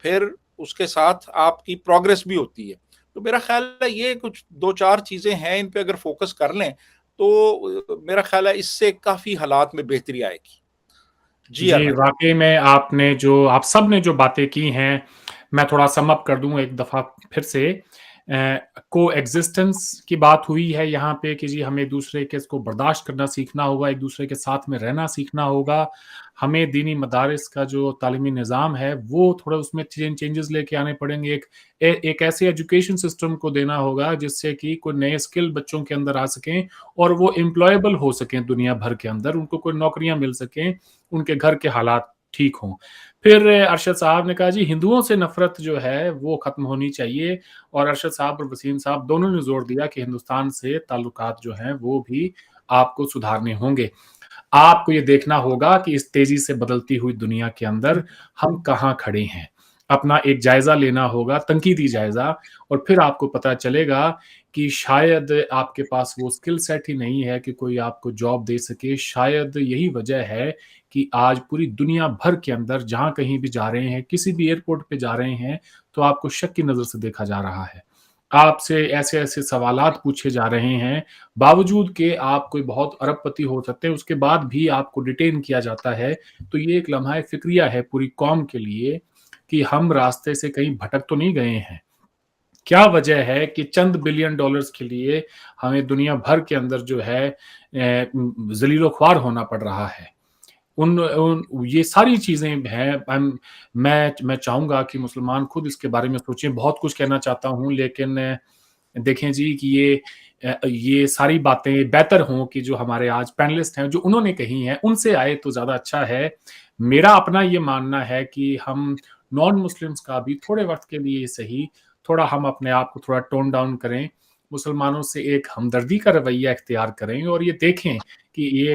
फिर उसके साथ आपकी प्रोग्रेस भी होती है। तो मेरा ख्याल है ये कुछ 2-4 चीजें हैं, इन पे अगर फोकस कर लें तो मेरा ख्याल है इससे काफी हालात में बेहतरी आएगी। जी, वाकई में आप सब ने जो बातें की हैं, मैं थोड़ा सम अप कर दूं एक दफा फिर से। को एग्जिस्टेंस की बात हुई है यहाँ पे कि जी हमें एक दूसरे के इसको बर्दाश्त करना सीखना होगा, एक दूसरे के साथ में रहना सीखना होगा। हमें दीनी मदारिस का जो तालीमी निज़ाम है वो थोड़ा उसमें चेंजेस लेके आने पड़ेंगे। एक ऐसे एजुकेशन सिस्टम को देना होगा जिससे कि कोई नए स्किल बच्चों के अंदर आ सकें और वो एम्प्लॉयबल हो सकें दुनिया भर के अंदर, उनको कोई नौकरियां मिल सकें, उनके घर के हालात ठीक हों। फिर अरशद साहब ने कहा जी हिंदुओं से नफरत जो है वो खत्म होनी चाहिए, और अरशद साहब और वसीम साहब दोनों ने जोर दिया कि हिंदुस्तान से ताल्लुकात जो हैं वो भी आपको सुधारने होंगे। आपको ये देखना होगा कि इस तेजी से बदलती हुई दुनिया के अंदर हम कहाँ खड़े हैं, अपना एक जायजा लेना होगा, तनकीदी जायजा, और फिर आपको पता चलेगा कि शायद आपके पास वो स्किल सेट ही नहीं है कि कोई आपको जॉब दे सके। शायद यही वजह है कि आज पूरी दुनिया भर के अंदर जहां कहीं भी जा रहे हैं, किसी भी एयरपोर्ट पे जा रहे हैं, तो आपको शक की नजर से देखा जा रहा है। आपसे ऐसे ऐसे सवालात पूछे जा रहे हैं, बावजूद के आप कोई बहुत अरबपति हो सकते हैं, उसके बाद भी आपको डिटेन किया जाता है। तो ये एक लम्हा फिक्रिया है पूरी कौम के लिए कि हम रास्ते से कहीं भटक तो नहीं गए हैं। क्या वजह है कि चंद बिलियन डॉलर्स के लिए हमें दुनिया भर के अंदर जो है जलीलो ख्वार होना पड़ रहा है। ये सारी चीजें हैं। मैं चाहूंगा कि मुसलमान खुद इसके बारे में सोचें। बहुत कुछ कहना चाहता हूं, लेकिन देखें जी कि ये सारी बातें बेहतर हों कि जो हमारे आज पैनलिस्ट हैं जो उन्होंने कही हैं उनसे आए तो ज्यादा अच्छा है। मेरा अपना ये मानना है कि हम नॉन मुस्लिम्स का भी थोड़े वक्त के लिए सही, थोड़ा हम अपने आप को थोड़ा टोन डाउन करें, मुसलमानों से एक हमदर्दी का रवैया इख्तियार करें, और ये देखें कि ये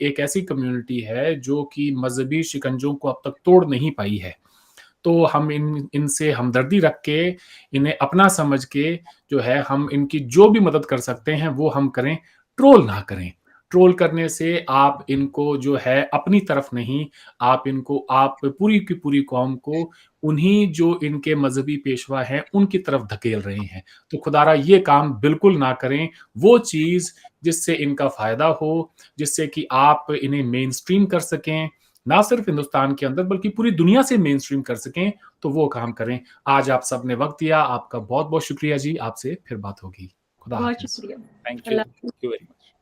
एक ऐसी कम्युनिटी है जो कि मजहबी शिकंजों को अब तक तोड़ नहीं पाई है। तो हम इनसे हमदर्दी रख के, इन्हें अपना समझ के जो है हम इनकी जो भी मदद कर सकते हैं वो हम करें, ट्रोल ना करें। ट्रोल करने से आप इनको जो है अपनी तरफ नहीं, आप पूरी की पूरी कौम को उन्हीं जो इनके मजहबी पेशवा हैं उनकी तरफ धकेल रहे हैं। तो खुदारा ये काम बिल्कुल ना करें। वो चीज जिससे इनका फायदा हो, जिससे कि आप इन्हें मेन स्ट्रीम कर सकें, ना सिर्फ हिंदुस्तान के अंदर बल्कि पूरी दुनिया से मेन स्ट्रीम कर सकें, तो वो काम करें। आज आप सबने वक्त दिया, आपका बहुत बहुत शुक्रिया जी। आपसे फिर बात होगी। खुदा हाफिज। बहुत शुक्रिया। Thank you very much.